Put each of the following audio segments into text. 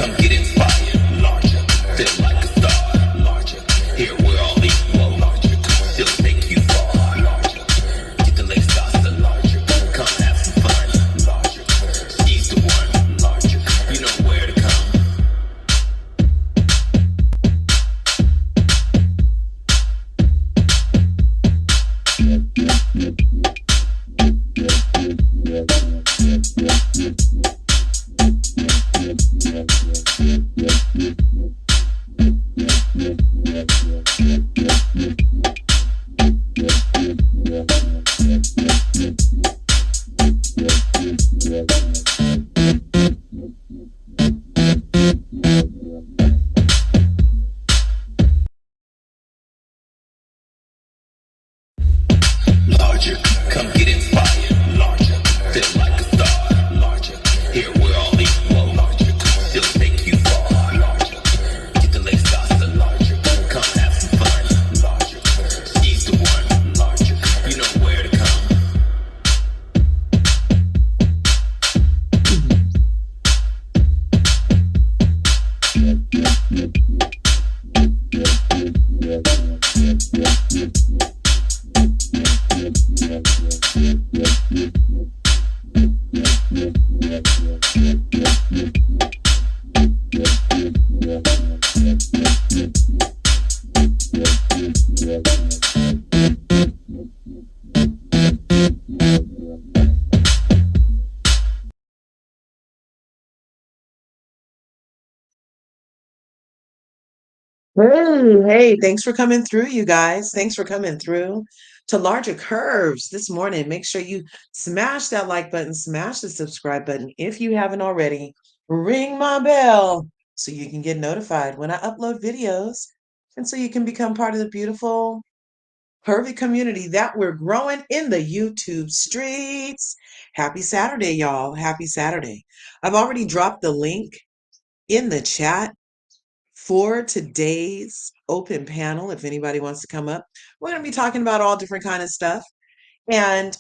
come get inspired. Larger, feel like a star. Larger, here we're all equal. Larger, still make you fall. Larger, get the legs tossed. Larger, come have some fun. Larger, he's the one. Larger, you know where to come. Larger, come get inspired. Larger, feel like a star. Larger, here we're all equal. Larger, still make you fall. Larger, get the legs tossed. Larger, come have some fun. Larger, he's the one. Larger, you know where to come. Hey, thanks for coming through, you guys. Thanks for coming through to Larger Curves this morning. Make sure you smash that like button, smash the subscribe button. If you haven't already, ring my bell so you can get notified when I upload videos and so you can become part of the beautiful curvy community that we're growing in the YouTube streets. Happy Saturday, y'all. Happy Saturday. I've already dropped the link in the chat for today's open panel. If anybody wants to come up, we're going to be talking about all different kind of stuff, and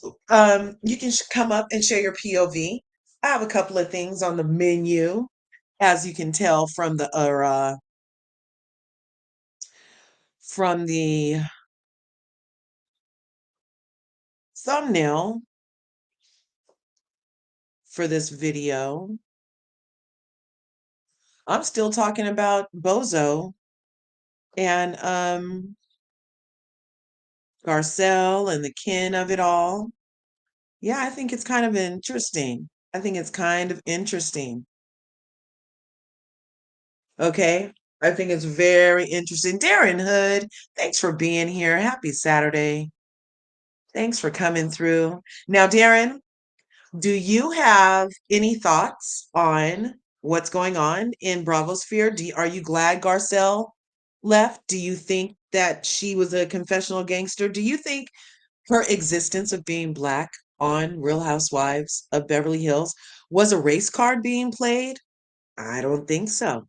you can come up and share your POV. I have a couple of things on the menu, as you can tell from the thumbnail for this video. I'm still talking about Bozo and Garcelle and the kin of it all. Yeah, I think it's kind of interesting. I think it's kind of interesting. Okay. I think it's very interesting. Darren Hood, thanks for being here. Happy Saturday. Thanks for coming through. Now, Darren, do you have any thoughts on what's going on in Bravosphere? Are you glad Garcelle left? Do you think that she was a confessional gangster? Do you think her existence of being Black on Real Housewives of Beverly Hills was a race card being played? I don't think so.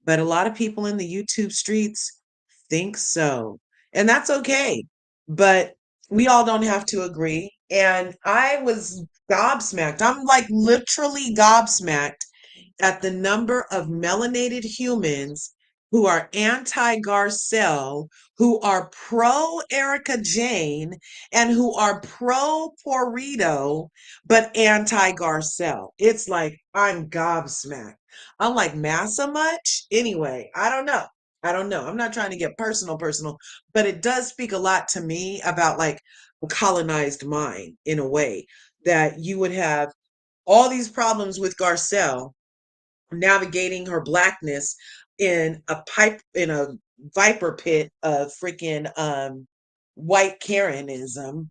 But a lot of people in the YouTube streets think so. And that's okay. But we all don't have to agree. And I was gobsmacked. I'm like literally gobsmacked at the number of melanated humans who are anti Garcelle, who are pro Erika Jane, and who are pro Porrito, but anti Garcelle. It's like I'm gobsmacked. I'm like, massa much? Anyway, I don't know. I don't know. I'm not trying to get personal, but it does speak a lot to me about like a colonized mind in a way that you would have all these problems with Garcelle navigating her Blackness in a viper pit of freaking white Karenism,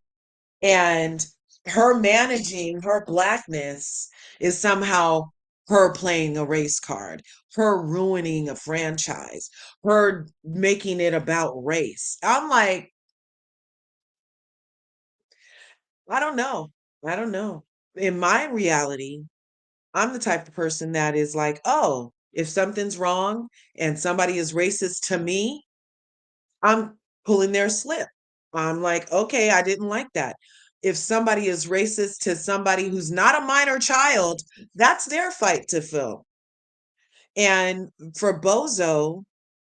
and her managing her Blackness is somehow her playing a race card, her ruining a franchise, her making it about race. I'm like, I don't know. I don't know. In my reality, I'm the type of person that is like, oh, if something's wrong and somebody is racist to me, I'm pulling their slip. I'm like, okay, I didn't like that. If somebody is racist to somebody who's not a minor child, that's their fight to fill. And for Bozo,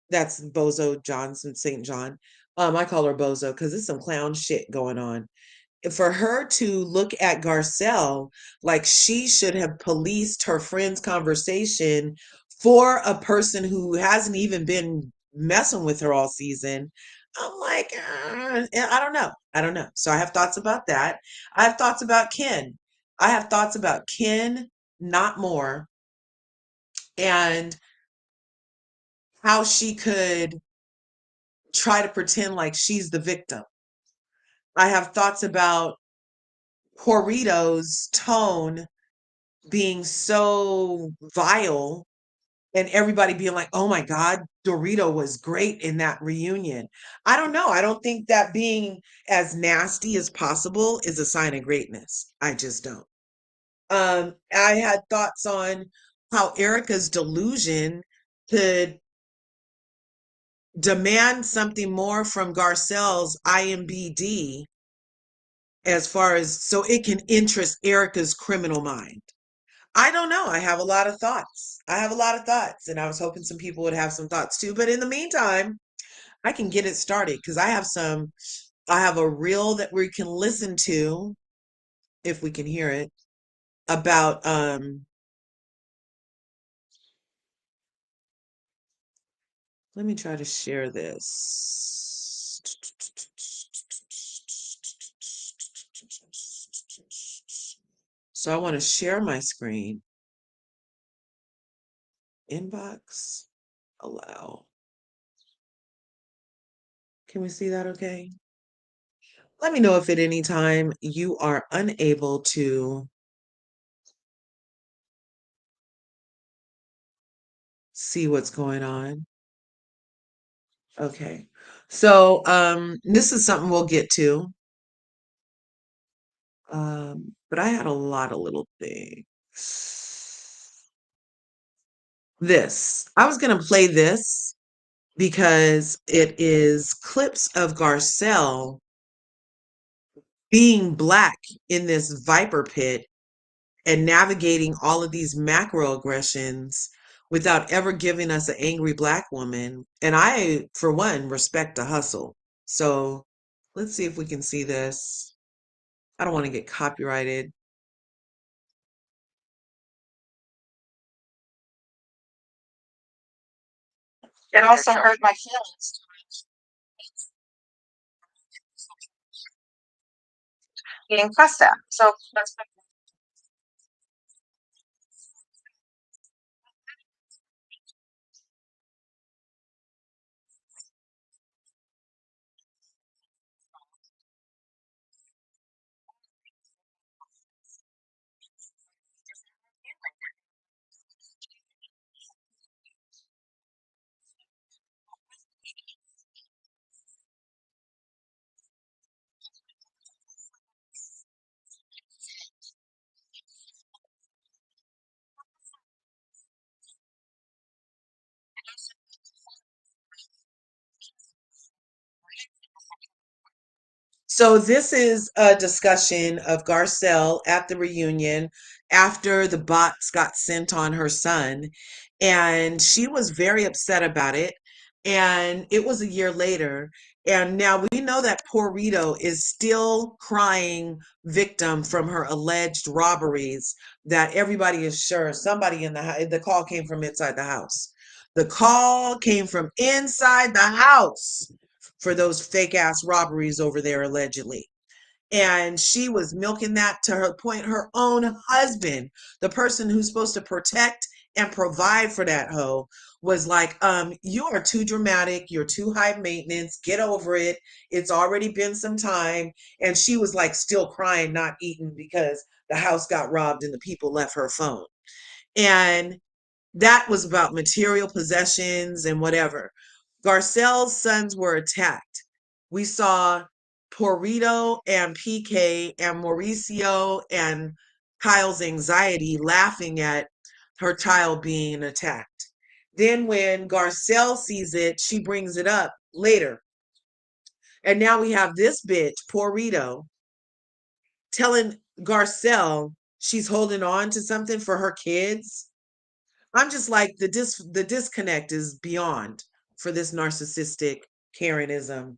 that's Bozo Johnson, St. John. I call her Bozo because there's some clown shit going on. For her to look at Garcelle like she should have policed her friend's conversation for a person who hasn't even been messing with her all season, I'm like, I don't know. I don't know. So I have thoughts about that. I have thoughts about Ken. I have thoughts about Ken, not more, and how she could try to pretend like she's the victim. I have thoughts about Corrido's tone being so vile and everybody being like, oh my God, Dorito was great in that reunion. I don't know. I don't think that being as nasty as possible is a sign of greatness. I just don't. I had thoughts on how Erica's delusion could demand something more from Garcelle's IMBD as far as so it can interest Erica's criminal mind. I don't know. I have a lot of thoughts. I have a lot of thoughts, and I was hoping some people would have some thoughts too. But in the meantime, I can get it started because I have a reel that we can listen to if we can hear it about let me try to share this. So I want to share my screen. Inbox, allow. Can we see that okay? Let me know if at any time you are unable to see what's going on. Okay. So this is something we'll get to. But I had a lot of little things. This. I was gonna play this because it is clips of Garcelle being black in this viper pit and navigating all of these macroaggressions without ever giving us an angry black woman. And I, for one, respect the hustle. So let's see if we can see this. I don't want to get copyrighted. It also hurt my feelings. Getting fussed at. So that's So this is a discussion of Garcelle at the reunion after the bots got sent on her son, and she was very upset about it. And it was a year later, and now we know that poor Rito is still crying victim from her alleged robberies. That everybody is sure somebody in the call came from inside the house. The call came from inside the house for those fake ass robberies over there allegedly. And she was milking that to her point. Her own husband, the person who's supposed to protect and provide for that hoe, was like, you are too dramatic, you're too high maintenance, get over it. It's already been some time. And she was like still crying, not eating because the house got robbed and the people left her phone. And that was about material possessions and whatever. Garcelle's sons were attacked. We saw Porrito and PK and Mauricio and Kyle's anxiety laughing at her child being attacked. Then when Garcelle sees it, she brings it up later. And now we have this bitch, Porrito, telling Garcelle she's holding on to something for her kids. I'm just like the disconnect is beyond for this narcissistic Karenism.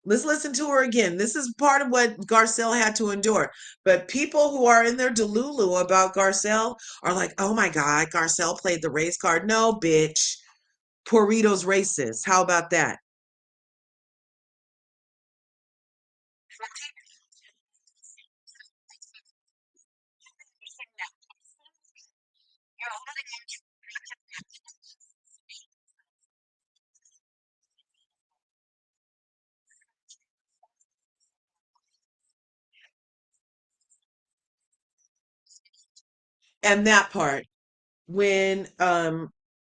Let's listen to her again. This is part of what Garcelle had to endure. But people who are in their delulu about Garcelle are like, oh my God, Garcelle played the race card. No, bitch. Porrito's racist. How about that? And that part, when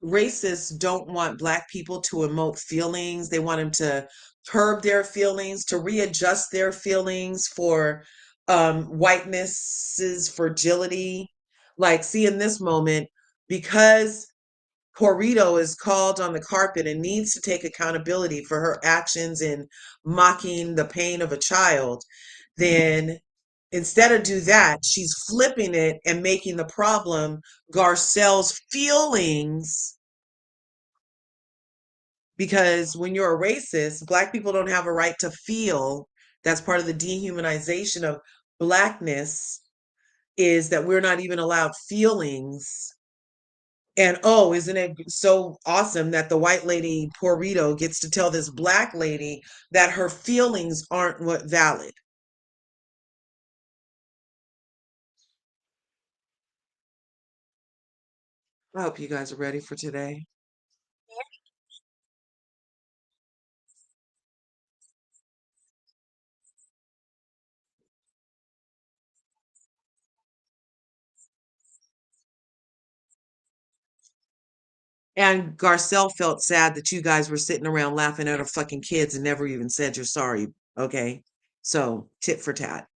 racists don't want black people to emote feelings, they want them to curb their feelings, to readjust their feelings for whiteness's fragility. Like, see, in this moment, because Corrito is called on the carpet and needs to take accountability for her actions in mocking the pain of a child, then instead of do that, she's flipping it and making the problem Garcelle's feelings. Because when you're a racist, black people don't have a right to feel. That's part of the dehumanization of blackness, is that we're not even allowed feelings. And oh, isn't it so awesome that the white lady Porrito gets to tell this black lady that her feelings aren't what valid? I hope you guys are ready for today. And Garcelle felt sad that you guys were sitting around laughing at her fucking kids and never even said you're sorry. Okay. So tit for tat.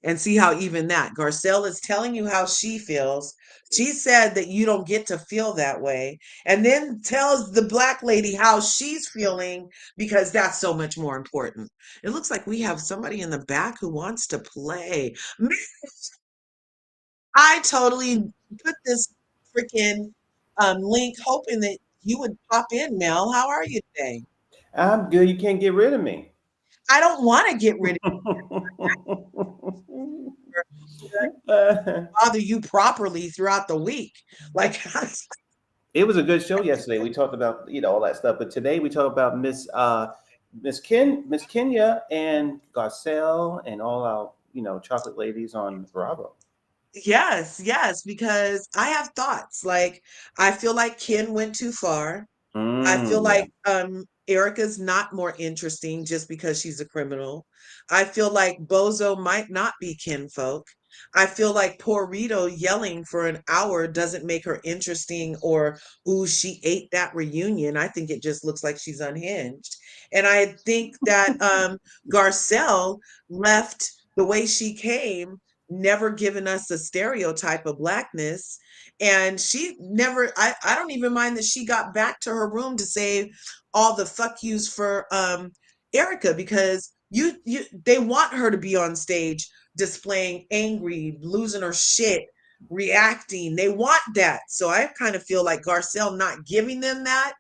And see how even that Garcelle is telling you how she feels. She said that you don't get to feel that way, and then tells the black lady how she's feeling because that's so much more important. It looks like we have somebody in the back who wants to play. Man, I totally put this freaking link hoping that you would pop in, Mel. How are you today? I'm good. You can't get rid of me. I don't want to get rid of you. Bother you properly throughout the week. Like, It was a good show yesterday. We talked about all that stuff, but today we talk about Miss Kenya and Garcelle and all our chocolate ladies on Bravo. yes, yes, because I have thoughts. Like, I feel like Ken went too far. I feel Yeah. like Erica's not more interesting just because she's a criminal. I feel like Bozo might not be kinfolk. I feel like poor Rito yelling for an hour doesn't make her interesting, or ooh, she ate that reunion. I think it just looks like she's unhinged. And I think that Garcelle left the way she came, never given us a stereotype of blackness. And she never, I don't even mind that she got back to her room to say all the fuck yous for Erika, because you they want her to be on stage displaying angry, losing her shit, reacting. They want that. So I kind of feel like Garcelle not giving them that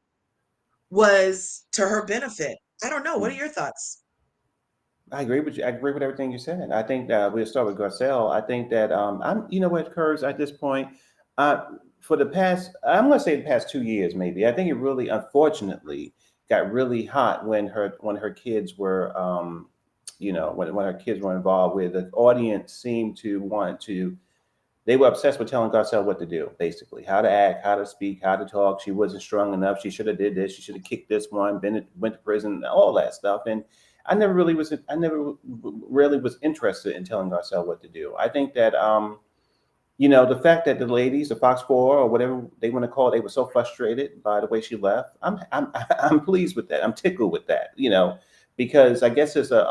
was to her benefit. I don't know. What are your thoughts? I agree with you. I agree with everything you said. I think that we'll start with Garcelle. I think that you know what, Kurz, at this point, uh, for the past, I'm going to say the past 2 years, maybe. I think it really, unfortunately, got really hot when her kids were, when her kids were involved. Where the audience seemed to want to, they were obsessed with telling Garcelle what to do, basically, how to act, how to speak, how to talk. She wasn't strong enough. She should have did this. She should have kicked this one. Went to prison. All that stuff. And I never really was interested in telling Garcelle what to do. I think that the fact that the ladies, the Fox Four or whatever they want to call it, they were so frustrated by the way she left. I'm pleased with that. I'm tickled with that. Because I guess there's a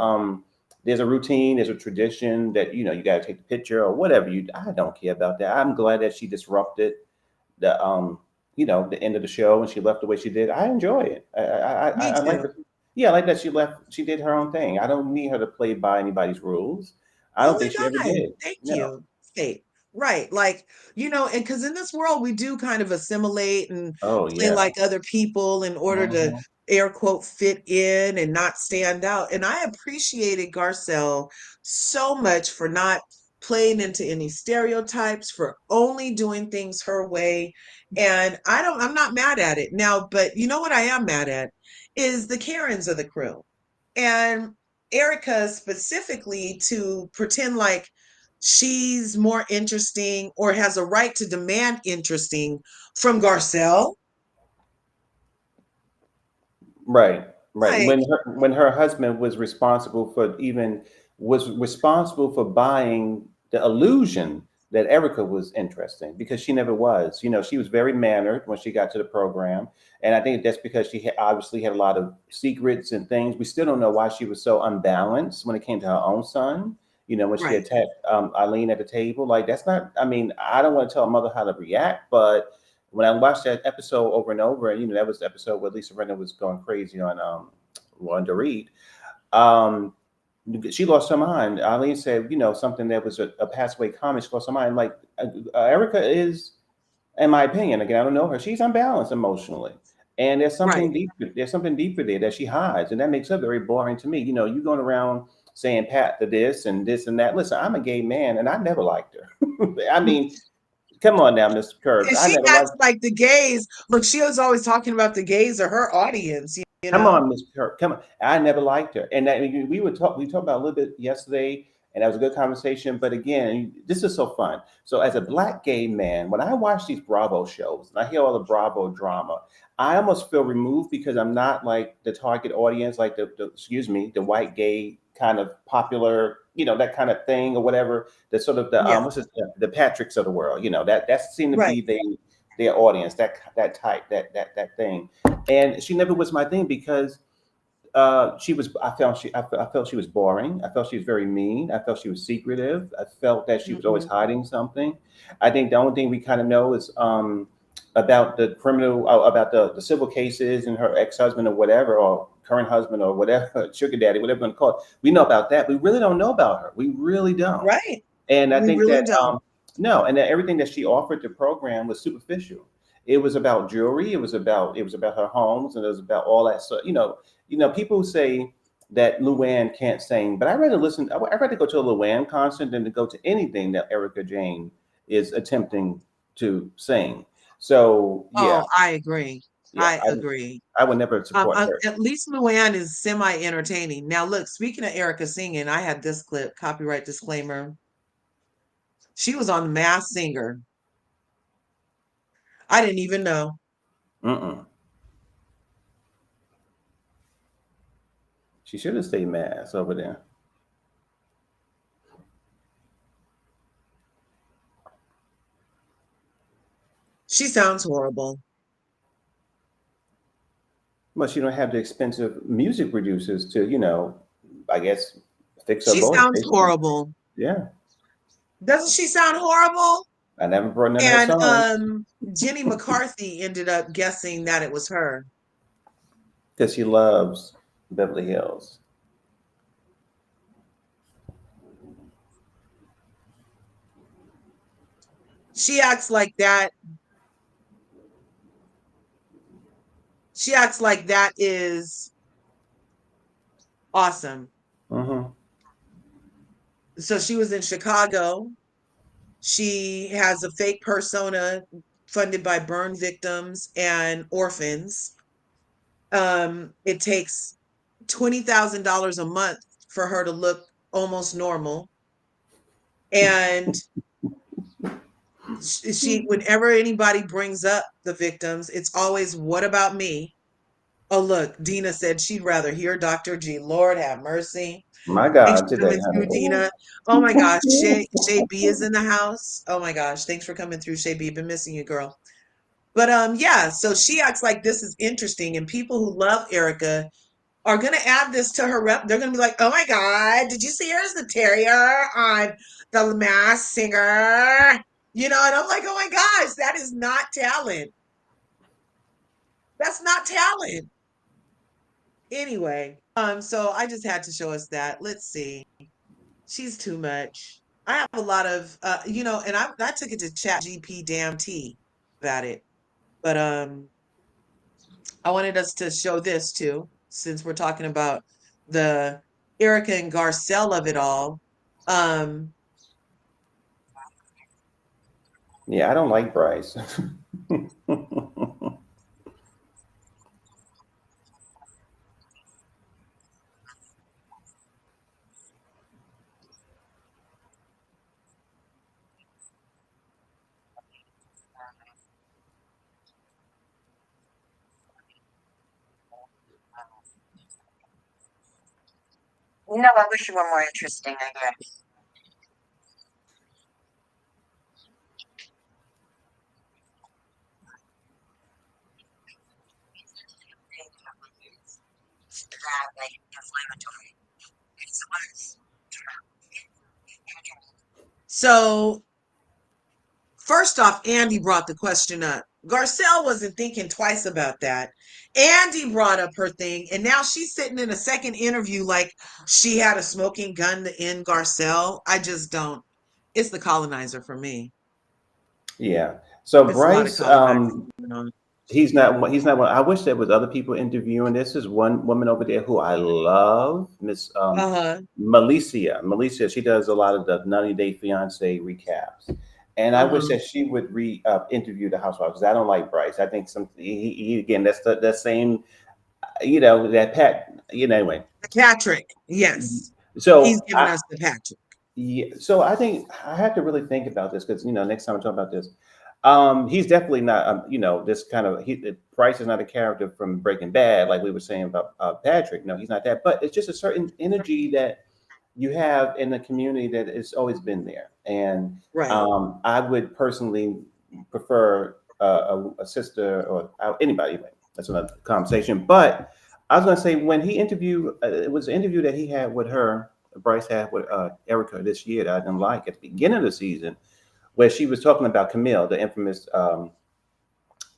routine, there's a tradition that you got to take the picture or whatever. I don't care about that. I'm glad that she disrupted the end of the show and she left the way she did. I enjoy it. Me I like too. the Yeah, I like that she left. She did her own thing. I don't need her to play by anybody's rules. I Oh don't my think she ever God. did. Thank No. you. Hey. Right. Like, and because in this world, we do kind of assimilate and Oh play yeah. like other people in order to Mhm. air quote fit in and not stand out. And I appreciated Garcelle so much for not playing into any stereotypes, for only doing things her way. And I'm not mad at it now, but you know what I am mad at is the Karens of the crew. And Erika specifically to pretend like she's more interesting or has a right to demand interesting from Garcelle. Right, right. Like, When her husband was responsible for buying the illusion that Erica was interesting because she never was. She was very mannered when she got to the program, and I think that's because she obviously had a lot of secrets and things. We still don't know why she was so unbalanced when it came to her own son. When she right, attacked Eileen at the table, like that's not. I mean, I don't want to tell a mother how to react, but when I watched that episode over and over, and that was the episode where Lisa Renna was going crazy on Dorit. Um, she lost her mind. Eileen said, something that was a passaway comment. She lost her mind. Like Erica is, in my opinion, again, I don't know her. She's unbalanced emotionally, and there's right. something deeper. There's something deeper there that she hides, and that makes her very boring to me. You going around saying Pat to this and this and that. Listen, I'm a gay man, and I never liked her. I mean, come on now, Mr. Curbs. And I she never acts liked. like the gays. Look, she was always talking about the gays are her audience, you Come know? on, Miss Kirk. Come on. I never liked her, and that we talked about a little bit yesterday, and that was a good conversation. But again, this is so fun. So, as a black gay man, when I watch these Bravo shows and I hear all the Bravo drama, I almost feel removed because I'm not like the target audience, like the white gay kind of popular, that kind of thing or whatever. The sort of Yeah, what's this, the Patricks of the world, that seemed to right. be their audience, that type, that thing. And she never was my thing because she was. I felt she was boring. I felt she was very mean. I felt she was secretive. I felt that she was always Mhm. hiding something. I think the only thing we kind of know is about the criminal, about the civil cases and her ex-husband or whatever, or current husband or whatever, sugar daddy, whatever you want to call it. We know about that. We really don't know about her. We really don't. Right. And I We think really that don't. no, and that everything that she offered the program was superficial. It was about jewelry. It was about her homes, and it was about all that. So people who say that Luann can't sing, but I'd rather listen. I'd rather go to a Luann concert than to go to anything that Erica Jane is attempting to sing. So yeah, Oh, I agree. yeah, I agree. I would never support her. At least Luann is semi-entertaining. Now, look, speaking of Erica singing, I had this clip, copyright disclaimer. She was on The Masked Singer. I didn't even know. Mm-mm. She should have stayed mass over there. She sounds horrible. But she don't have the expensive music producers to, I guess, fix her She voice, sounds basically. horrible. Yeah. Doesn't she sound horrible? I never brought none of her And songs Jenny McCarthy ended up guessing that it was her. because she loves Beverly Hills. She acts like that. She acts like that is awesome. Hmm. So she was in Chicago. She has a fake persona funded by burn victims and orphans. It takes $20,000 a month for her to look almost normal. And whenever anybody brings up the victims, it's always, what about me? Oh, look, Dina said she'd rather hear Dr. G. Lord have mercy. My Thanks God, for today, coming honey. through, Dina. Oh my gosh, Shay B is in the house. Oh my gosh, thanks for coming through, Shay B. Been missing you, girl. But yeah, so she acts like this is interesting, and people who love Erica are gonna add this to her rep. They're gonna be like, "Oh my God, did you see her as the terrier on The Masked Singer?" And I'm like, "Oh my gosh, that is not talent. That's not talent." Anyway, so I just had to show us that. Let's see. She's too much. I have a lot of and I took it to Chat GP damn T about it. But I wanted us to show this too, since we're talking about the Erika and Garcelle of it all. Um, Yeah, I don't like Bryce. No, I wish you were more interesting, I guess. That, like, inflammatory. It's worse. so first off, Andy brought the question up. Garcelle wasn't thinking twice about that. Andy brought up her thing, and now she's sitting in a second interview like she had a smoking gun to end Garcelle. I just don't. It's the colonizer for me. Yeah. So It's a lot of Bryce, colonizing going on. he's not one. I wish there was other people interviewing. This is one woman over there who I love, Miss Uh-huh. Malicia. Malicia, she does a lot of the 90 Day Fiance recaps. And I wish Uh-huh. that she would interview the housewives because I don't like Bryce. I think he again that's that same that Pat anyway. Patrick. Yes. He's So giving us the Patrick. yeah, so I think I have to really think about this because next time I talk about this, he's definitely not this kind of Price is not a character from Breaking Bad like we were saying about Patrick. No, he's not that. But it's just a certain energy that you have in the community that has always been there, and Right. I would personally prefer a sister or anybody. Anyway, that's another conversation. But I was going to say when he interviewed, it was an interview that he had with her. Bryce had with Erika this year that I didn't like at the beginning of the season, where she was talking about Camille, the infamous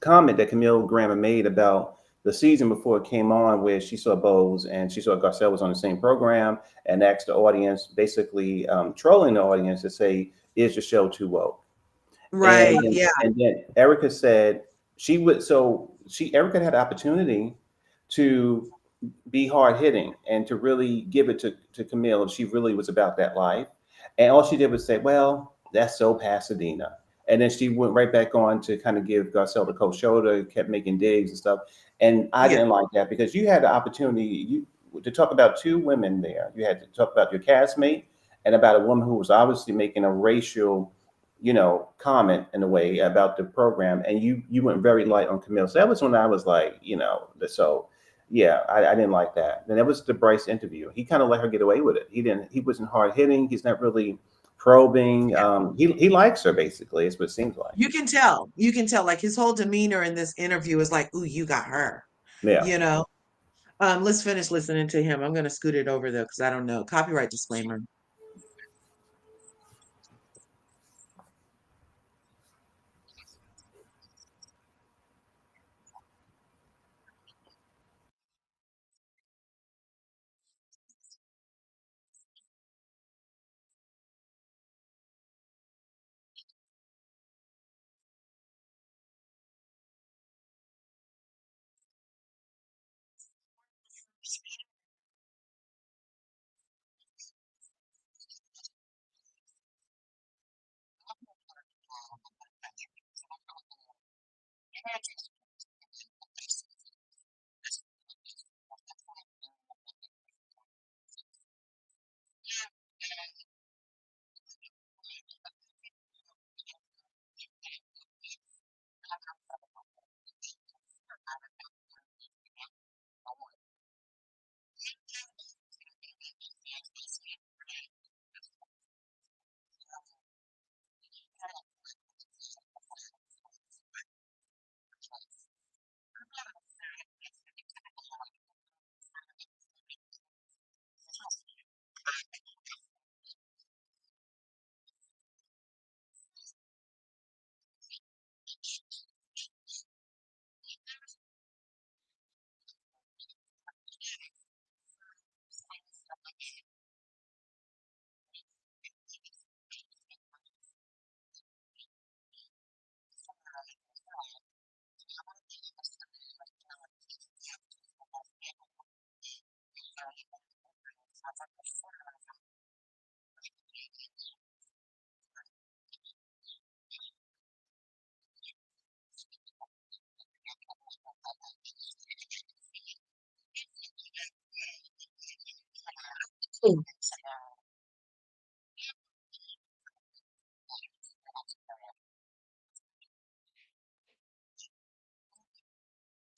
comment that Camille Grammer made about the season before it came on, where she saw Bose and she saw Garcelle was on the same program and asked the audience, basically trolling the audience to say, "Is the show too woke?" And Right. Yeah. and then Erica said she would. So Erica had the opportunity to be hard hitting and to really give it to Camille if she really was about that life. And all she did was say, well, that's so Pasadena. And then she went right back on to kind of give Garcelle the cold shoulder, kept making digs and stuff. And I Yeah. didn't like that because you had the opportunity to talk about two women there. You had to talk about your castmate and about a woman who was obviously making a racial, comment in a way about the program. And you went very light on Camille. So that was when I was like, so yeah, I didn't like that. And that was the Bryce interview. He kind of let her get away with it. He wasn't hard hitting. He's not really probing. He likes her basically. Is what it seems like. You can tell. You can tell. Like his whole demeanor in this interview is like, "Ooh, you got her." Yeah. You know. Let's finish listening to him. I'm gonna scoot it over though, because I don't know. Copyright disclaimer.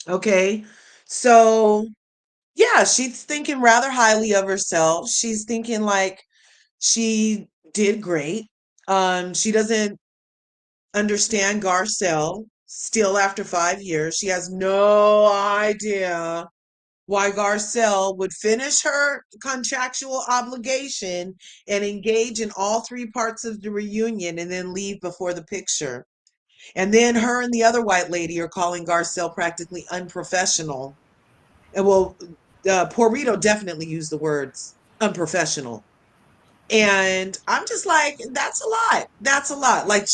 Okay. So, yeah, she's thinking rather highly of herself. She's thinking like she did great. She doesn't understand Garcelle still after 5 years. She has no idea why Garcelle would finish her contractual obligation and engage in all three parts of the reunion and then leave before the picture. And then her and the other white lady are calling Garcelle practically unprofessional. And well, Porrito definitely used the words unprofessional. And I'm just like, that's a lot. That's a lot. Like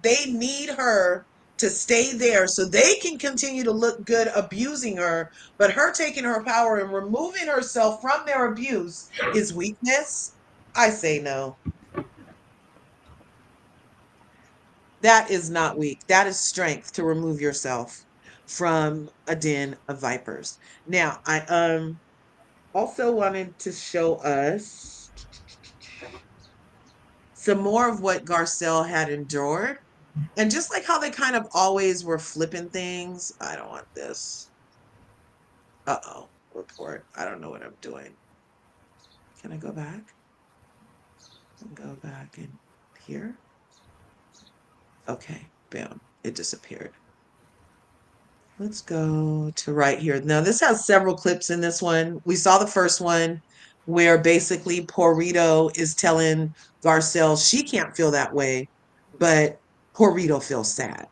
they need her to stay there so they can continue to look good abusing her, but her taking her power and removing herself from their abuse is weakness. I say no. That is not weak. That is strength to remove yourself from a den of vipers. Now, I also wanted to show us some more of what Garcelle had endured. And just like how they kind of always were flipping things, I don't want this. Uh-oh, report. I don't know what I'm doing. Can I go back? Go back in here. Okay, bam, it disappeared. Let's go to right here. Now, this has several clips in this one. We saw the first one where basically Porrito is telling Garcelle she can't feel that way, but Porrito feels sad.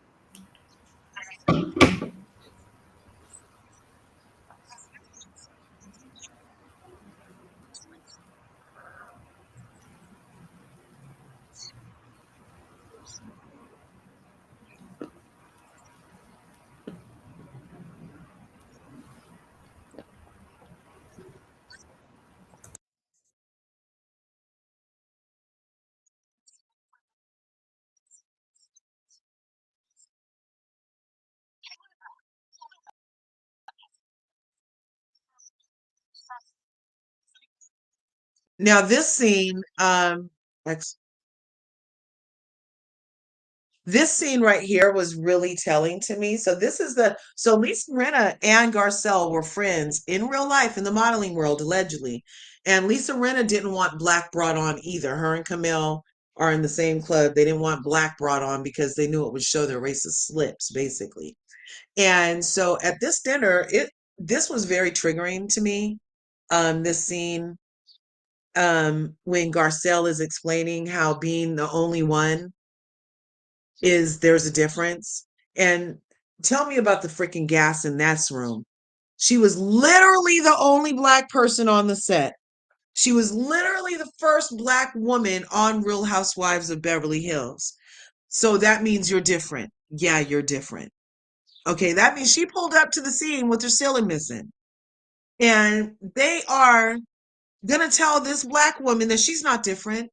Now, this scene, ex- this scene right here was really telling to me. So Lisa Rinna and Garcelle were friends in real life in the modeling world, allegedly. And Lisa Rinna didn't want Black brought on either. Her and Camille are in the same club. They didn't want Black brought on because they knew it would show their racist slips, basically. And so at this dinner, this was very triggering to me. This scene, when Garcelle is explaining how being the only one is there's a difference. And tell me about the freaking gas in that room. She was literally the only Black person on the set. She was literally the first Black woman on Real Housewives of Beverly Hills. So that means you're different. Yeah, you're different. Okay, that means she pulled up to the scene with her ceiling missing. And they are going to tell this Black woman that she's not different.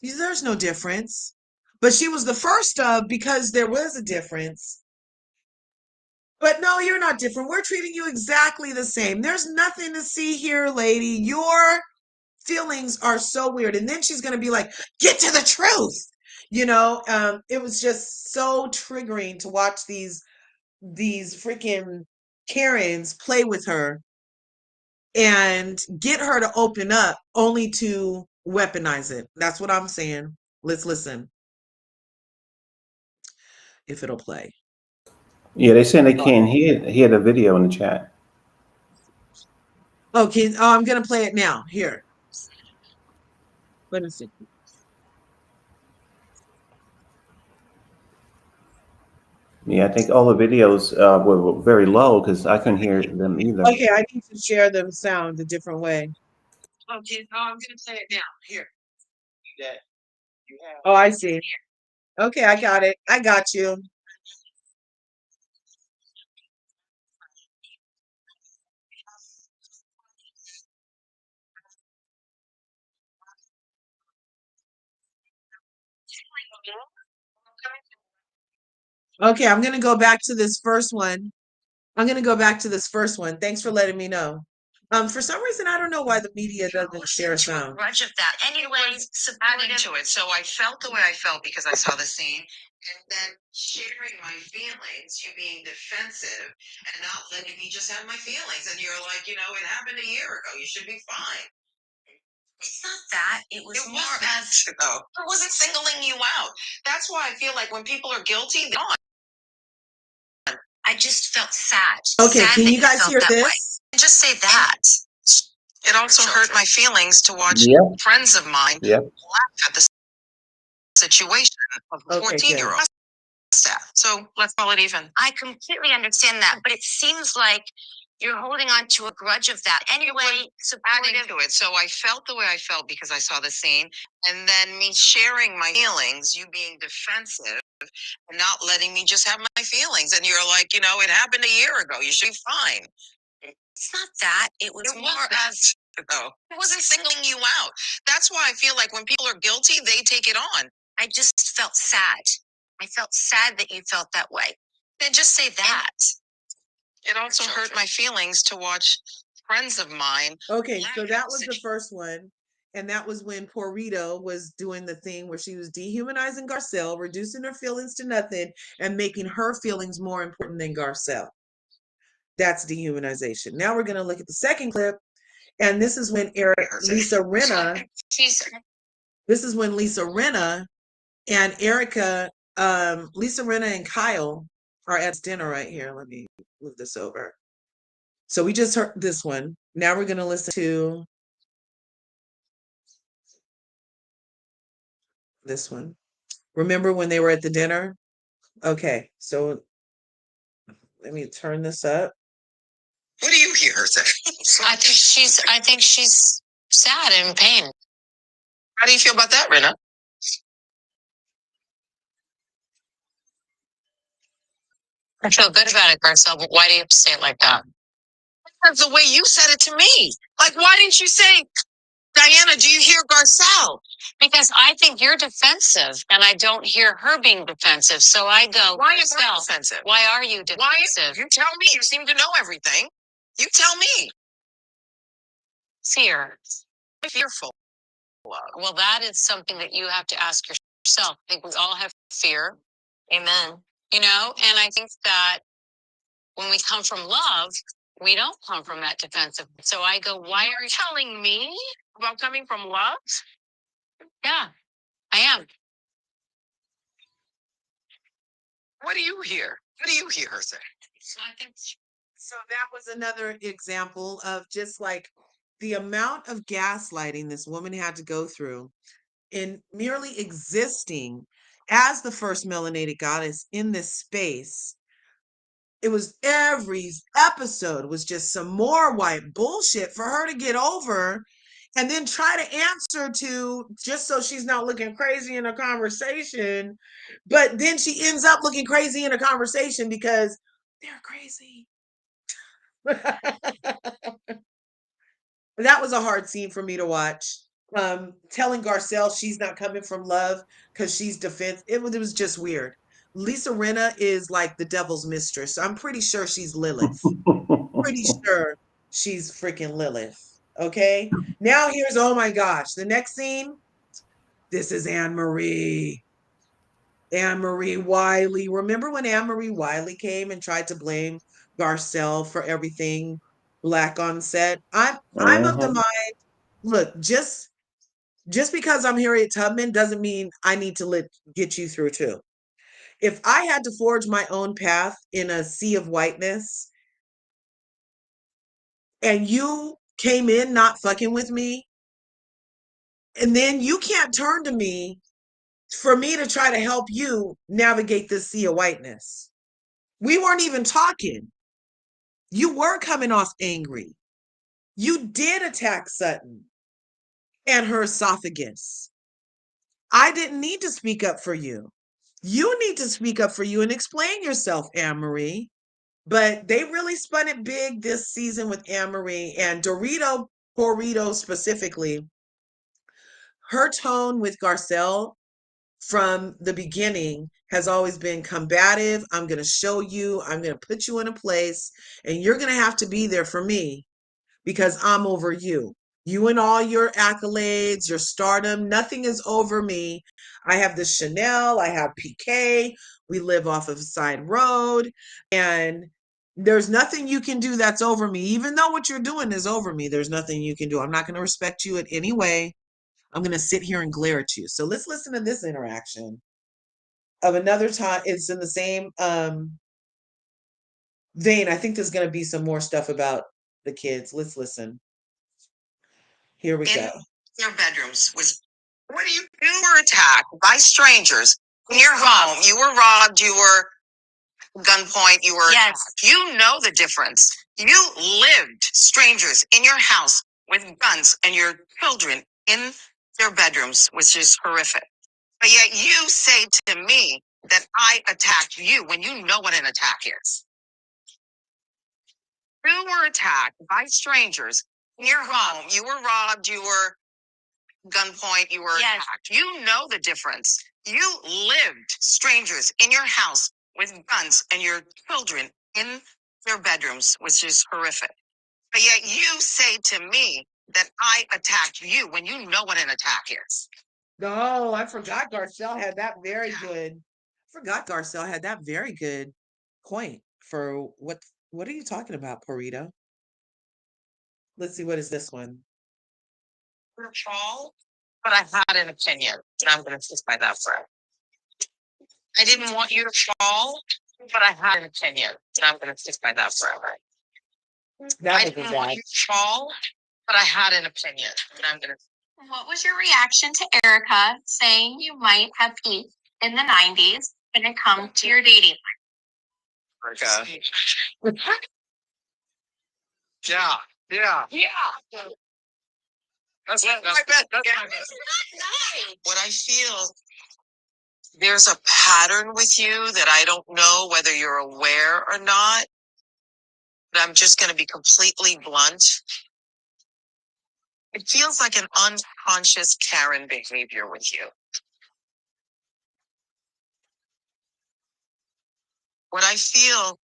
There's no difference. But she was the first of because there was a difference. But no, you're not different. We're treating you exactly the same. There's nothing to see here, lady. Your feelings are so weird. And then she's going to be like, get to the truth. It was just so triggering to watch these freaking Karens play with her and get her to open up only to weaponize it. That's what I'm saying. Let's listen if it'll play. Yeah, they saying they can't hear the video in the chat. Okay, oh, I'm gonna play it now. Here. Let me see. Yeah, I think all the videos were very low because I couldn't hear them either. Okay, I need to share the sound a different way. Okay, oh, I'm gonna play it now. Here. Oh, I see. Okay, I got it. I got you. Okay, I'm gonna go back to this first one. I'm gonna go back to this first one. Thanks for letting me know. For some reason, I don't know why the media doesn't share sound. Grudge of that. Anyway, Adding to it. So I felt the way I felt because I saw the scene. And then sharing my feelings, you being defensive and not letting me just have my feelings. And you're like, it happened a year ago. You should be fine. it's not that. It was It more wasn't, as though. I wasn't singling you out. That's why I feel like when people are guilty, they're not. I just felt sad. Okay, Sad can that you guys felt hear that way. this? Just say that. It also hurt my feelings to watch Yep. friends of mine Yep. laugh at the situation of a Okay, 14-year-old. So let's call it even. I completely understand that, but it seems like you're holding on to a grudge of that. Anyway, Adding supportive. to it. So I felt the way I felt because I saw the scene. And then me sharing my feelings, you being defensive and not letting me just have my feelings. And you're like, it happened a year ago. You should be fine. It's not that. It was It more wasn't, though. I wasn't singling you out. That's why I feel like when people are guilty, they take it on. I just felt sad. I felt sad that you felt that way. Then just say that. It also hurt my feelings to watch friends of mine. Okay, laugh so at that the was the first one. And that was when Porrito was doing the thing where she was dehumanizing Garcelle, reducing her feelings to nothing, and making her feelings more important than Garcelle. That's dehumanization. Now we're going to look at the second clip. And this is when Lisa Rinna, this is when Lisa Rinna and Erika, Lisa Rinna and Kyle are at dinner right here. Let me move this over. So we just heard this one. Now we're going to listen to this one. Remember when they were at the dinner? Okay, so let me turn this up. What do you hear her say? I think she's sad and in pain. How do you feel about that, Rena? I feel good about it, Garcelle, but why do you have to say it like that? That's the way you said it to me. Like, why didn't you say, Diana, do you hear Garcelle? Because I think you're defensive and I don't hear her being defensive. So I go, Why am I Garcelle, defensive? why are you Why? defensive? You tell me. You seem to know everything. You tell me. Fear. I'm fearful. Well, that is something that you have to ask yourself. I think we all have fear. Amen. And I think that when we come from love, we don't come from that defensive. So I go, why are you telling me about coming from love? Yeah, I am. What do you hear? What do you hear her say? So I think So that was another example of just like the amount of gaslighting this woman had to go through in merely existing as the first melanated goddess in this space. It was every episode was just some more white bullshit for her to get over and then try to answer to just so she's not looking crazy in a conversation. But then she ends up looking crazy in a conversation because they're crazy. That was a hard scene for me to watch. Telling Garcelle she's not coming from love because she's defense. It was just weird. Lisa Rinna is like the devil's mistress. I'm pretty sure she's Lilith. Pretty sure she's freaking Lilith. Okay. Now here's, oh my gosh, the next scene. This is Anne Marie. Anne Marie Wiley. Remember when Anne Marie Wiley came and tried to blame Garcelle for everything black on set? I'm of the mind. Look, just because I'm Harriet Tubman doesn't mean I need to get you through too. If I had to forge my own path in a sea of whiteness and you came in not fucking with me, and then you can't turn to me for me to try to help you navigate this sea of whiteness. We weren't even talking. You were coming off angry. You did attack Sutton and her esophagus. I didn't need to speak up for you. You need to speak up for you and explain yourself, Anne Marie. But they really spun it big this season with Anne Marie and Porrito specifically. Her tone with Garcelle from the beginning has always been combative. I'm going to show you, I'm going to put you in a place, and you're going to have to be there for me. because I'm over you. You and all your accolades, your stardom, nothing is over me. I have the Chanel, I have PK, we live off of a side road, and there's nothing you can do that's over me. Even though what you're doing is over me, there's nothing you can do. I'm not going to respect you in any way. I'm going to sit here and glare at you. So let's listen to this interaction of another time. It's in the same vein. I think there's going to be some more stuff about the kids. Let's listen. Here we go. Their bedrooms was what do you were attacked by strangers in your home. You were robbed, you were gunpoint, you were attacked. You know the difference. You lived strangers in your house with guns and your children in their bedrooms, which is horrific. But yet you say to me that I attacked you when you know what an attack is. You were attacked by strangers in your home. You were robbed, you were gunpoint, you were attacked. You know the difference. You lived strangers in your house with guns and your children in their bedrooms, which is horrific. But yet you say to me that I attacked you when you know what an attack is. No, I forgot Garcelle had that very good. I forgot Garcelle had that very good point for what are you talking about, Porito? Let's see, what is this one? Fall, but I had an opinion, and I'm going to stick by that forever. I didn't want you to fall, but I had an opinion, and I'm going to stick by that forever. That I was didn't bad. want you to fall, but I had an opinion, and I'm going to. What was your reaction to Erika saying you might have peaked in the 90s when it comes to your dating? Erika. Yeah. That's my bet. That's my bet. What I feel, there's a pattern with you that I don't know whether you're aware or not. But I'm just going to be completely blunt. It feels like an unconscious Karen behavior with you. What I feel,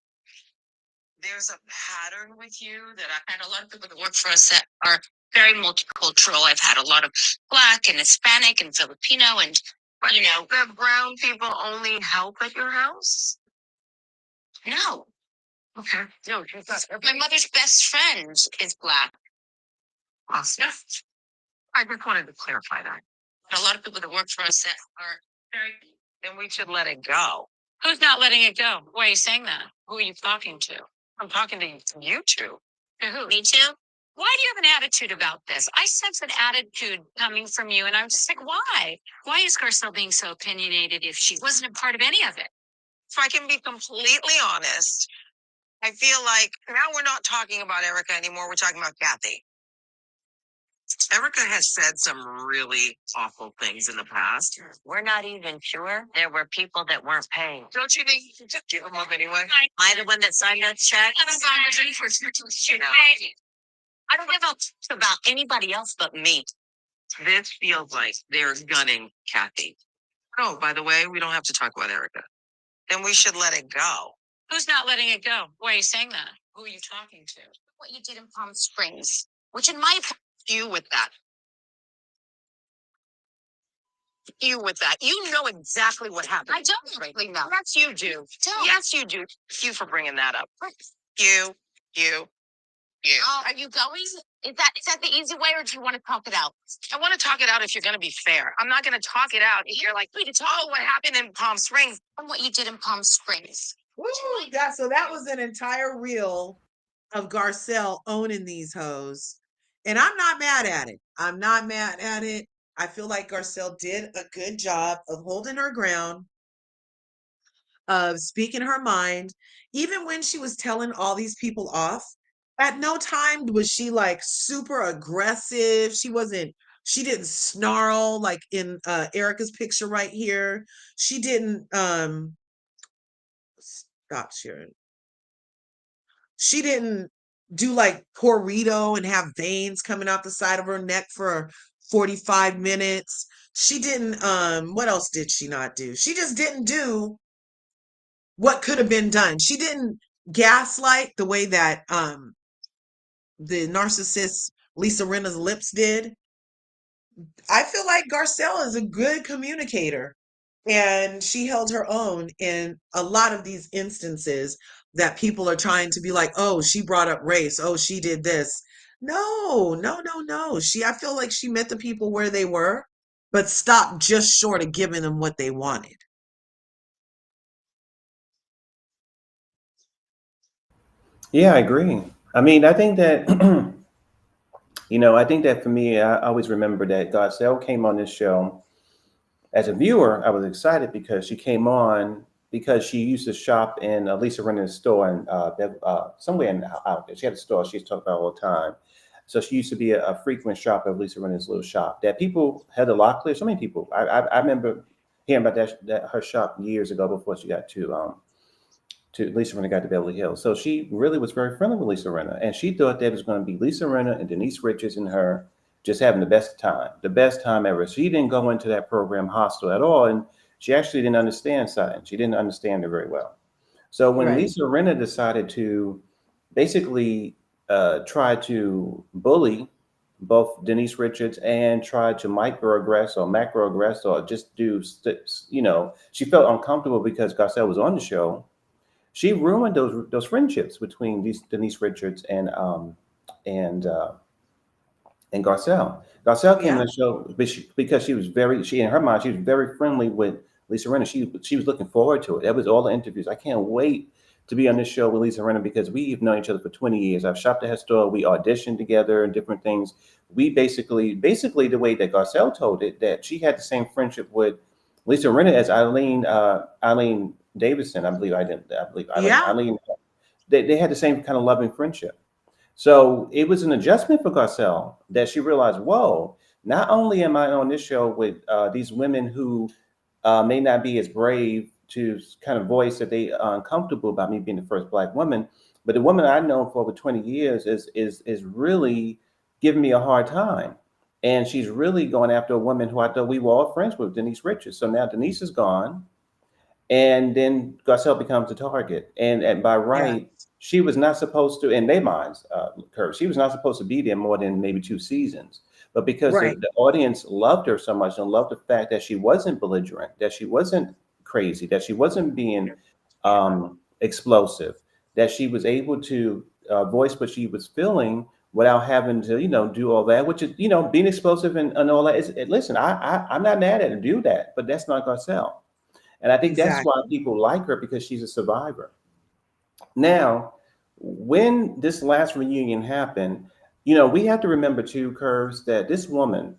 there's a pattern with you that I had a lot of people that work for us that are very multicultural. I've had a lot of Black and Hispanic and Filipino and, you know. The brown people only help at your house? No. Okay. No, my mother's best friend is Black. Awesome. I just wanted to clarify that. A lot of people that work for us that are very, then we should let it go. Who's not letting it go? Why are you saying that? Who are you talking to? I'm talking to you two. To who? Me too? Why do you have an attitude about this? I sense an attitude coming from you, and I'm just like, why? Why is Garcelle being so opinionated if she wasn't a part of any of it? If I can be completely honest, I feel like now we're not talking about Erika anymore. We're talking about Kathy. Erika has said some really awful things in the past. We're not even sure there were people that weren't paying. Don't you think you should just give them up anyway? Am I the one that signed that check? I don't give up about anybody else but me. This feels like they're gunning Kathy. Oh, by the way, we don't have to talk about Erika. Then we should let it go. Who's not letting it go? Why are you saying that? Who are you talking to? What you did in Palm Springs, which in my opinion, you with that. You with that. You know exactly what happened. I don't really know. Yes, you do. Don't. Yes, you do. Thank you for bringing that up. You. Oh, are you going? Is that the easy way, or do you want to talk it out? I want to talk it out if you're going to be fair. I'm not going to talk it out if you're like, we talk what happened in Palm Springs. And what you did in Palm Springs. Woo, so that was an entire reel of Garcelle owning these hoes. And I'm not mad at it. I'm not mad at it. I feel like Garcelle did a good job of holding her ground, of speaking her mind. Even when she was telling all these people off, at no time was she like super aggressive. She didn't snarl like in Erika's picture right here. She didn't stop sharing. She didn't do like Corrito and have veins coming out the side of her neck for 45 minutes. She didn't what else did she not do? She just didn't do what could have been done. She didn't gaslight the way that the narcissist Lisa Rinna's lips did. I feel like Garcelle is a good communicator, and she held her own in a lot of these instances that people are trying to be like, oh, she brought up race. Oh, she did this. No, no, no, no. I feel like she met the people where they were, but stopped just short of giving them what they wanted. Yeah, I agree. I mean, I think that I think that for me, I always remember that Garcelle came on this show. As a viewer, I was excited because she came on because she used to shop in Lisa Rinna's store and somewhere out there. She had a store she used to talk about all the time. So she used to be a frequent shopper of Lisa Rinna's little shop that people had a lot clear. So many people. I remember hearing about that her shop years ago before she got to Lisa Rinna got to Beverly Hills. So she really was very friendly with Lisa Rinna, and she thought that it was going to be Lisa Rinna and Denise Richards and her just having the best time ever. She didn't go into that program hostile at all, and she actually didn't understand Sutton. She didn't understand it very well. So when Right. Lisa Rinna decided to basically try to bully both Denise Richards and try to microaggress or macroaggress or just she felt uncomfortable because Garcelle was on the show. She ruined those friendships between these Denise Richards and uh, and Garcelle. Garcelle came on Yeah. the show because she in her mind she was very friendly with Lisa Rinna. She was looking forward to it. That was all the interviews. I can't wait to be on this show with Lisa Rinna because we've known each other for 20 years. I've shopped at her store. We auditioned together and different things. We basically the way that Garcelle told it that she had the same friendship with Lisa Rinna as Eileen Davidson. I believe Yeah. Eileen. They had the same kind of loving friendship. So it was an adjustment for Garcelle that she realized, whoa, not only am I on this show with these women who may not be as brave to kind of voice that they are uncomfortable about me being the first Black woman, but the woman I've known for over 20 years is really giving me a hard time. And she's really going after a woman who I thought we were all friends with, Denise Richards. So now Denise is gone. And then Garcelle becomes the target. And by Yeah. right, she was not supposed to, in their minds, Kurt, she was not supposed to be there more than maybe 2 seasons. But because Right. the audience loved her so much and loved the fact that she wasn't belligerent, that she wasn't crazy, that she wasn't being explosive, that she was able to voice what she was feeling without having to, do all that, which is, being explosive and all that. Listen, I'm not mad at her, do that, but that's not Garcelle. And I think that's why Exactly. people like her because she's a survivor. Now, when this last reunion happened, we have to remember too, Curves, that this woman,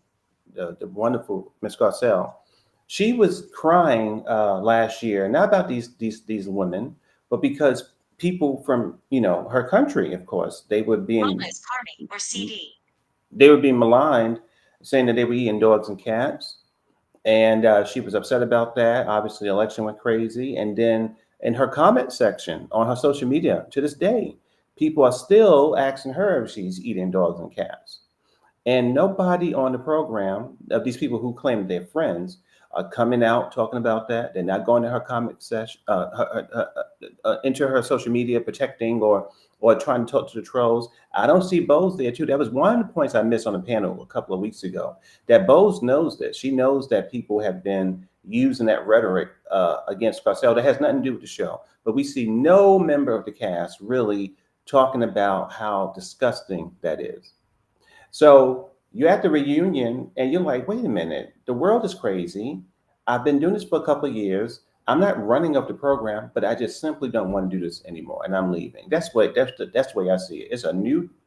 the wonderful Miss Garcelle, she was crying last year, not about these women, but because people from her country, of course, they were being maligned, saying that they were eating dogs and cats, and she was upset about that. Obviously, the election went crazy, and then in her comment section on her social media to this day, people are still asking her if she's eating dogs and cats. And nobody on the program of these people who claim they're friends are coming out talking about that. They're not going to her comment section, into her social media, protecting or trying to talk to the trolls. I don't see Bose there too. That was one of the points I missed on the panel a couple of weeks ago. That Bose knows this. She knows that people have been using that rhetoric against Garcelle. That has nothing to do with the show. But we see no member of the cast really talking about how disgusting that is. So you're at the reunion and you're like, wait a minute, the world is crazy. I've been doing this for a couple of years. I'm not running up the program, but I just simply don't want to do this anymore, and I'm leaving. That's the way I see it.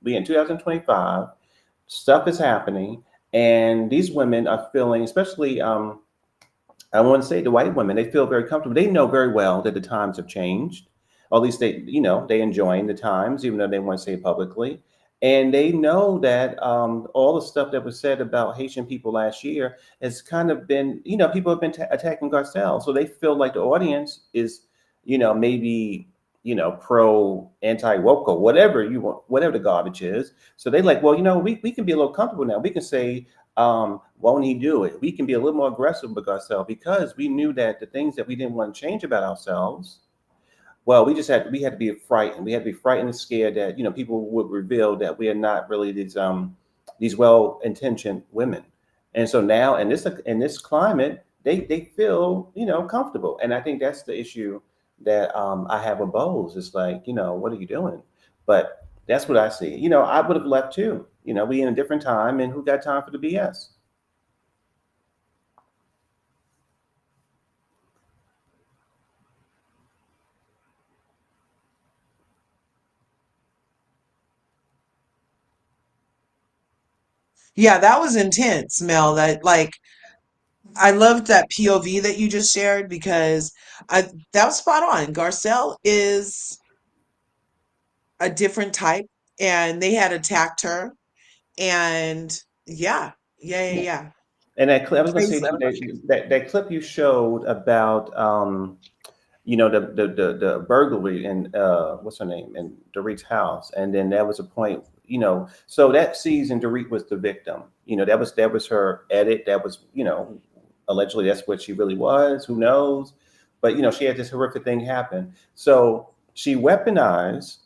We in 2025, stuff is happening, and these women are feeling, especially I want to say the white women, they feel very comfortable. They know very well that the times have changed. Or at least they enjoying the times, even though they want to say it publicly. And they know that all the stuff that was said about Haitian people last year has kind of been, people have been attacking Garcelle. So they feel like the audience is, maybe, pro anti woke or whatever you want, whatever the garbage is. So they like, well, we can be a little comfortable now. We can say, won't he do it? We can be a little more aggressive with ourselves because we knew that the things that we didn't want to change about ourselves Well, we had to be frightened. We had to be frightened and scared that people would reveal that we are not really these well intentioned women. And so now in this climate, they feel comfortable, and I think that's the issue that I have with Bose. It's like what are you doing? But that's what I see. I would have left too. We in a different time, and who got time for the BS? Yeah, that was intense, Mel. That like I loved that POV that you just shared because I that was spot on. Garcelle is a different type and they had attacked her and yeah, yeah, yeah, yeah. And that clip, I was going to say Crazy. that clip you showed about the burglary and what's her name in Dorit's house, and then that was a point. So that season Dorit was the victim. That was her edit. That was allegedly that's what she really was. Who knows? But she had this horrific thing happen. So she weaponized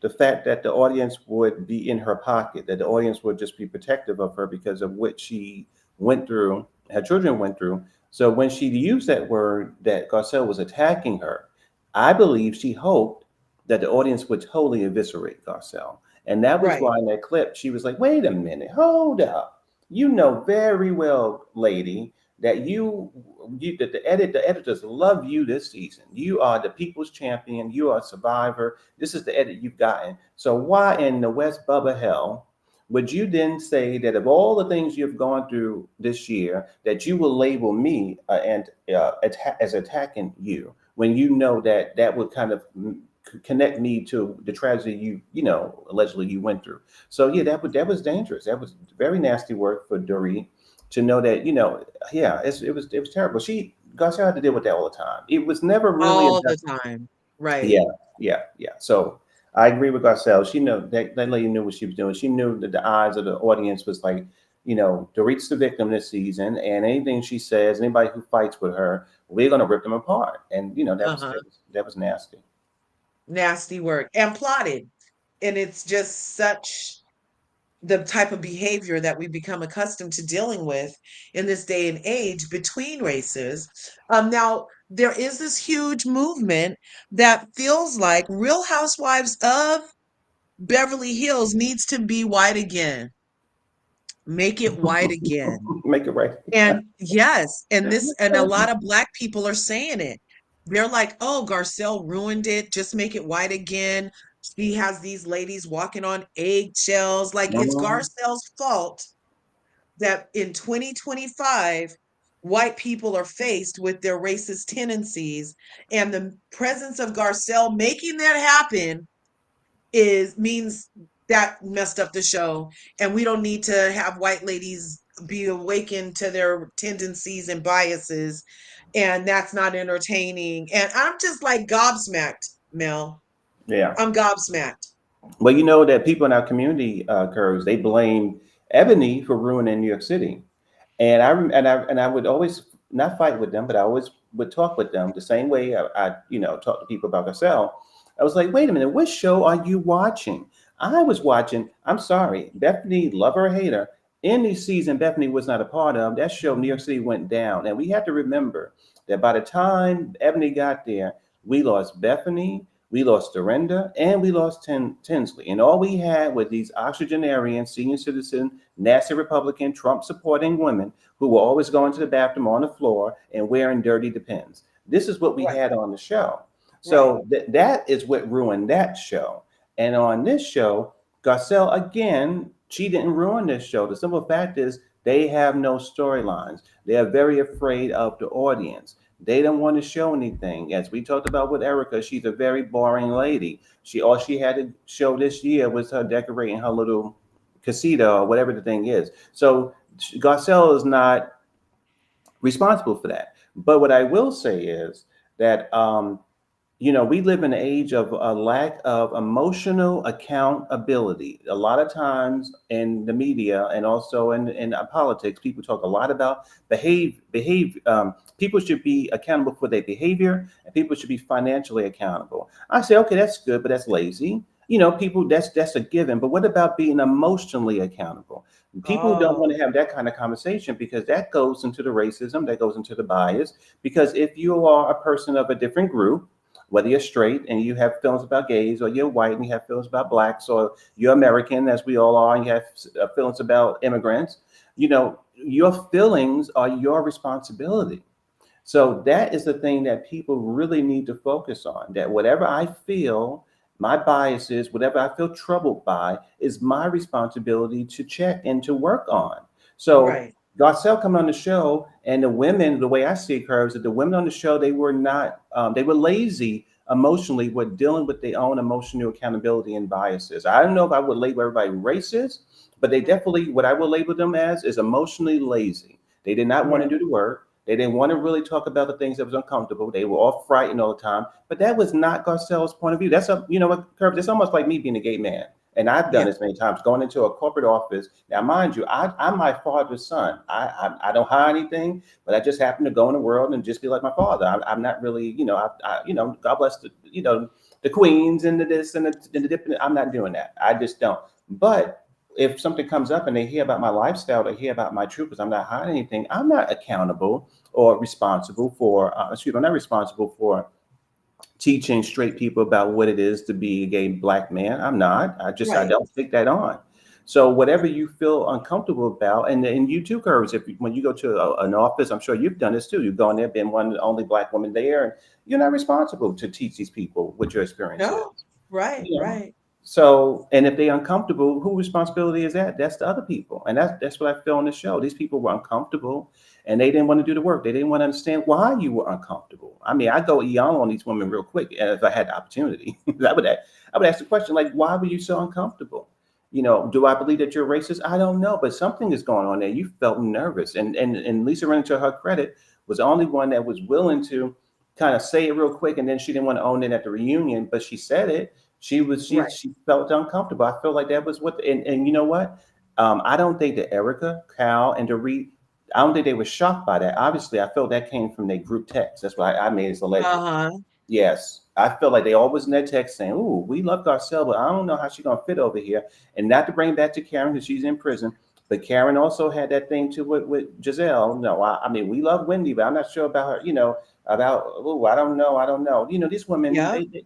the fact that the audience would be in her pocket, that the audience would just be protective of her because of what she went through, her children went through. So when she used that word that Garcelle was attacking her, I believe she hoped that the audience would totally eviscerate Garcelle. And that was Right. why in that clip she was like, wait a minute, hold up. You know very well, lady, that that the editors love you this season. You are the people's champion. You are a survivor. This is the edit you've gotten. So why in the West Bubba hell would you then say that of all the things you've gone through this year, that you will label me as attacking you when you know that would kind of connect me to the tragedy allegedly you went through. So yeah, that was dangerous. That was very nasty work for Dorit to know that yeah, it was terrible. Garcia had to deal with that all the time. It was never really All about. the time. Right. Yeah, yeah, yeah. So I agree with Garcelle. She knew that lady knew what she was doing. She knew that the eyes of the audience was like, Dorit's the victim this season, and anything she says, anybody who fights with her, we're gonna rip them apart. And that was Uh-huh. that was nasty. Nasty work and plotted. And it's just such the type of behavior that we become accustomed to dealing with in this day and age between races. Now, there is this huge movement that feels like Real Housewives of Beverly Hills needs to be white again. Make it white again. Make it right. And yes, and a lot of black people are saying it. They're like, "Oh, Garcelle ruined it. Just make it white again." She has these ladies walking on eggshells. Like it's Mhm. Garcelle's fault that in 2025, white people are faced with their racist tendencies, and the presence of Garcelle making that happen is means that messed up the show, and we don't need to have white ladies be awakened to their tendencies and biases, and that's not entertaining. And I'm just like gobsmacked, Mel. Yeah. I'm gobsmacked. Well, you know that people in our community, curves, they blame Ebony for ruining New York City. And I would always not fight with them, but I always would talk with them the same way I talk to people about Garcelle. I was like, wait a minute, what show are you watching? I was watching. I'm sorry, Bethany, love her or hate her. Any season Bethany was not a part of, that show New York City went down, and we have to remember that by the time Ebony got there, we lost Bethany, we lost Dorinda, and we lost Tinsley, and all we had were these octogenarian, senior citizen, nasty Republican, Trump supporting women who were always going to the bathroom on the floor and wearing dirty Depends. This is what we Right, had on the show. right, So that is what ruined that show. And on this show, Garcelle, again, she didn't ruin this show. The simple fact is they have no storylines. They are very afraid of the audience. They don't want to show anything. As we talked about with Erika, she's a very boring lady. All she had to show this year was her decorating her little casita or whatever the thing is. So Garcelle is not responsible for that. But what I will say is that we live in an age of a lack of emotional accountability. A lot of times in the media and also in politics, people talk a lot about behave. People should be accountable for their behavior, and people should be financially accountable. I say, okay, that's good, but that's lazy. People, that's a given. But what about being emotionally accountable? People don't want Oh, to have that kind of conversation because that goes into the racism, that goes into the bias. Because if you are a person of a different group, whether you're straight and you have feelings about gays, or you're white and you have feelings about blacks, or you're American, as we all are, and you have feelings about immigrants, your feelings are your responsibility. So that is the thing that people really need to focus on. That whatever I feel, my biases, whatever I feel troubled by, is my responsibility to check and to work on. So right. Garcelle come on the show, and the women, the way I see it, Curves, that the women on the show, they were not, they were lazy emotionally with dealing with their own emotional accountability and biases. I don't know if I would label everybody racist, but they Mm, definitely, what I would label them as is emotionally lazy. They did not want to right. do the work. They didn't want to really talk about the things that was uncomfortable. They were all frightened all the time. But that was not Garcelle's point of view. That's what, Curve. It's almost like me being a gay man, and I've done Yeah. this many times, going into a corporate office. Now, mind you, I'm my father's son. I don't hide anything, but I just happen to go in the world and just be like my father. I'm not really, God bless the queens and the this and the dip. I'm not doing that. I just don't. But if something comes up and they hear about my lifestyle, they hear about my truth, because I'm not hiding anything, I'm not accountable or responsible for, I'm not responsible for teaching straight people about what it is to be a gay black man. I'm not. I Right. don't take that on. So whatever you feel uncomfortable about, and you too, Curves, when you go to an office, I'm sure you've done this too. You've gone there, been one of the only black women there, and you're not responsible to teach these people what your experience is. No. Right. You know, Right. so, and if they're uncomfortable, who responsibility is that? That's the other people, and that's what I feel on the show. These people were uncomfortable, and they didn't want to do the work. They didn't want to understand why you were uncomfortable. I mean, I go eon on these women real quick, and if I had the opportunity, I would ask the question like, why were you so uncomfortable? Do I believe that you're racist? I don't know, but something is going on there. You felt nervous, and Lisa Rinna, to her credit, was the only one that was willing to kind of say it real quick, and then she didn't want to own it at the reunion, but she said it. Right. She felt uncomfortable. I feel like that was what, and you know what? I don't think that Erica, Cal, and Dorit, I don't think they were shocked by that. Obviously, I felt that came from their group text. That's why I made it alleged. Uh-huh. Yes, I feel like they always in that text saying, "Ooh, we love Garcelle, but I don't know how she's gonna fit over here." And not to bring back to Karen because she's in prison, but Karen also had that thing too with Giselle. No, I mean we love Wendy, but I'm not sure about her. About I don't know, I don't know. These women Yeah. they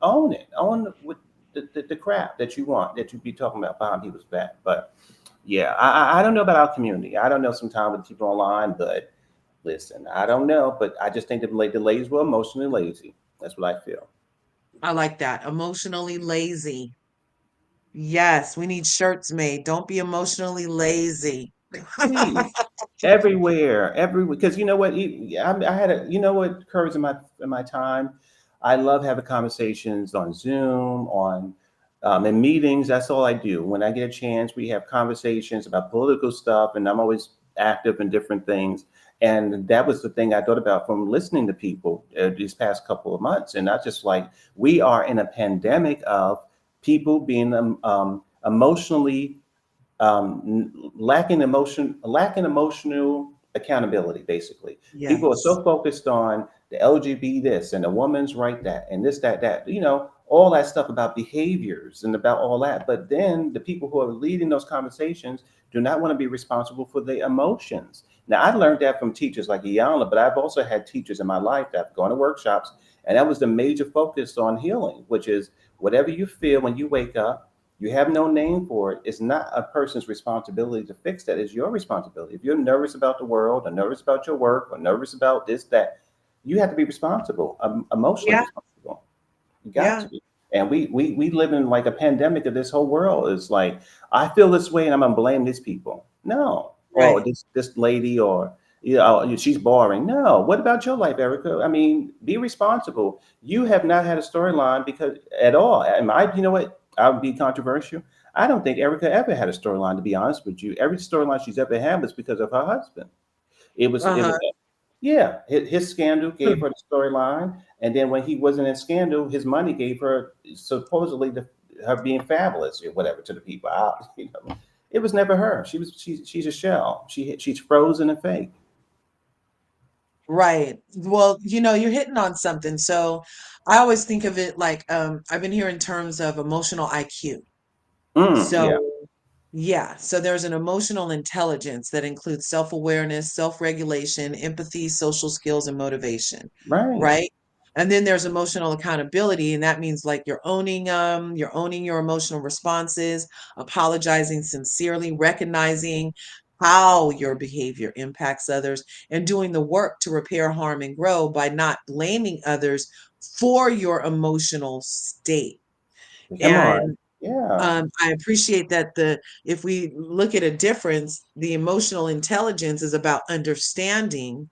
own it, own with the crap that you want that you be talking about behind people's back. But yeah, I don't know about our community. I don't know sometimes with people online, but listen, I don't know, but I just think the ladies were emotionally lazy. That's what I feel. I like that. Emotionally lazy. Yes, we need shirts made. Don't be emotionally lazy. Please, everywhere, because you know what? I had a, you know what occurs in my time. I love having conversations on Zoom, on in meetings. That's all I do. When I get a chance, we have conversations about political stuff, and I'm always active in different things. And that was the thing I thought about from listening to people these past couple of months. And I just like, we are in a pandemic of people being emotionally lacking emotional accountability. Basically, people are Yes. so focused on the LGBT this and the woman's right that and this that all that stuff about behaviors and about all that. But then the people who are leading those conversations do not want to be responsible for their emotions. Now, I learned that from teachers like Iyanla, but I've also had teachers in my life that have gone to workshops, and that was the major focus on healing, which is whatever you feel when you wake up, you have no name for it. It's not a person's responsibility to fix that. It's your responsibility. If you're nervous about the world, or nervous about your work, or nervous about this, that, you have to be responsible, emotionally Yeah. responsible. You got Yeah. to be. And we live in like a pandemic of this whole world. It's like, I feel this way and I'm gonna blame these people. No. Or Right. this lady, or she's boring. No. What about your life, Erica? I mean, be responsible. You have not had a storyline because at all. And you know what? I would be controversial. I don't think Erica ever had a storyline, to be honest with you. Every storyline she's ever had was because of her husband. It was Uh-huh. Yeah, his scandal gave Hmm. her the storyline, and then when he wasn't in scandal, his money gave her supposedly her being fabulous or whatever to the people. It was never her. She's a shell. She's frozen and fake. Right. Well, you're hitting on something. So I always think of it like I've been here in terms of emotional IQ. Yeah, So yeah, so there's an emotional intelligence that includes self-awareness, self-regulation, empathy, social skills, and motivation, right. right? And then there's emotional accountability, and that means like you're owning your emotional responses, apologizing sincerely, recognizing how your behavior impacts others, and doing the work to repair harm and grow by not blaming others for your emotional state. Come on. And Yeah, I appreciate that if we look at a difference, the emotional intelligence is about understanding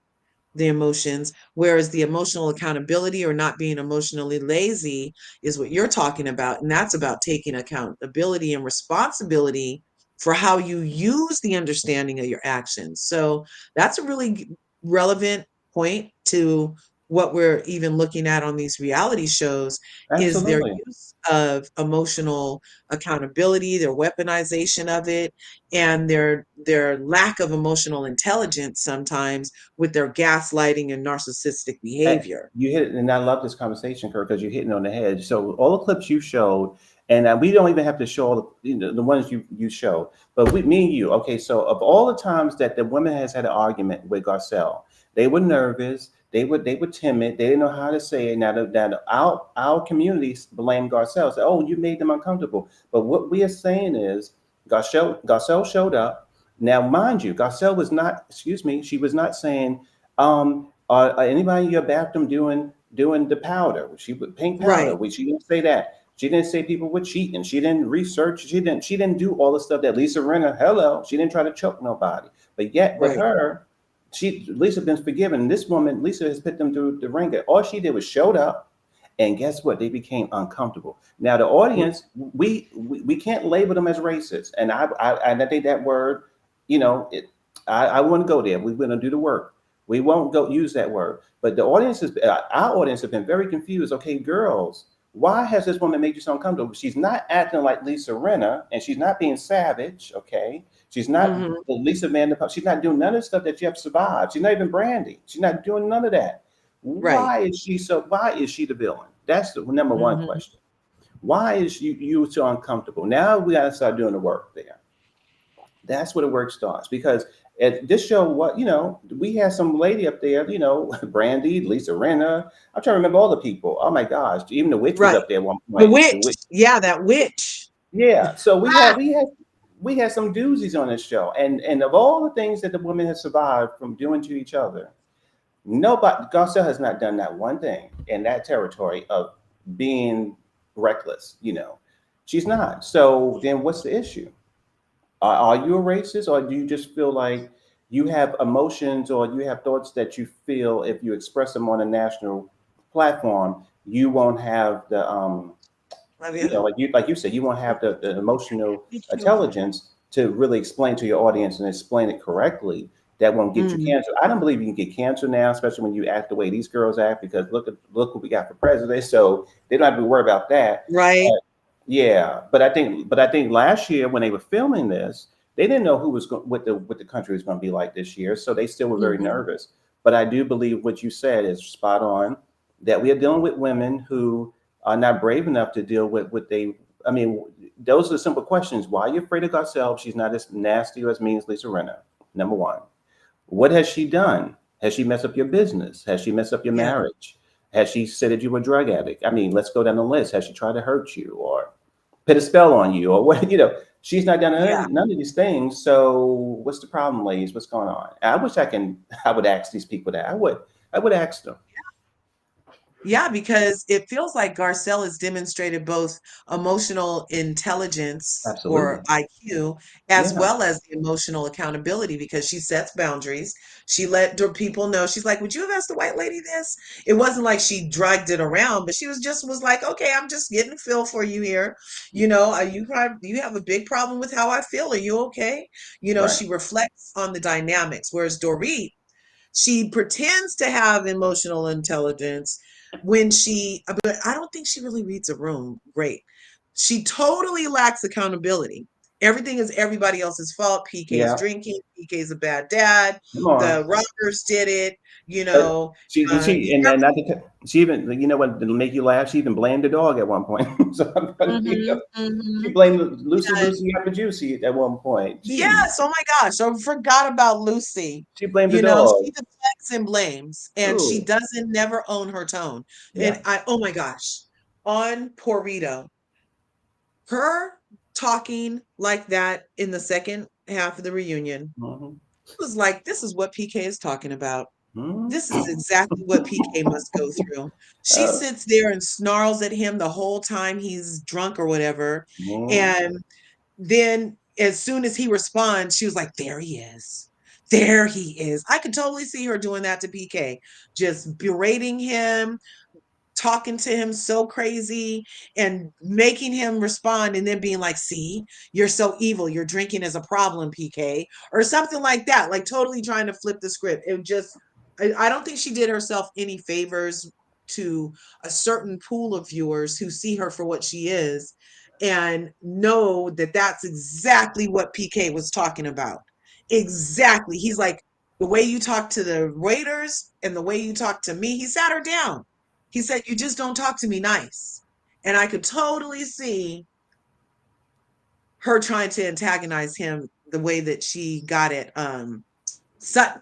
the emotions, whereas the emotional accountability or not being emotionally lazy is what you're talking about. And that's about taking accountability and responsibility for how you use the understanding of your actions. So that's a really relevant point to what we're even looking at on these reality shows is their absolutely. use of emotional accountability, their weaponization of it, and their lack of emotional intelligence sometimes with their gaslighting and narcissistic Eh, behavior. You hit it, and I love this conversation, Kurt, because you're hitting on the head. So all the clips you showed, and we don't even have to show all the ones you showed, but me and you. Okay, so of all the times that the woman has had an argument with Garcelle, they were nervous, they were timid, they didn't know how to say it. Now our communities blame Garcelle, say, "Oh, you made them uncomfortable." But what we are saying is, Garcelle showed up. Now, mind you, Garcelle was not. Excuse me, she was not saying. Anybody in your bathroom doing the powder? She would paint powder. Right, She didn't say that. She didn't say people were cheating. She didn't research. She didn't do all the stuff that Lisa Renner. Hello, she didn't try to choke nobody. But yet with right. her, Lisa been forgiven. This woman, Lisa has put them through the ringer. All she did was showed up, and guess what? They became uncomfortable. Now the audience, we can't label them as racist, and I think that word, I want to go there. We're going to do the work. We won't go use that word. But our audience has been very confused. Okay, girls, why has this woman made you so uncomfortable? She's not acting like Lisa Renner, and she's not being savage. Okay, she's not Hmm. the Lisa Vanderpump. She's not doing none of the stuff that you have survived. She's not even Brandy. She's not doing none of that. Right. Why is she so? Why is she the villain? That's the number one Hmm. question. Why is you so uncomfortable? Now we got to start doing the work there. That's where the work starts because at this show, we had some lady up there, Brandy, Lisa Renner. I'm trying to remember all the people. Oh my gosh, even the witch was Right. up there at one The point. The witch. witch, Yeah, that witch. yeah. So we had Ah, we had we had some doozies on this show, and of all the things that the women have survived from doing to each other, nobody, Garcelle has not done that one thing in that territory of being reckless. She's not. So then, what's the issue? Are you a racist, or do you just feel like you have emotions or you have thoughts that you feel if you express them on a national platform, you won't have the love you. like you said, you won't have the emotional Thank you. intelligence to really explain to your audience and explain it correctly. That won't get you Mm, cancer. I don't believe you can get cancer now, especially when you act the way these girls act. Because look what we got for president. So they don't have to worry about that. right. Yeah, but I think last year when they were filming this, they didn't know what the country was going to be like this year, so they still were very Hmm. nervous. But I do believe what you said is spot on. That we are dealing with women who are not brave enough to deal with what they. I mean, those are the simple questions. Why are you afraid of Garcelle? She's not as nasty or as mean as Lisa Renner. Number one. What has she done? Has she messed up your business? Has she messed up your Yeah. marriage? Has she said that you were a drug addict? I mean, let's go down the list. Has she tried to hurt you or put a spell on you or what? She's not done Yeah. none of these things. So what's the problem, ladies? What's going on? I wish I would ask these people that. I would ask them. Yeah, because it feels like Garcelle has demonstrated both emotional intelligence or Absolutely. IQ as Yeah. well as the emotional accountability because she sets boundaries. She let the people know. She's like, "Would you have asked the white lady this?" It wasn't like she dragged it around, but she was like, "Okay, I'm just getting a feel for you here. You have a big problem with how I feel. Are you okay?" Right. She reflects on the dynamics, whereas Dorit, She pretends to have emotional intelligence but I don't think she really reads a room great. She totally lacks accountability. Everything is everybody else's fault. PK is Yeah. drinking. PK is a bad dad. Come on. The robbers did it. You But know, she you and not to, she even, you know what, to make you laugh, she even blamed the dog at one point. So you mhm, know, she mhm. blamed Lucy And Lucy after Juicy at one point. Gee, yes, oh my gosh, I forgot about Lucy. she blamed the You know, dog. she deflects and blames, and she Ooh, doesn't never own her tone. yeah. And oh my gosh, on Porito, her talking like that in the second half of the reunion Hmm. was like, this is what PK is talking about. Hmm. This is exactly what PK must go through. She Uh, sits there and snarls at him the whole time he's drunk or whatever. mhm. And then as soon as he responds, she was like, there he is. There he is. I could totally see her doing that to PK, just berating him, talking to him so crazy and making him respond and then being like, see, you're so evil, your drinking is a problem, PK, or something like that, like totally trying to flip the script. It just I don't think she did herself any favors to a certain pool of viewers who see her for what she is and know that that's exactly what PK was talking about. Exactly. He's like, the way you talk to the waiters and the way you talk to me, he sat her down. He said, you just don't talk to me nice. And I could totally see her trying to antagonize him the way that she got at Sutton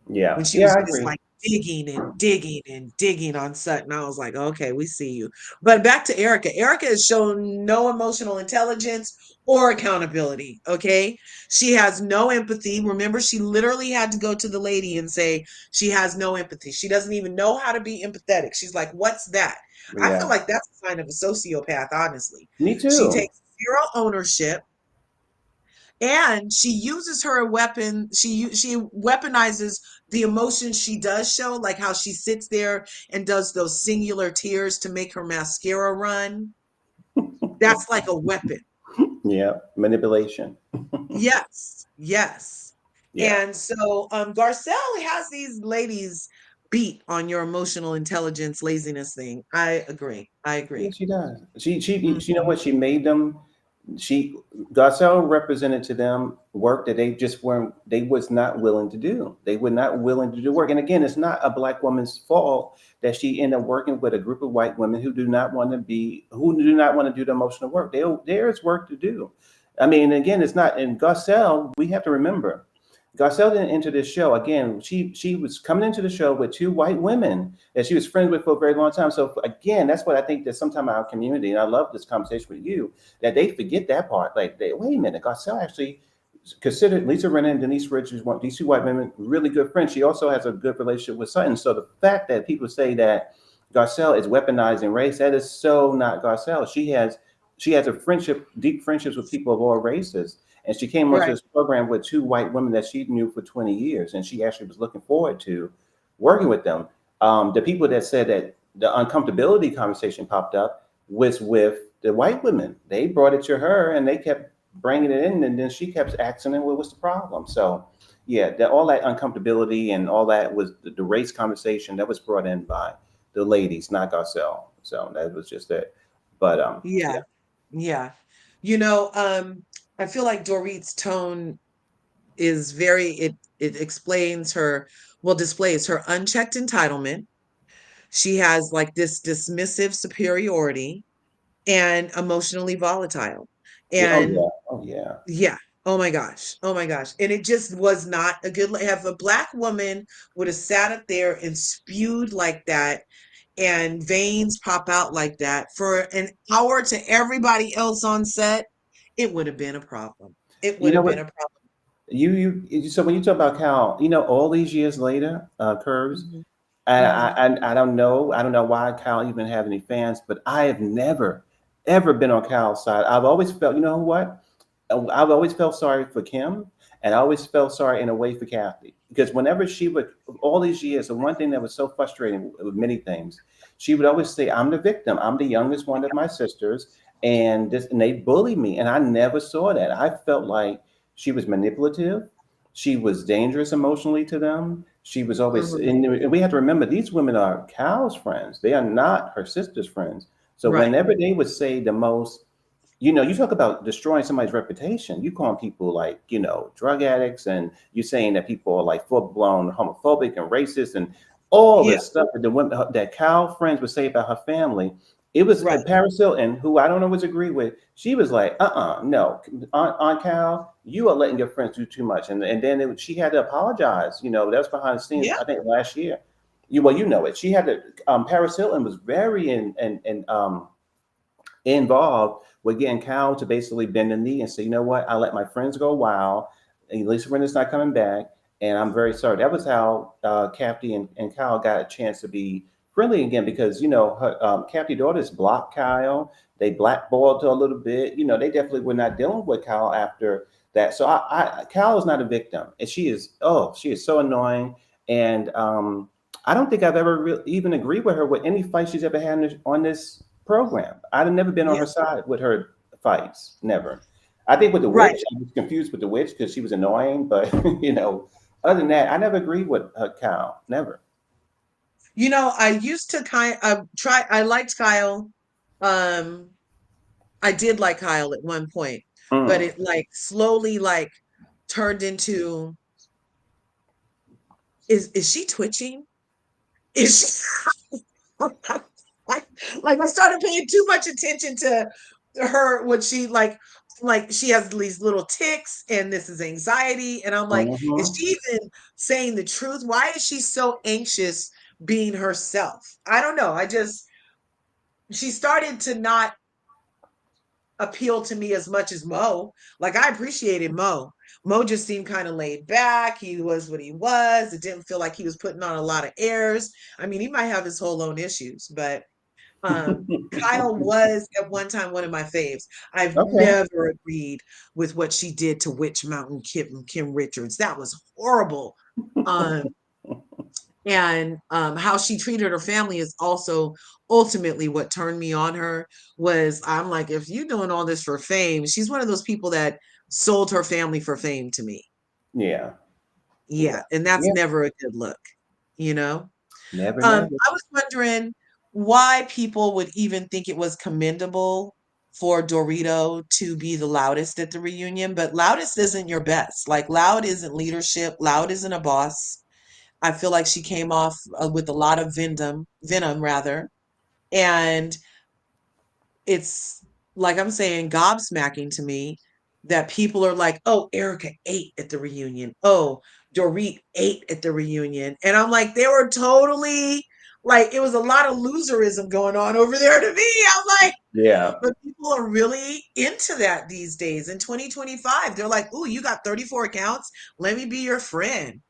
Yeah, when she yeah, was I just agree. like digging and digging and digging on Sutton. I was like, okay, we see you. But back to Erika. Erika has shown no emotional intelligence or accountability. Okay. She has no empathy. Remember, she literally had to go to the lady and say she has no empathy. She doesn't even know how to be empathetic. She's like, what's that? I feel Yeah, like that's a sign of a sociopath, honestly. me She too. takes zero ownership and she uses her weapon. She weaponizes the emotions she does show, like how she sits there and does those singular tears to make her mascara run. That's like a weapon. Yeah, manipulation. Yes, yes. Yeah. And so Garcelle has these ladies beat on your emotional intelligence laziness thing. I agree. I Yeah, agree. she does. She, you know Mhm. what? She made them. She Garcelle represented to them work that they just weren't. They was not willing to do. They were not willing to do work. And again, it's not a black woman's fault that she ended up working with a group of white women who do not want to be, who do not want to do the emotional work. There is work to do. I mean, again, it's not. And Garcelle, we have to remember, Garcelle didn't enter this show. Again, she was coming into the show with two white women that she was friends with for a very long time. So again, that's what I think that sometimes our community, and I love this conversation with you, that they forget that part. Like, wait a minute, Garcelle actually considered Lisa Rinna and Denise Richards, one these two white women, really good friends. She also has a good relationship with Sutton. So the fact that people say that Garcelle is weaponizing race, that is so not Garcelle. She has a friendship, deep friendships with people of all races. And she came onto Right. this program with two white women that she knew for 20 years. And she actually was looking forward to working with them. The people that said that the uncomfortability conversation popped up was with the white women. They brought it to her and they kept bringing it in. And then she kept asking them, what was the problem? So, yeah, all that uncomfortability and all that was the race conversation that was brought in by the ladies, not Garcelle. So that was just it. But yeah, Yeah. Yeah. You know, I feel like Dorit's tone is it explains her, well, displays her unchecked entitlement. She has like this dismissive superiority and emotionally volatile. yeah, oh And yeah, oh yeah. yeah, oh my gosh, oh my gosh. And it just was not a good, have a black woman would have sat up there and spewed like that and veins pop out like that for an hour to everybody else on set, it would have been a problem. It You would know have what? been a problem. So when you talk about Cal, all these years later, Curves, Mhm, and mhm. I don't know why Cal even have any fans, but I have never ever been on Cal's side. I've always felt, you know what? I've always felt sorry for Kim, and I always felt sorry in a way for Kathy because whenever she would, all these years, the one thing that was so frustrating with many things, she would always say, "I'm the victim. I'm the youngest one of my sisters, and they bully me," and I never saw that. I felt like she was manipulative. She was dangerous emotionally to them. She was always, Mhm. and we have to remember these women are Cal's friends. They are not her sister's friends. So Right. whenever they would say the most, you talk about destroying somebody's reputation. You calling people like, drug addicts, and you're saying that people are like full blown homophobic and racist and all Yeah. this stuff that the women that Cal friends would say about her family. It was Right. Paris Hilton, who I don't always agree with. She was like, no, on Cal, you are letting your friends do too much, and then she had to apologize. That was behind the scenes. Yeah. I think last year. You know it. She had to. Paris Hilton was very involved with getting Cal to basically bend the knee and say, you know what, I let my friends go wild. At least Renda's not coming back. And I'm very sorry. That was how Kathy and Kyle got a chance to be friendly again because, Kathy's daughters blocked Kyle. They blackballed her a little bit. They definitely were not dealing with Kyle after that. So Kyle is not a victim. And she is so annoying. And I don't think I've ever even agreed with her with any fight she's ever had on this program. I've never been on Yeah. her side with her fights. Never. I think with the Right. witch, I was confused with the witch because she was annoying. But other than that, I never agreed with her Cal. Never. I used to try. I liked Kyle. Um, I did like Kyle at one point, but Mm. it like slowly like turned into is she twitching? Is she like I started paying too much attention to her when she like she has these little ticks and this is anxiety and I'm like, is Hmm. she even saying the truth? Why is she so anxious being herself? I don't know. She started to not appeal to me as much as Mo. Like I appreciated Mo. Mo just seemed kind of laid back. He was what he was. It didn't feel like he was putting on a lot of airs. I mean, he might have his whole own issues, but Kyle was at one time one of my faves. I've Okay. never agreed with what she did to Witch Mountain Kim Richards. That was horrible. Um, and how she treated her family is also ultimately what turned me on her. Was I'm like, if you're doing all this for fame, she's one of those people that sold her family for fame to me. Yeah. Yeah. Yeah, and that's Yeah. never a good look, you know. Never, never. I was wondering why people would even think it was commendable for Dorito to be the loudest at the reunion, but loudest isn't your best. Like loud isn't leadership, loud isn't a boss. I feel like she came off with a lot of venom rather. And it's like I'm saying, gobsmacking to me that people are like, oh, Erika ate at the reunion. Oh, Dorit ate at the reunion. And I'm like, they were totally like, it was a lot of loserism going on over there to me. I'm like, Yeah. but people are really into that these days in 2025. They're like, ooh, you got 34 accounts. Let me be your friend.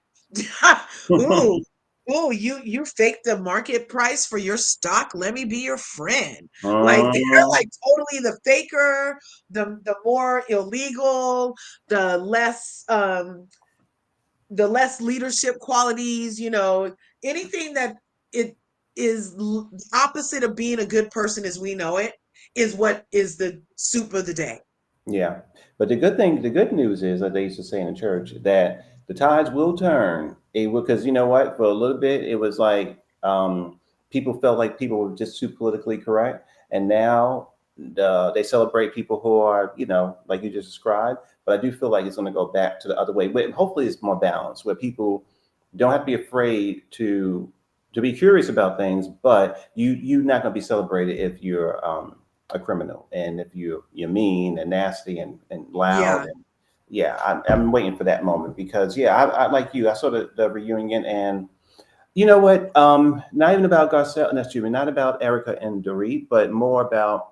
Ooh, ooh, you faked the market price for your stock. Let me be your friend. Like they're Mhm. like totally the faker, the more illegal, the less the less leadership qualities, anything that it is opposite of being a good person as we know it is what is the soup of the day. Yeah. But the good news is, like they used to say in the church, that the tides will turn. It will, because you know what? For a little bit, it was like people felt like people were just too politically correct. And now they celebrate people who are, like you just described. But I do feel like it's going to go back to the other way. But hopefully it's more balanced where people don't have to be afraid to be curious about things, but you're not going to be celebrated if you're a criminal and if you're mean and nasty and loud. Yeah. And yeah, I'm waiting for that moment because yeah, I like you. I saw the reunion, and you know what? Not even about Garcelle, no, excuse me, not about Erica and Dorit, but more about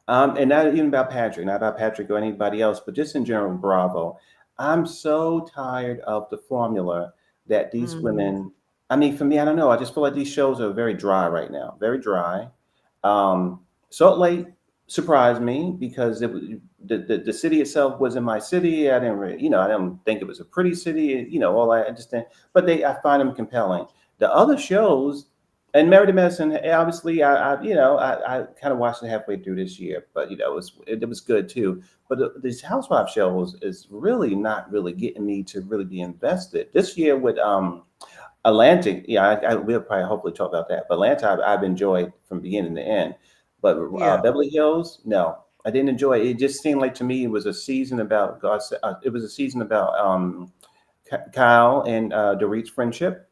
and not even about Patrick, not about Patrick or anybody else, but just in general, Bravo. I'm so tired of the formula that these Mhm. women. I mean, for me, I don't know. I just feel like these shows are very dry right now, very dry. Salt Lake surprised me because the city itself wasn't my city. I didn't really, I didn't think it was a pretty city. All I understand, but I find them compelling. The other shows, And Married to Medicine, obviously, I kind of watched it halfway through this year, but it was good too. But this Housewife show is really not really getting me to really be invested this year with Atlantic. Yeah, we'll probably hopefully talk about that. But Atlanta, I've enjoyed from beginning to end. But Yeah. Beverly Hills, no, I didn't enjoy it. It just seemed like to me it was a season about God. It was a season about Kyle and Dorit's friendship,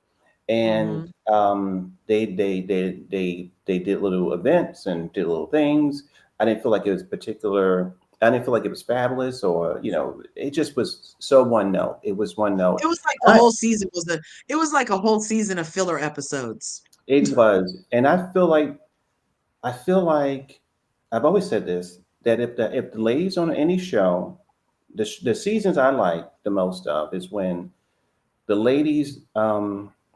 and Hmm. they did little events and did little things. I didn't feel like it was particular. I didn't feel like it was fabulous, or it just was so one note. It was one note. It was like the I, whole season was a it was like a whole season of filler episodes. it was, and I feel like I've always said this, that if the ladies on any show, the seasons I like the most of is when the ladies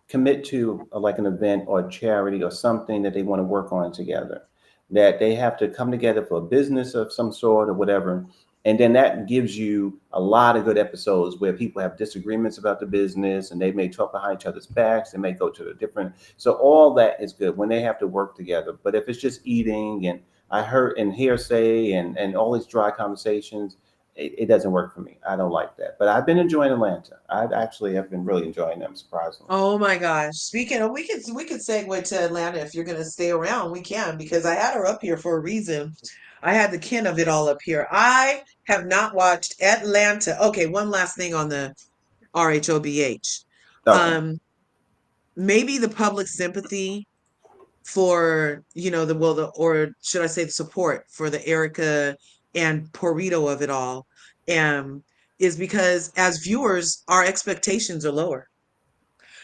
commit to like an event or a charity or something that they want to work on together, that they have to come together for a business of some sort or whatever. And then that gives you a lot of good episodes where people have disagreements about the business and they may talk behind each other's backs. They may go to a different. So all that is good when they have to work together. But if it's just eating and I heard and hearsay and all these dry conversations, it doesn't work for me. I don't like that. But I've been enjoying Atlanta. I actually have been really enjoying them, surprisingly. Oh my gosh. Speaking of, we could segue to Atlanta if you're gonna stay around. We can because I had her up here for a reason. I had the kin of it all up here. I have not watched Atlanta. Okay, one last thing on the RHOBH. Okay. Um, maybe the public sympathy for, or should I say the support for the Erika and Porito of it all, um, is because as viewers, our expectations are lower.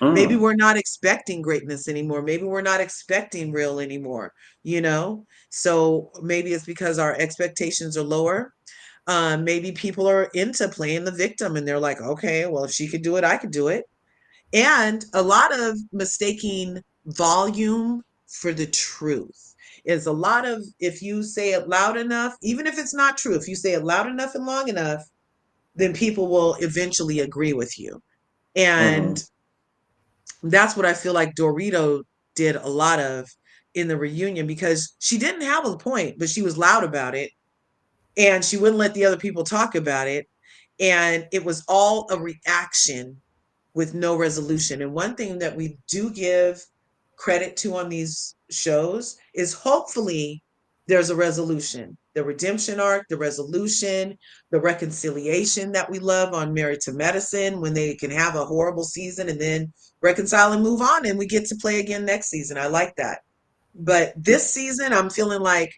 Maybe Mm, we're not expecting greatness anymore. Maybe we're not expecting real anymore, you know? So maybe it's because our expectations are lower. Maybe people are into playing the victim and they're like, okay, well, if she could do it, I could do it. And a lot of mistaking volume for the truth is a lot of, if you say it loud enough, even if it's not true, if you say it loud enough and long enough, then people will eventually agree with you. mm-hmm, And that's what I feel like Dorito did a lot of in the reunion because she didn't have a point, but she was loud about it and she wouldn't let the other people talk about it. And it was all a reaction with no resolution. And one thing that we do give credit to on these shows is hopefully there's a resolution, the redemption arc, the resolution, the reconciliation that we love on Married to Medicine when they can have a horrible season and then reconcile and move on and we get to play again next season. I like that. But this season, I'm feeling like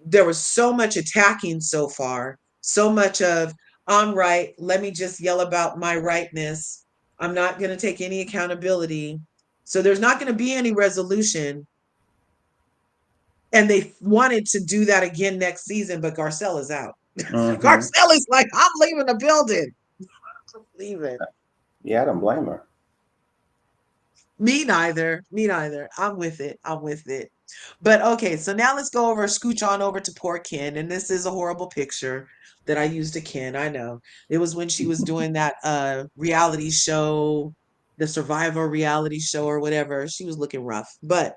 there was so much attacking so far, so much of, I'm right, let me just yell about my rightness. I'm not going to take any accountability. So there's not going to be any resolution. And they wanted to do that again next season, but Garcelle is out. mm-hmm. Garcelle is like, I'm leaving the building. I'm leaving. Yeah, I don't blame her. Me neither. Me neither. I'm with it. I'm with it. But okay, so now let's go over, scooch on over to poor Ken. And this is a horrible picture that I used to Ken. I know. It was when she was doing that reality show, the Survivor reality show or whatever. She was looking rough. But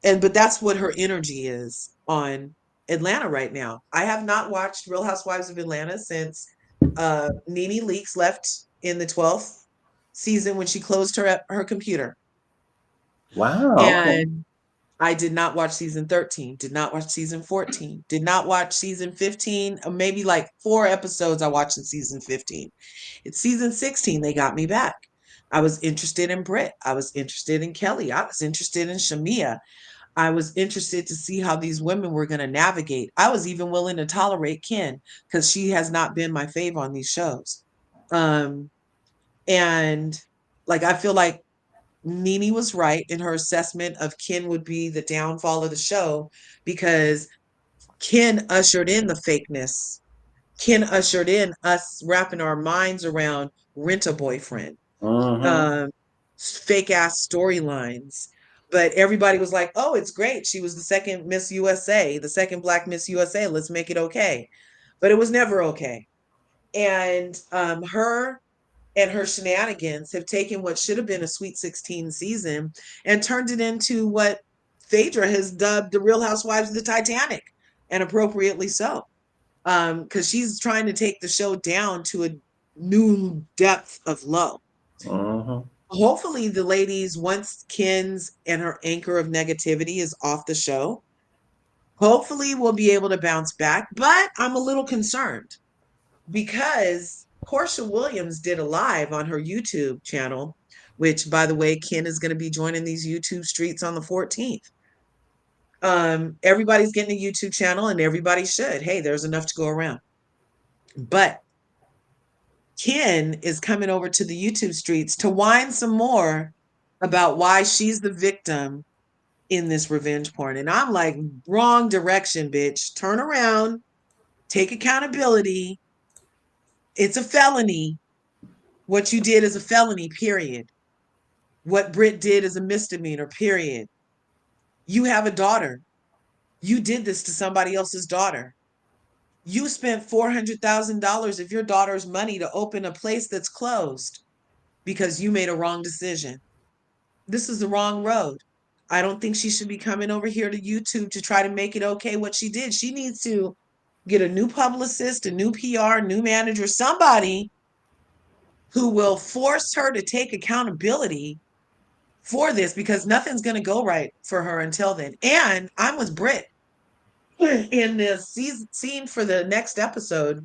that's what her energy is on Atlanta right now. I have not watched Real Housewives of Atlanta since Nene Leakes left in the 12th season when she closed her computer. Wow. Okay. And I did not watch season 13, did not watch season 14, did not watch season 15, maybe like 4 episodes I watched in season 15. It's season 16, they got me back. I was interested in Britt. I was interested in Kelly. I was interested in Shamia. I was interested to see how these women were going to navigate. I was even willing to tolerate Ken because she has not been my fave on these shows. Um, and like, I feel like Nene was right in her assessment of Ken would be the downfall of the show because Ken ushered in the fakeness. Ken ushered in us wrapping our minds around rent a boyfriend, Mm-hmm. um, fake ass storylines. But everybody was like, oh, it's great. She was the second Miss USA, the second Black Miss USA. Let's make it okay. But it was never okay. And her and her shenanigans have taken what should have been a Sweet 16 season and turned it into what Phaedra has dubbed the Real Housewives of the Titanic, and appropriately so. Because she's trying to take the show down to a new depth of low. Mm-hmm. Hopefully, the ladies, once Ken's and her anchor of negativity is off the show, hopefully we'll be able to bounce back. But I'm a little concerned because Portia Williams did a live on her YouTube channel, which, by the way, Ken is going to be joining these YouTube streets on the 14th. Everybody's getting a YouTube channel, and everybody should. Hey, there's enough to go around. But Ken is coming over to the YouTube streets to whine some more about why she's the victim in this revenge porn. And I'm like, wrong direction, bitch. Turn around, take accountability. It's a felony. What you did is a felony, period. What Britt did is a misdemeanor, period. You have a daughter. You did this to somebody else's daughter. You spent $400,000 of your daughter's money to open a place that's closed because you made a wrong decision. This is the wrong road. I don't think she should be coming over here to YouTube to try to make it okay what she did. She needs to get a new publicist, a new PR, new manager, somebody who will force her to take accountability for this, because nothing's going to go right for her until then. And I'm with Britt in this scene for the next episode.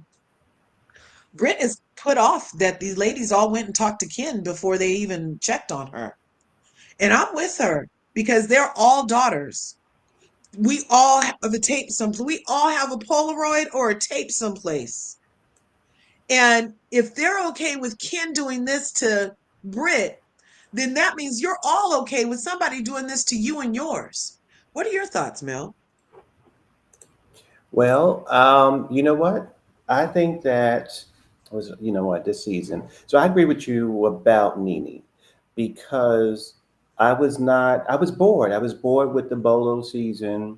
Britt is put off that these ladies all went and talked to Ken before they even checked on her. And I'm with her because they're all daughters. We all have a tape someplace. We all have a Polaroid or a tape someplace. And if they're okay with Ken doing this to Britt, then that means you're all okay with somebody doing this to you and yours. What are your thoughts, Mel? Well, you know what? I think that was, you know what, this season. So I agree with you about Nene because I was bored. I was bored with the Bolo season.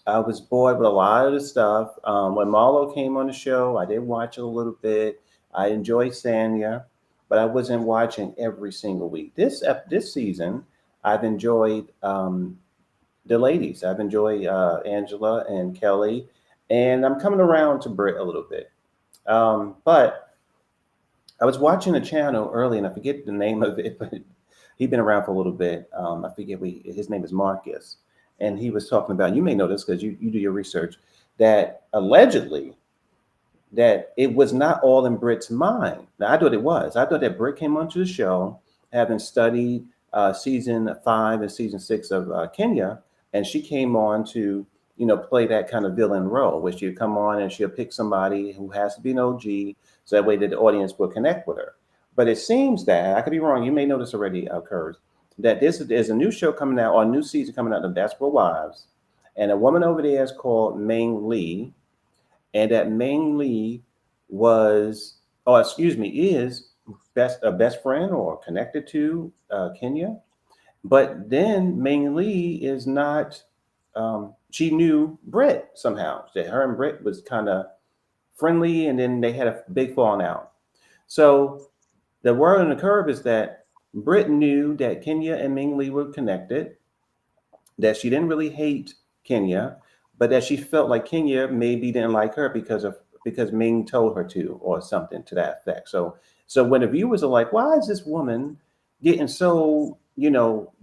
I was bored with a lot of the stuff. When Marlo came on the show, I did watch it a little bit. I enjoyed Sanya, but I wasn't watching every single week. This season, I've enjoyed the ladies. I've enjoyed Angela and Kelly, and I'm coming around to Britt a little bit. But I was watching a channel early, and I forget the name of it, but he'd been around for a little bit. I forget his name is Marcus, and he was talking about. You may know this because you do your research. That allegedly that it was not all in Britt's mind. Now I thought it was. I thought that Britt came onto the show having studied season 5 and season 6 of Kenya, and she came on to play that kind of villain role, where she'll come on and she'll pick somebody who has to be an OG, so that way that the audience will connect with her. But it seems that I could be wrong. You may know this already occurs that there's a new show coming out or a new season coming out of Desperate Wives, and a woman over there is called Ming Lee, and that Ming Lee was, oh, excuse me, is a best friend or connected to Kenya. But then Ming Lee is not. She knew Britt somehow. That her and Britt was kind of friendly, and then they had a big falling out. So the word on the curve is that Britt knew that Kenya and Ming Lee were connected, that she didn't really hate Kenya, but that she felt like Kenya maybe didn't like her because Ming told her to, or something to that effect. So when the viewers are like, why is this woman getting so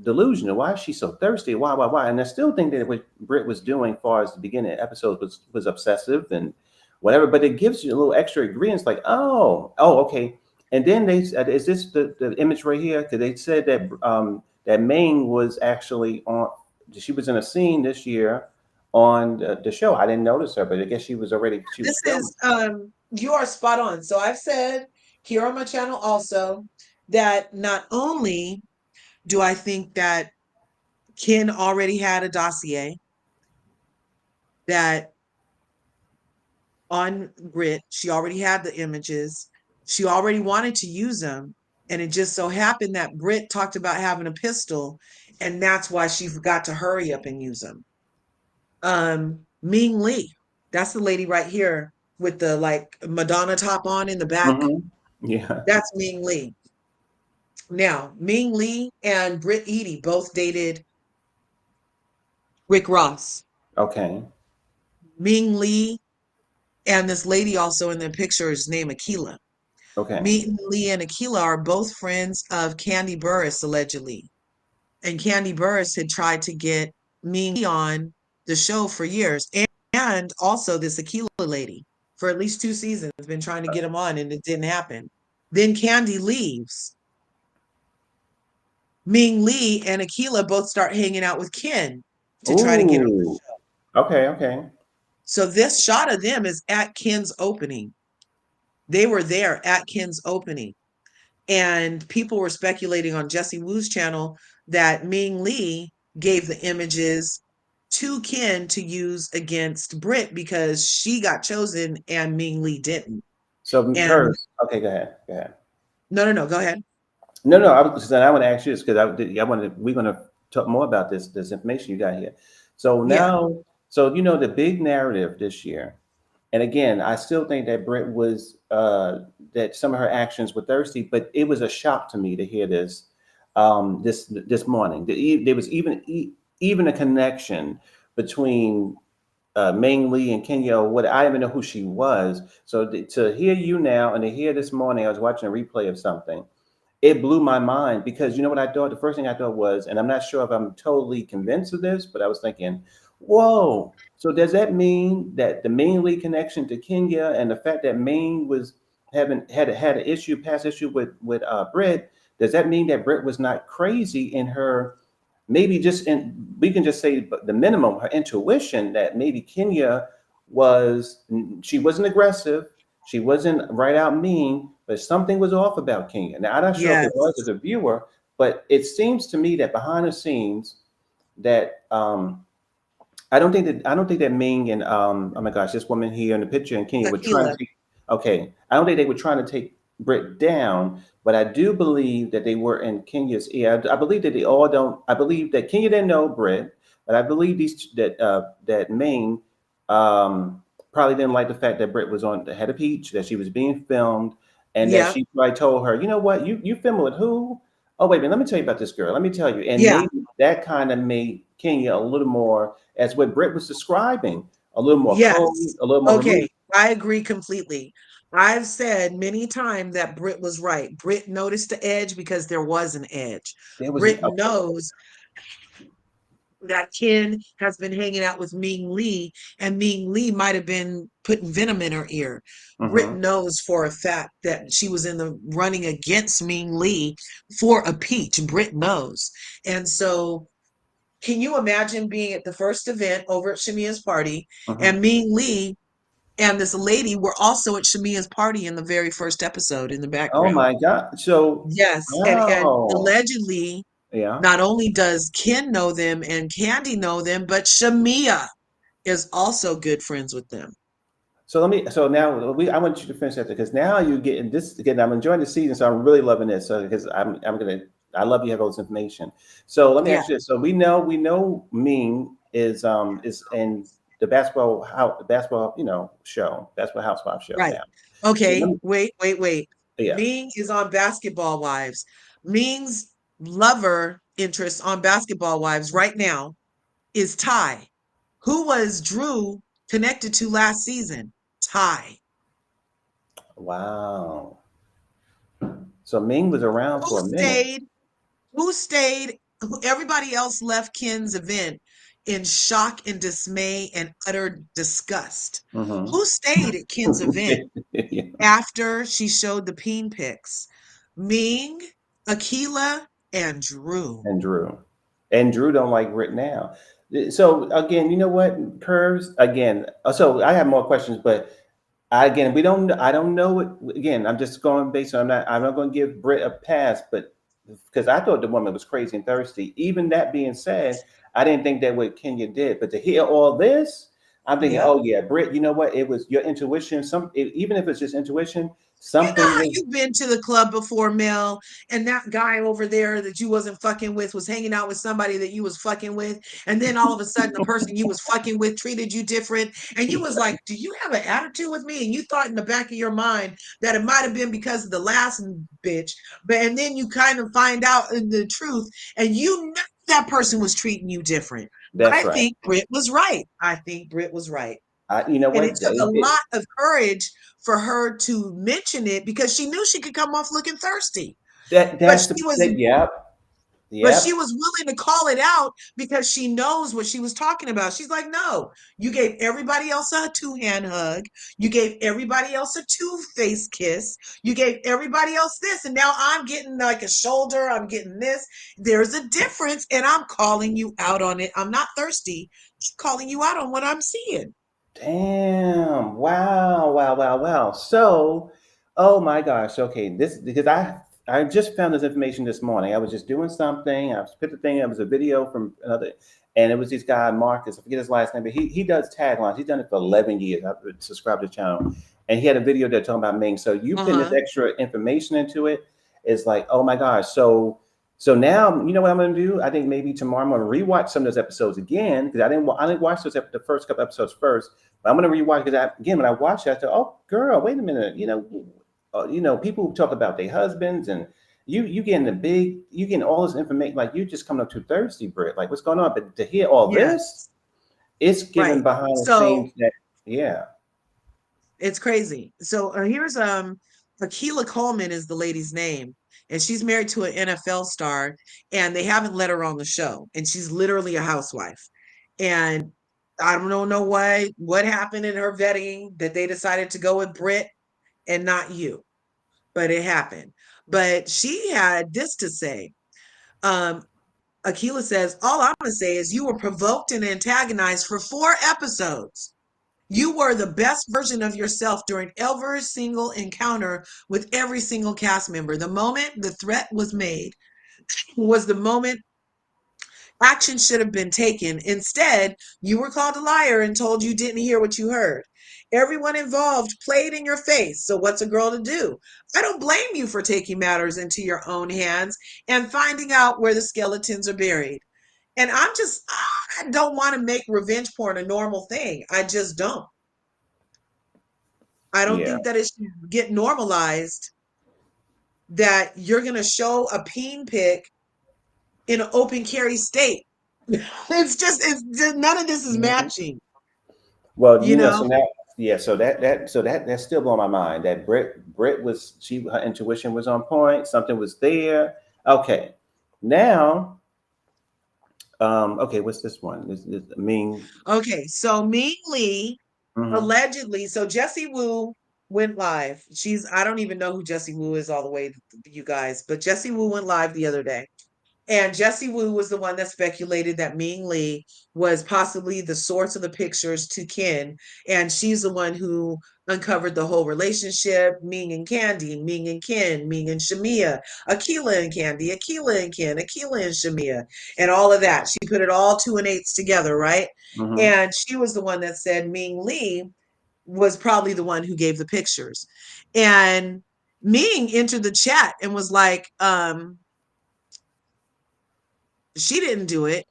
delusional? Why is she so thirsty? Why? And I still think that what Britt was doing, as far as the beginning of the episode, was obsessive and whatever. But it gives you a little extra ingredients, like okay. And then they said, is this the image right here? Because they said that that Ming was actually on. She was in a scene this year on the show. I didn't notice her, but I guess she was This filming. is you are spot on. So I've said here on my channel also that not only do I think that Ken already had a dossier that on Grit, she already had the images, she already wanted to use them, and it just so happened that Britt talked about having a pistol, and that's why she forgot to hurry up and use them. Ming Lee, that's the lady right here with the like Madonna top on in the back. Mm-hmm. Yeah. That's Ming Lee. Now, Ming Lee and Britt Eady both dated Rick Ross. Okay. Ming Lee and this lady also in the picture is named Akila. Okay. Ming Lee and Akila are both friends of Candy Burris, allegedly. And Candy Burris had tried to get Ming Lee on the show for years. And also this Akila lady for at least 2 seasons been trying to get him on and it didn't happen. Then Candy leaves. Ming Lee and Akila both start hanging out with Ken to try to get on the Ooh. show. Okay. Okay. So this shot of them is at Ken's opening. They were there at Ken's opening. And people were speculating on Jesse Wu's channel that Ming Lee gave the images to Ken to use against Britt because she got chosen and Ming Lee didn't. So, And Curse. Okay. Go ahead. Go ahead. no, go ahead. No, no. I want to ask you this because I want to. We're going to talk more about this information you got here. So Yeah, now, so the big narrative this year, and again, I still think that Britt was that some of her actions were thirsty, but it was a shock to me to hear this this morning. There was even a connection between Ming Lee and Kenya. Or what I didn't even know who she was. So to hear you now and to hear this morning, I was watching a replay of something. It blew my mind because you know what I thought? The first thing I thought was, and I'm not sure if I'm totally convinced of this, but I was thinking, whoa. So does that mean that the Main League connection to Kenya and the fact that Maine was having had an issue, past issue with Britt, does that mean that Britt was not crazy in her maybe just in we can just say the minimum, her intuition that maybe Kenya was she wasn't aggressive, she wasn't right out mean, but something was off about Kenya. Now I'm not sure if it was as yes, a viewer, but it seems to me that behind the scenes that I don't think that Ming and oh my gosh, this woman here in the picture in Kenya were trying to Akila. take okay. I don't think they were trying to take Britt down, but I do believe that they were in Kenya's ear. I believe that they all don't. I believe that Kenya didn't know Britt, but I believe that Ming probably didn't like the fact that Britt was on the head of Peach, that she was being filmed, and that Yep, she probably told her, you know what, you filming with who? Oh wait a minute, let me tell you about this girl. Let me tell you, and yeah, maybe that kind of made Kenya a little more as what Britt was describing, a little more cold, yes. a little more Okay, removed. I agree completely. I've said many times that Britt was right. Britt noticed the edge because there was an edge. There was Britt okay. knows that Ken has been hanging out with Ming Lee, and Ming Lee might have been putting venom in her ear. Britt Hmm. knows for a fact that she was in the running against Ming Lee for a peach. Britt knows. And so, can you imagine being at the first event over at Shamia's party, Hmm. and Ming Lee and this lady were also at Shamia's party in the very first episode in the Oh background? my God! So Yes, and wow, allegedly, yeah. not only does Ken know them and Candy know them, but Shamia is also good friends with them. So let me. So now I want you to finish that because now you're getting this again. I'm enjoying the season, so I'm really loving this. So because I'm gonna. I love you have all this information. So let me Yeah, ask you this. So we know Ming is in the basketball show, basketball housewife show right. now. So let Okay, me, wait. yeah. Ming is on Basketball Wives. Ming's lover interest on Basketball Wives right now is Ty. Who was Drew connected to last season? Ty. Wow. So Ming was around Who for a minute. stayed Who stayed? Everybody else left Ken's event in shock and dismay and utter disgust. Hmm. Who stayed at Ken's event after she showed the peen pics? Ming, Akila, and Drew. And Drew. And Drew don't like Rick now. So again, you know what? Curves again. So I have more questions, but again, we don't. I don't know it. Again, I'm just going based on. I'm not going to give Britt a pass, but because I thought the woman was crazy and thirsty. Even that being said, I didn't think that what Kenya did. But to hear all this, I'm thinking, Yep. oh yeah, Britt. You know what? It was your intuition. Even if it's just intuition, You know Something how was you've been to the club before, Mel, and that guy over there that you wasn't fucking with was hanging out with somebody that you was fucking with, and then all of a sudden the person you was fucking with treated you different, and you was like, "Do you have an attitude with me?" And you thought in the back of your mind that it might have been because of the last bitch, but and then you kind of find out the truth, and you know that person was treating you different. that's I right. think Britt was right. I think Britt was right. You know And it what? took a lot of courage for her to mention it because she knew she could come off looking thirsty. But That's the she was that, yep, but she yep. was willing to call it out because she knows what she was talking about. She's like, no, you gave everybody else a two-hand hug. You gave everybody else a two-face kiss. You gave everybody else this. And now I'm getting like a shoulder. I'm getting this. There's a difference. And I'm calling you out on it. I'm not thirsty. I'm calling you out on what I'm seeing. Damn. Wow. Wow. Wow. Wow. So, oh my gosh. Okay. This because I just found this information this morning. I was just doing something. I put the thing. It was a video from another, and it was this guy Marcus. I forget his last name, but he does taglines. He's done it for 11 years. I've subscribed to the channel, and he had a video there talking about Ming. So you putting this Uh-huh. extra information into it is like, oh my gosh. So now, you know what I'm going to do? I think maybe tomorrow I'm going to rewatch some of those episodes again because I didn't watch the first couple episodes first. But I'm going to rewatch because again, when I watched it, I thought, oh, girl, wait a minute. People who talk about their husbands and you getting all this information, like you just coming up too thirsty, Britt. Like what's going on? But to hear all this, Yes. it's giving Right. behind the So scenes that, yeah. it's crazy. So here's Akila Coleman is the lady's name, and she's married to an NFL star, and they haven't let her on the show, and she's literally a housewife. And I don't know why what happened in her vetting that they decided to go with Britt and not you, but it happened. But she had this to say. Um, Akila says, all I'm going to say is you were provoked and antagonized for 4 episodes. You were the best version of yourself during every single encounter with every single cast member. The moment the threat was made was the moment action should have been taken. Instead, you were called a liar and told you didn't hear what you heard. Everyone involved played in your face. So, what's a girl to do? I don't blame you for taking matters into your own hands and finding out where the skeletons are buried. And I don't want to make revenge porn a normal thing. I just don't. I don't Yeah. think that it should get normalized that you're going to show a peen pic in an open carry state. It's none of this is Mhm. matching, Well, you so know? now, yeah, that's still blowing my mind. That Brit was her intuition was on point. Something was there. Okay, now, okay, what's this one? This I mean, Okay, so Ming Lee mhm, allegedly, so Jessie Wu went live. I don't even know who Jessie Wu is all the way, you guys, but Jessie Wu went live the other day. And Jessie Wu was the one that speculated that Ming Lee was possibly the source of the pictures to Ken. And she's the one who uncovered the whole relationship, Ming and Candy, Ming and Ken, Ming and Shamia, Akila and Candy, Akila and Ken, Akila and Shamia, and all of that. She put it all two and eights together, right? mhm. And she was the one that said Ming Lee was probably the one who gave the pictures. And Ming entered the chat and was like, she didn't do it.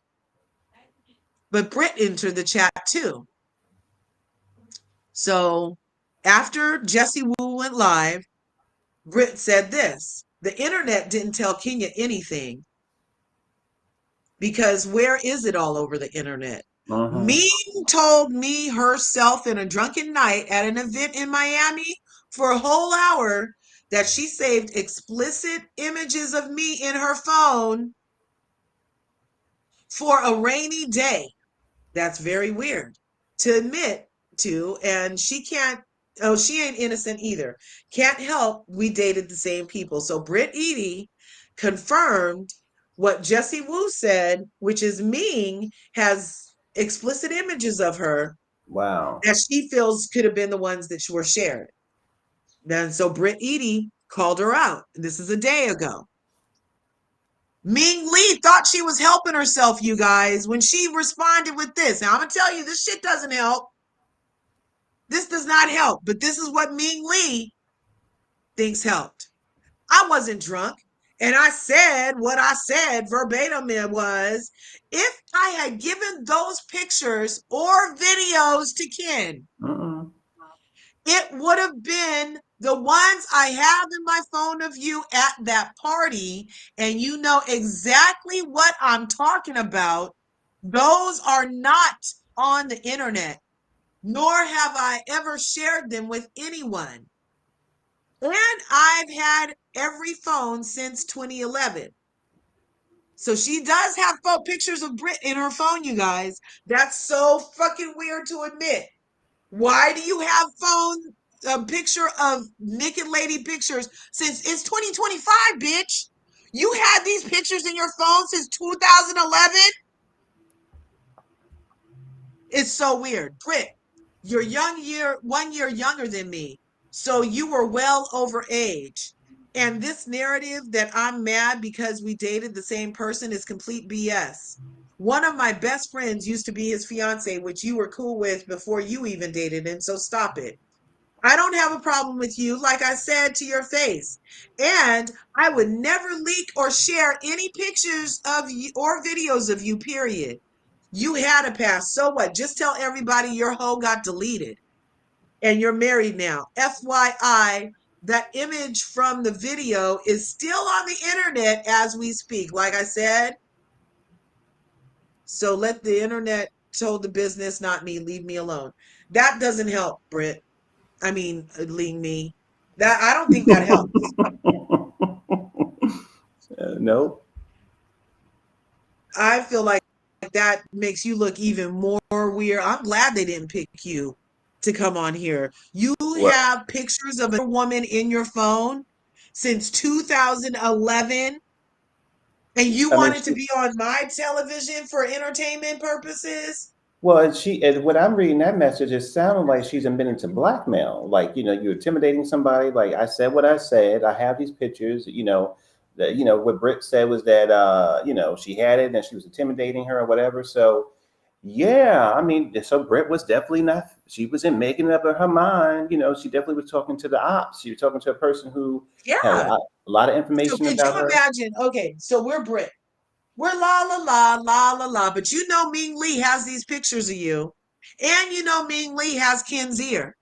But Britt entered the chat too. So after Jessie Wu went live, Britt said this: the internet didn't tell Kenya anything because where is it all over the internet? Mhm. Ming told me herself in a drunken night at an event in Miami for a whole hour that she saved explicit images of me in her phone for a rainy day. That's very weird to admit to. And she can't, oh, she ain't innocent either. Can't help, we dated the same people. So Britt Edie confirmed what Jessie Wu said, which is Ming has explicit images of her Wow. that she feels could have been the ones that were shared. And so Britt Edie called her out. This is a day ago. Ming Lee thought she was helping herself, you guys, when she responded with this. Now, I'm going to tell you, this shit doesn't help. This does not help, but this is what Ming Lee things helped. I wasn't drunk. And I said what I said verbatim. It was, if I had given those pictures or videos to Ken, Mm-mm. it would have been the ones I have in my phone of you at that party. And you know exactly what I'm talking about. Those are not on the internet, nor have I ever shared them with anyone. And I've had every phone since 2011. So she does have pictures of Brit in her phone, you guys. That's so fucking weird to admit. Why do you have a picture of naked lady pictures since it's 2025, bitch? You had these pictures in your phone since 2011? It's so weird. Brit, you're 1 year younger than me. So you were well over age. And this narrative that I'm mad because we dated the same person is complete BS. One of my best friends used to be his fiance, which you were cool with before you even dated him. So stop it. I don't have a problem with you, like I said to your face. And I would never leak or share any pictures of you or videos of you, period. You had a past. So what? Just tell everybody your hoe got deleted and you're married now. FYI, that image from the video is still on the internet as we speak. Like I said, so let the internet told the business, not me. Leave me alone. That doesn't help, Britt. I mean, leave me. That I don't think that helps. No. I feel like that makes you look even more weird. I'm glad they didn't pick you to come on here. You Well, have pictures of a woman in your phone since 2011, and you I mean, wanted to be on my television for entertainment purposes? and what I'm reading that message, it sounded like she's admitting to blackmail. Like, you're intimidating somebody. Like, I said what I said. I have these pictures. That what Britt said was that she had it and she was intimidating her or whatever. So yeah, I mean, so Britt was definitely not. She wasn't making it up in her mind. She definitely was talking to the ops. She was talking to a person who had Yeah. a lot of So information could about you her. imagine? Okay, so we're Brit. We're la la la la la la. But you know Ming Lee has these pictures of you. And you know Ming Lee has Ken's ear.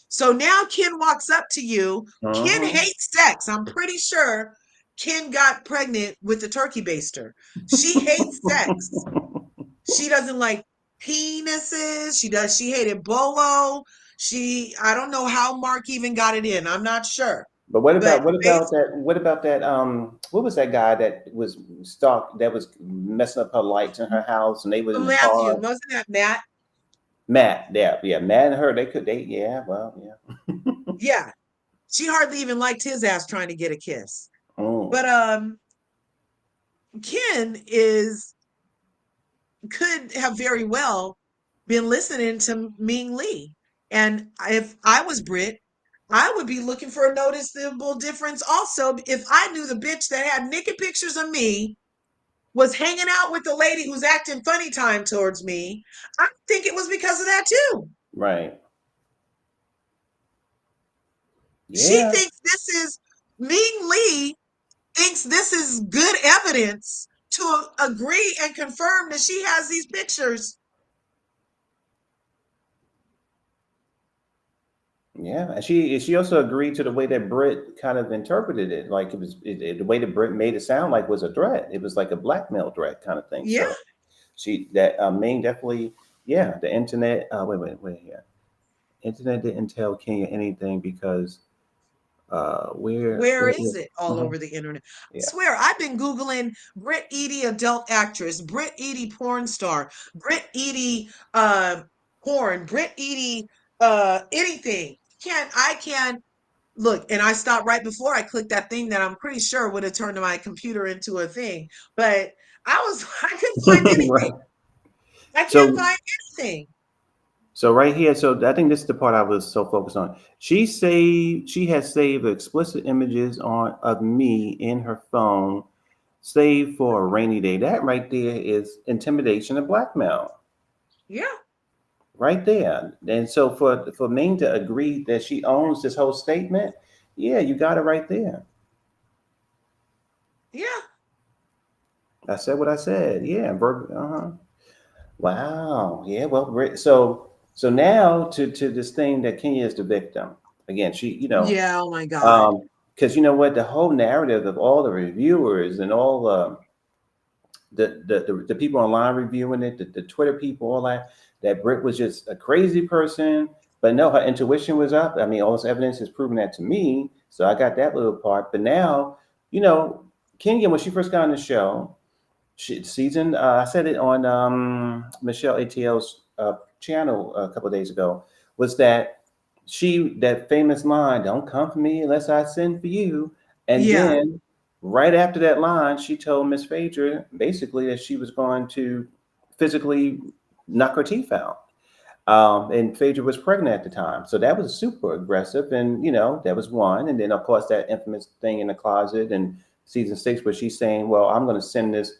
So now Ken walks up to you. Ken Hmm. hates sex. I'm pretty sure Ken got pregnant with the turkey baster. She hates sex. She doesn't like penises. She hated Bolo. I don't know how Mark even got it in. I'm not sure. But what about But what about that? What about that? What was that guy that was stalk that was messing up her lights in her house, and they were in the Matthew, car? wasn't that Matt? Matt, yeah, Matt and her, yeah, well, yeah. Yeah. She hardly even liked his ass trying to get a kiss. Mm, But Ken is could have very well been listening to Ming Lee. And if I was Brit, I would be looking for a noticeable difference also if I knew the bitch that had naked pictures of me was hanging out with the lady who's acting funny time towards me. I think it was because of that too. right. She Yeah. thinks this is Ming Lee thinks this is good evidence to agree and confirm that she has these pictures. Yeah, and she also agreed to the way that Britt kind of interpreted it, like the way that Britt made it sound like was a threat. It was like a blackmail threat kind of thing. Yeah, So Ming definitely, yeah, the internet. Wait, yeah, internet didn't tell Kenya anything because where where is it all mhm, over the internet? I yeah. swear, I've been Googling Brit Eady adult actress, Brit Eady porn star, Brit Eady porn, Brit Eady anything. I can look, and I stopped right before I clicked that thing that I'm pretty sure would have turned my computer into a thing. But I couldn't find anything. Right. I can't So find anything. right here, so I think this is the part I was so focused on. She has saved explicit images on of me in her phone, saved for a rainy day. That right there is intimidation and blackmail. Yeah. Right there. And so for Ming to agree that she owns this whole statement, Yeah, you got it right there. Yeah. I said what I said. Yeah, uh-huh. Wow. Yeah. Well, great. So now to this thing that Kenya is the victim again. She, Yeah. Oh my God. because you know what, the whole narrative of all the reviewers and all the people online reviewing it, the Twitter people, all that Brit was just a crazy person. But no, her intuition was up. I mean, all this evidence has proven that to me. So I got that little part. But now, you know, Kenya, when she first got on the show, season. I said it on Michelle ATL's channel a couple of days ago. Was that famous line? "Don't come for me unless I send for you." And Yeah. then right after that line, she told Miss Phaedra basically that she was going to physically knock her teeth out. And Phaedra was pregnant at the time, so that was super aggressive. And that was one. And then of course that infamous thing in the closet in season 6, where she's saying, "Well, I'm going to send this.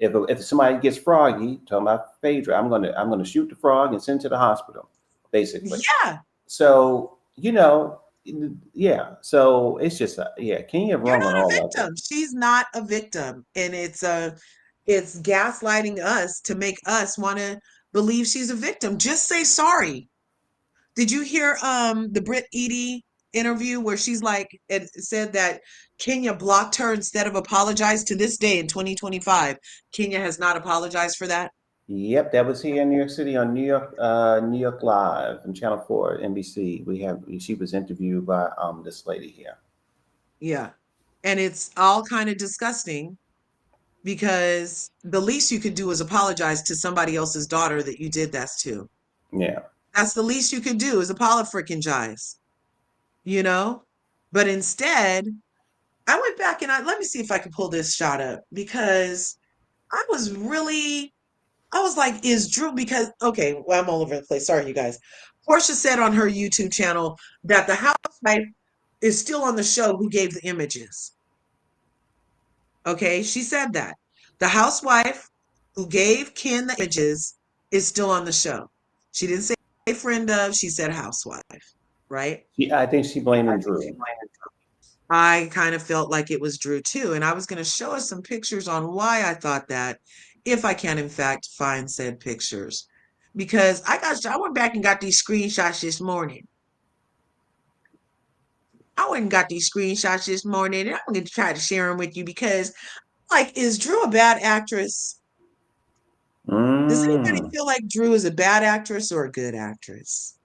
If somebody gets froggy, talking about Phaedra, I'm gonna shoot the frog and send it to the hospital, basically." Yeah. So yeah. So it's just yeah, Kenya You're wrong on not a all levels. victim. She's not a victim. And it's gaslighting us to make us want to believe she's a victim. Just say sorry. Did you hear the Brit Edie interview where she's like it said that Kenya blocked her instead of apologized? To this day in 2025, Kenya has not apologized for that. Yep, that was here in New York City on New York Live and Channel 4, NBC. She was interviewed by this lady here. Yeah. And it's all kind of disgusting because the least you could do is apologize to somebody else's daughter that you did that to. Yeah. That's the least you could do is apologize, you know? But instead, I went back and let me see if I can pull this shot up because I was like, is Drew, because, okay, well, I'm all over the place. Sorry, you guys. Portia said on her YouTube channel that the housewife is still on the show who gave the images. Okay, she said that. The housewife who gave Ken the images is still on the show. She didn't say friend of, she said housewife, right? I think she blaming Drew. I kind of felt like it was Drew too. And I was going to show us some pictures on why I thought that, if I can, in fact, find said pictures. Because I went back and got these screenshots this morning. I went and got these screenshots this morning, and I'm going to try to share them with you because, like, is Drew a bad actress? Does anybody Mm. feel like Drew is a bad actress or a good actress?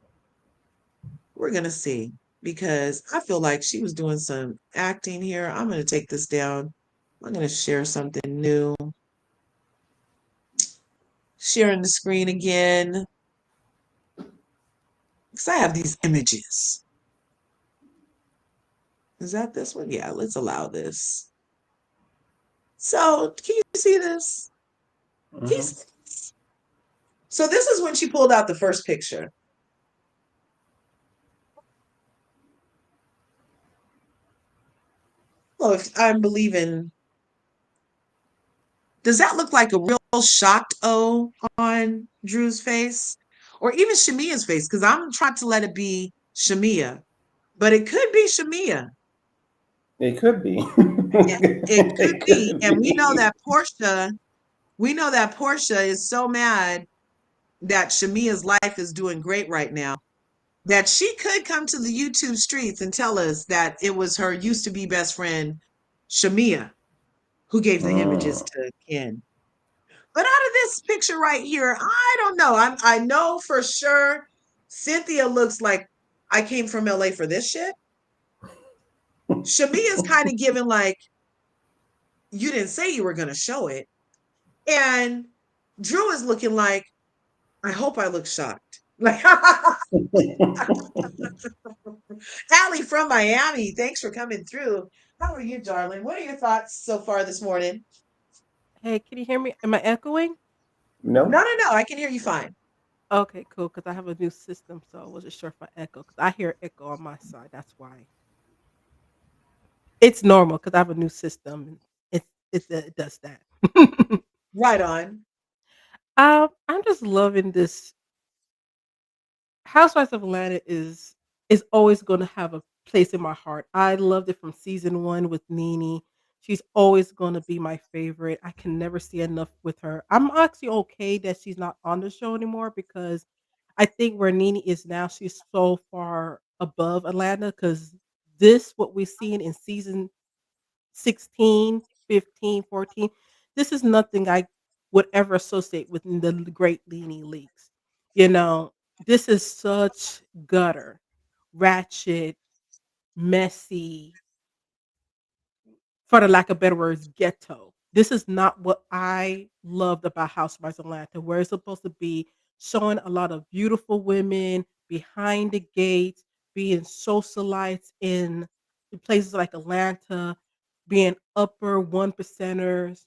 We're going to see because I feel like she was doing some acting here. I'm going to take this down. I'm going to share something new. Sharing the screen again because I have these images. Is that this one? Yeah, let's allow this. So, can you see this? Hmm. So this is when she pulled out the first picture. Oh, if I'm believing, does that look like a real shocked O on Drew's face? Or even Shamia's face? Because I'm trying to let it be Shamia, but it could be Shamia. It could be. It could It be. could And be. We know that Portia is so mad that Shamia's life is doing great right now that she could come to the YouTube streets and tell us that it was her used to be best friend, Shamia, who gave the images Mm. to Ken. But out of this picture right here, I don't know. I know for sure Cynthia looks like I came from LA for this shit. Shamia's kind of giving like, you didn't say you were gonna show it. And Drew is looking like, I hope I look shocked. Like Allie from Miami, thanks for coming through. How are you, darling? What are your thoughts so far this morning? Hey, can you hear me? Am I echoing? No, No. no, no. I can hear you fine. Okay, cool. Because I have a new system, so I wasn't sure if I echo. Because I hear echo on my side. That's why it's normal. Because I have a new system, and it does that. Right on. I'm just loving this. Housewives of Atlanta is always going to have a place in my heart. I loved it from season one with Nene. She's always going to be my favorite. I can never see enough with her. I'm actually okay that she's not on the show anymore because I think where Nene is now, she's so far above Atlanta because this, what we've seen in season 16, 15, 14, this is nothing I would ever associate with the great Nene leaks. You know, this is such gutter, ratchet, messy, for the lack of better words, ghetto. This is not what I loved about Housewives of Atlanta, where it's supposed to be showing a lot of beautiful women behind the gates, being socialites in places like Atlanta, being upper one percenters,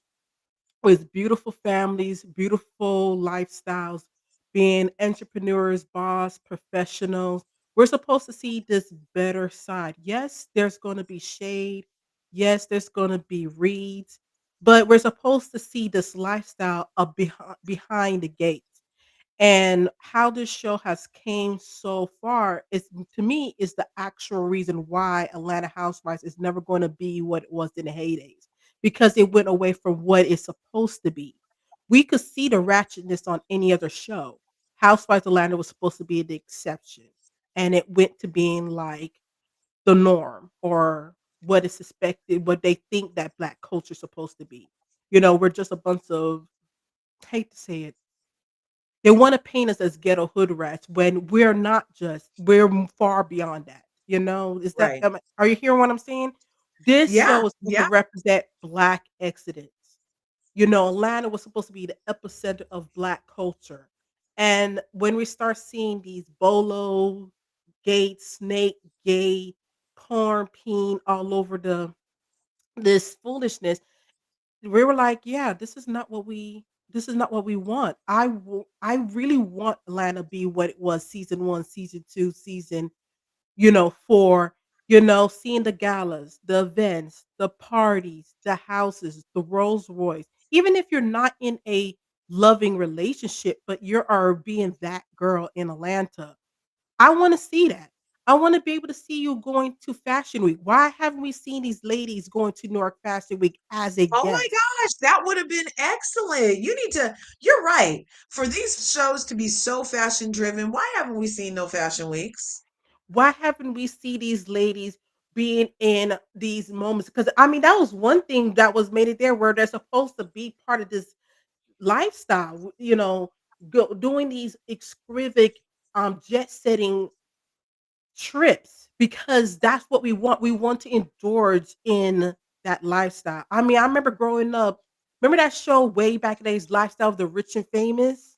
with beautiful families, beautiful lifestyles, being entrepreneurs, boss, professionals. We're supposed to see this better side. Yes, there's going to be shade. Yes, there's going to be reads, but we're supposed to see this lifestyle of behind the gates. And how this show has came so far is, to me, is the actual reason why Atlanta Housewives is never going to be what it was in the heydays, because it went away from what it's supposed to be. We could see the ratchetness on any other show. Housewives of Atlanta was supposed to be the exception, and it went to being like the norm, or what is suspected, what they think that black culture is supposed to be. We're just a bunch of, hate to say it, they want to paint us as ghetto hood rats when we're not, just we're far beyond that. Is that, Right. are you hearing what I'm saying? This Yeah. show is supposed to Yeah. represent black excellence. Atlanta was supposed to be the epicenter of black culture. And when we start seeing these bolo, gate, snake, gay, corn peen all over this foolishness, we were like, yeah, this is not what we want. I really want Atlanta to be what it was season 1, season 2, season, 4, seeing the galas, the events, the parties, the houses, the Rolls Royce. Even if you're not in a loving relationship, but you are being that girl in Atlanta, I wanna see that. I wanna be able to see you going to Fashion Week. Why haven't we seen these ladies going to New York Fashion Week as a Oh my guest? gosh, that would have been excellent. You're right. For these shows to be so fashion driven, why haven't we seen no fashion weeks? Why haven't we see these ladies being in these moments? Because I mean, that was one thing that was made it there, where they're supposed to be part of this lifestyle, doing these exquisite jet setting trips, because that's what we want. We want to indulge in that lifestyle. I mean, I remember growing up, remember that show way back in the days, Lifestyle of the Rich and Famous?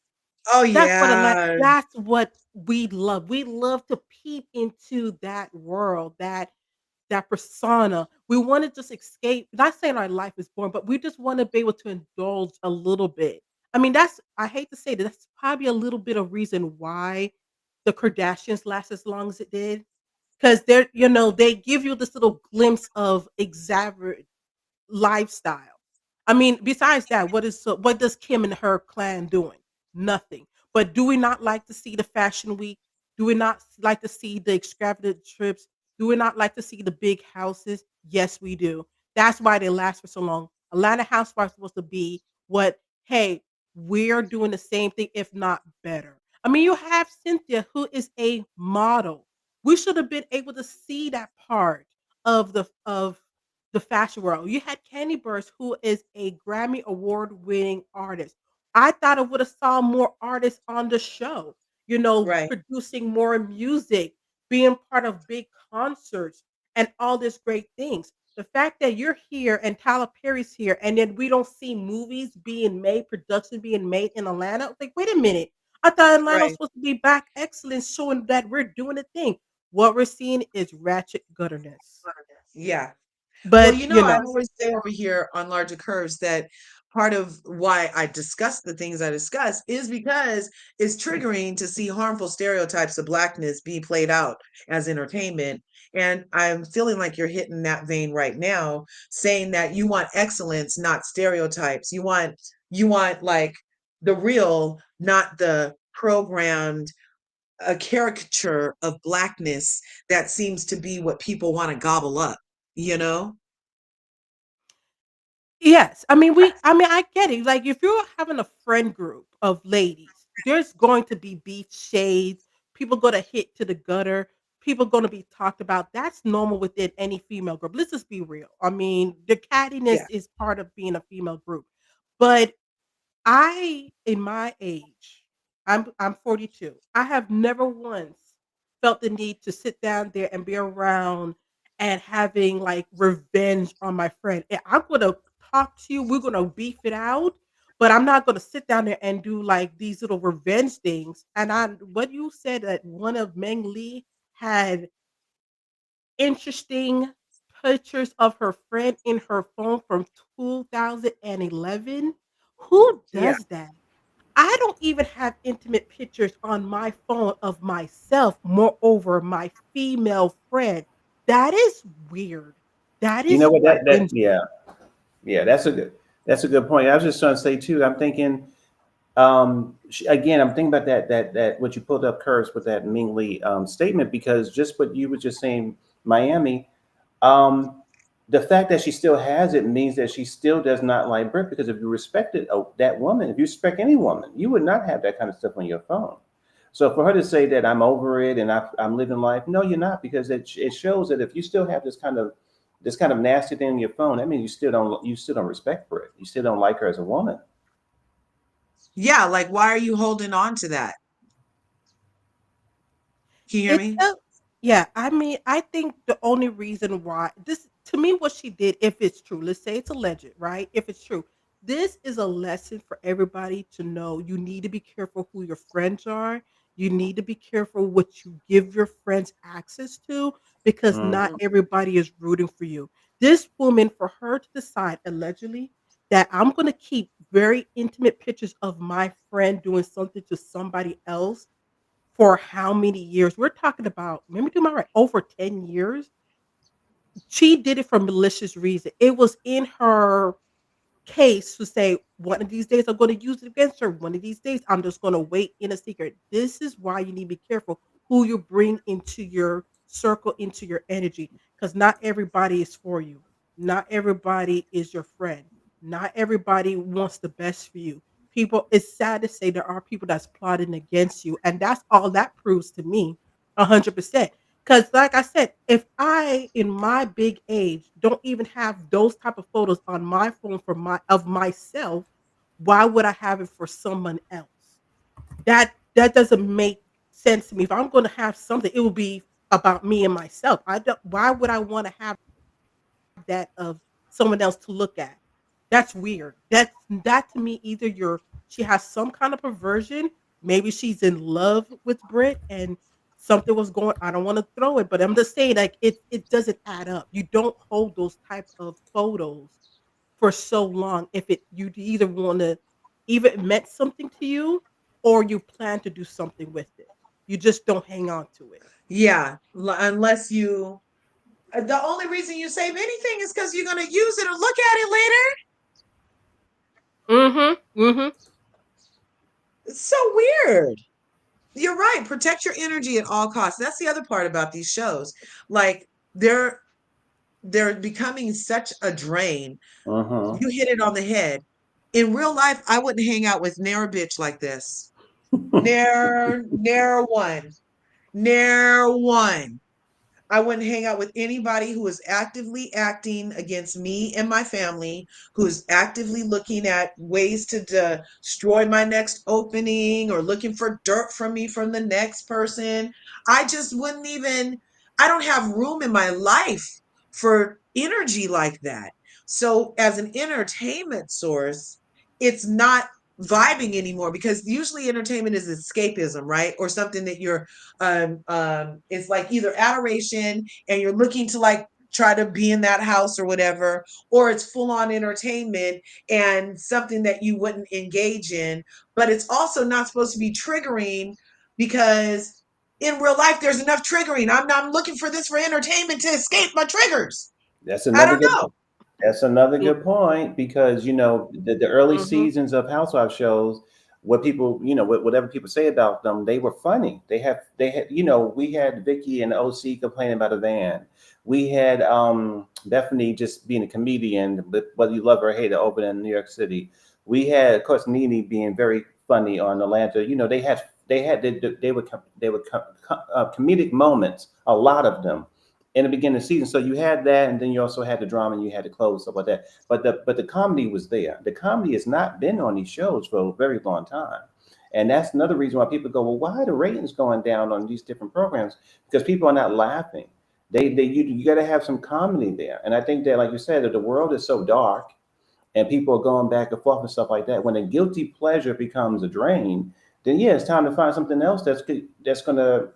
Oh That's yeah. what we love. We love to peep into that world, that persona. We want to just escape. Not saying our life is boring, but we just want to be able to indulge a little bit. I mean, I hate to say that, that's probably a little bit of reason why the Kardashians last as long as it did. Because they give you this little glimpse of exaggerate lifestyle. I mean, besides that, what does Kim and her clan doing? Nothing. But do we not like to see the fashion week? Do we not like to see the extravagant trips? Do we not like to see the big houses? Yes, we do. That's why they last for so long. Atlanta Housewives supposed to be what? Hey, we're doing the same thing, if not better. I mean, you have Cynthia, who is a model. We should have been able to see that part of the fashion world. You had Candy Burst, who is a Grammy award winning artist. I thought I would have saw more artists on the show, Right. producing more music, being part of big concerts, and all these great things. The fact that you're here and Tyler Perry's here, and then we don't see movies being made, production being made in Atlanta. I was like, wait a minute. I thought Atlanta was Right. supposed to be back excellence, showing that we're doing a thing. What we're seeing is ratchet gutterness. Yeah. Well, But, I always say over here on Larger Curves that part of why I discuss the things I discuss is because it's triggering to see harmful stereotypes of blackness be played out as entertainment. And I'm feeling like you're hitting that vein right now, saying that you want excellence, not stereotypes. You want like the real, not the programmed a caricature of blackness that seems to be what people want to gobble up, you know? Yes, I mean, I get it. Like, if you're having a friend group of ladies, there's going to be beef shades. People going to hit to the gutter. People going to be talked about. That's normal within any female group. Let's just be real. I mean, the cattiness Yeah. is part of being a female group. But I, in my age, I'm 42. I have never once felt the need to sit down there and be around and having like revenge on my friend. I'm gonna talk to you. We're gonna beef it out, but I'm not gonna sit down there and do like these little revenge things. And what you said that one of Meng Lee had interesting pictures of her friend in her phone from 2011. Who Yeah. does that? I don't even have intimate pictures on my phone of myself, moreover, my female friend. That is weird. That You know is what? That revenge. yeah, yeah. That's a good point. I was just trying to say too. I'm thinking again. I'm thinking about that what you pulled up, Curse, with that Ming Lee statement, because just what you were just saying, Miami. Um, the fact that she still has it means that she still does not like Brit, because if you respected that woman, if you respect any woman, you would not have that kind of stuff on your phone. So for her to say that I'm over it and I'm living life, no, you're not, because it shows that if you still have this kind of nasty thing on your phone, that means you still don't respect Brit. You still don't like her as a woman. Yeah, like why are you holding on to that? Can you hear It's me? a yeah, I mean, I think the only reason why this to me what she did, if it's true, let's say it's alleged, right? If it's true, this is a lesson for everybody to know. You need to be careful who your friends are. You need to be careful what you give your friends access to, because Mm. not Mhm. everybody is rooting for you. This woman, for her to decide allegedly that I'm going to keep very intimate pictures of my friend doing something to somebody else for how many years? We're talking about, let me do my right, over 10 years. She did it for malicious reason. It was in her case to say, one of these days I'm going to use it against her. One of these days I'm just going to wait in a secret. This is why you need to be careful who you bring into your circle, into your energy, because not everybody is for you. Not everybody is your friend. Not everybody wants the best for you. People, it's sad to say there are people that's plotting against you, and that's all that proves to me, 100%. Because, like I said, if I, in my big age, don't even have those type of photos on my phone for my of myself, why would I have it for someone else? That doesn't make sense to me. If I'm going to have something, it will be about me and myself. I don't. Why would I want to have that of someone else to look at? That's weird. That to me, either she has some kind of perversion, maybe she's in love with Brit and something was going, I don't want to throw it, but I'm just saying, like, it doesn't add up. You don't hold those type of photos for so long if it you either want to, either it meant something to you or you plan to do something with it. You just don't hang on to it. Yeah, unless you the only reason you save anything is because you're going to use it or look at it later. Mhm. Mhm. It's so weird. You're right. Protect your energy at all costs. That's the other part about these shows. Like they're they're becoming such a drain. Mm-hmm. You hit it on the head. In real life, I wouldn't hang out with ne'er a bitch like this. Ne'er one. Ne'er one. I wouldn't hang out with anybody who is actively acting against me and my family, who is actively looking at ways to destroy my next opening or looking for dirt from me from the next person. I just wouldn't even, I don't have room in my life for energy like that. So, as an entertainment source, it's not vibing anymore because usually entertainment is escapism, right? Or something that you're it's like either adoration and you're looking to like try to be in that house or whatever, or it's full on entertainment and something that you wouldn't engage in, but it's also not supposed to be triggering because in real life there's enough triggering. I'm looking for this for entertainment to escape my triggers. That's I another don't good. know. That's another good point, because the early Mhm. seasons of Housewives shows, what people, whatever people say about them, they were funny. They had, we had Vicky and OC complaining about a van. We had Bethany just being a comedian, but whether you love her or hate her, over in New York City. We had, of course, Nene being very funny on Atlanta. They were comedic moments, a lot of them in the beginning of the season. So you had that, and then you also had the drama, and you had the clothes, stuff like that. But the comedy was there. The comedy has not been on these shows for a very long time. And that's another reason why people go, well, why are the ratings going down on these different programs? Because people are not laughing. You got to have some comedy there. And I think that, like you said, that the world is so dark, and people are going back and forth and stuff like that. When a guilty pleasure becomes a drain, then yeah, it's time to find something else that's going to,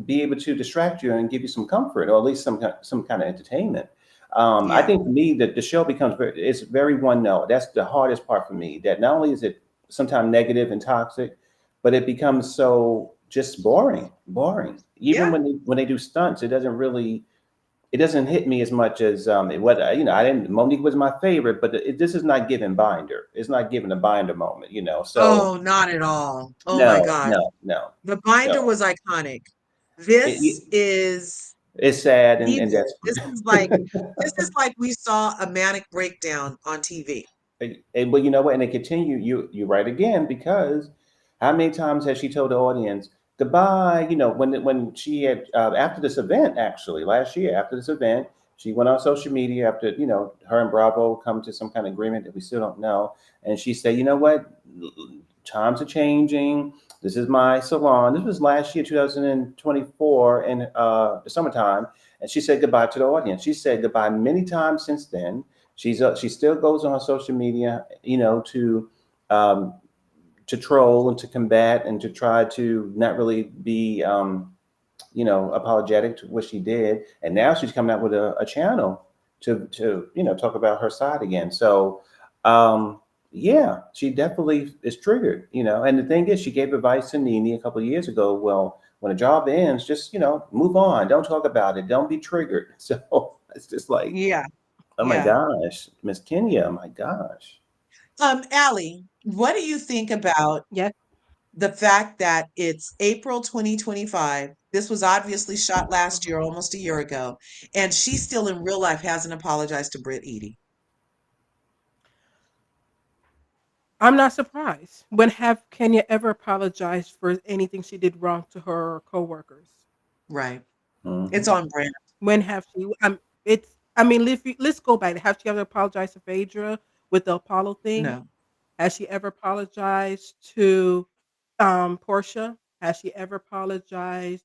be able to distract you and give you some comfort, or at least some kind of entertainment. I Yeah. think for me that the show becomes it's very one note. That's the hardest part for me. That not only is it sometimes negative and toxic, but it becomes so just boring. Even Yeah. when they do stunts, it doesn't hit me as much as what I didn't. Monique was my favorite, but this is not giving Binder. It's not giving a Binder moment. So Oh, not at all. Oh my no, gosh. no, no. The binder So was iconic. it, This it- is it's sad and evil. that's This is like we saw a manic breakdown on TV. well, you know what? And it continue. You right again, because how many times has she told the audience goodbye? When she had after this event, actually last year after this event, she went on social media after her and Bravo come to some kind of agreement that we still don't know, and she said, you know what, times are changing. This is my salon. This was last year, 2024, in the summertime, and she said goodbye to the audience. She said goodbye many times since then. She still goes on social media, um, to troll and to combat and to try to not really be, apologetic to what she did. And now she's coming out with a channel to talk about her side again. So, yeah, she definitely is triggered. And the thing is, she gave advice to Nene a couple of years ago. Well, when a job ends, just move on. Don't talk about it. Don't be triggered. So it's just like, Yeah. oh my Yeah. gosh, Miss Kenya, oh my gosh. Allie, what do you think about Yes. the fact that it's April 2025? This was obviously shot last Mhm. year, almost a year ago, and she still in real life hasn't apologized to Britt Eady. I'm not surprised. When have Kenya ever apologized for anything she did wrong to her coworkers? Right. It's Hmm. on brand. When have she? It's. I mean, let's go back. Have she ever apologized to Phaedra with the Apollo thing? No. Has she ever apologized to Portia? Has she ever apologized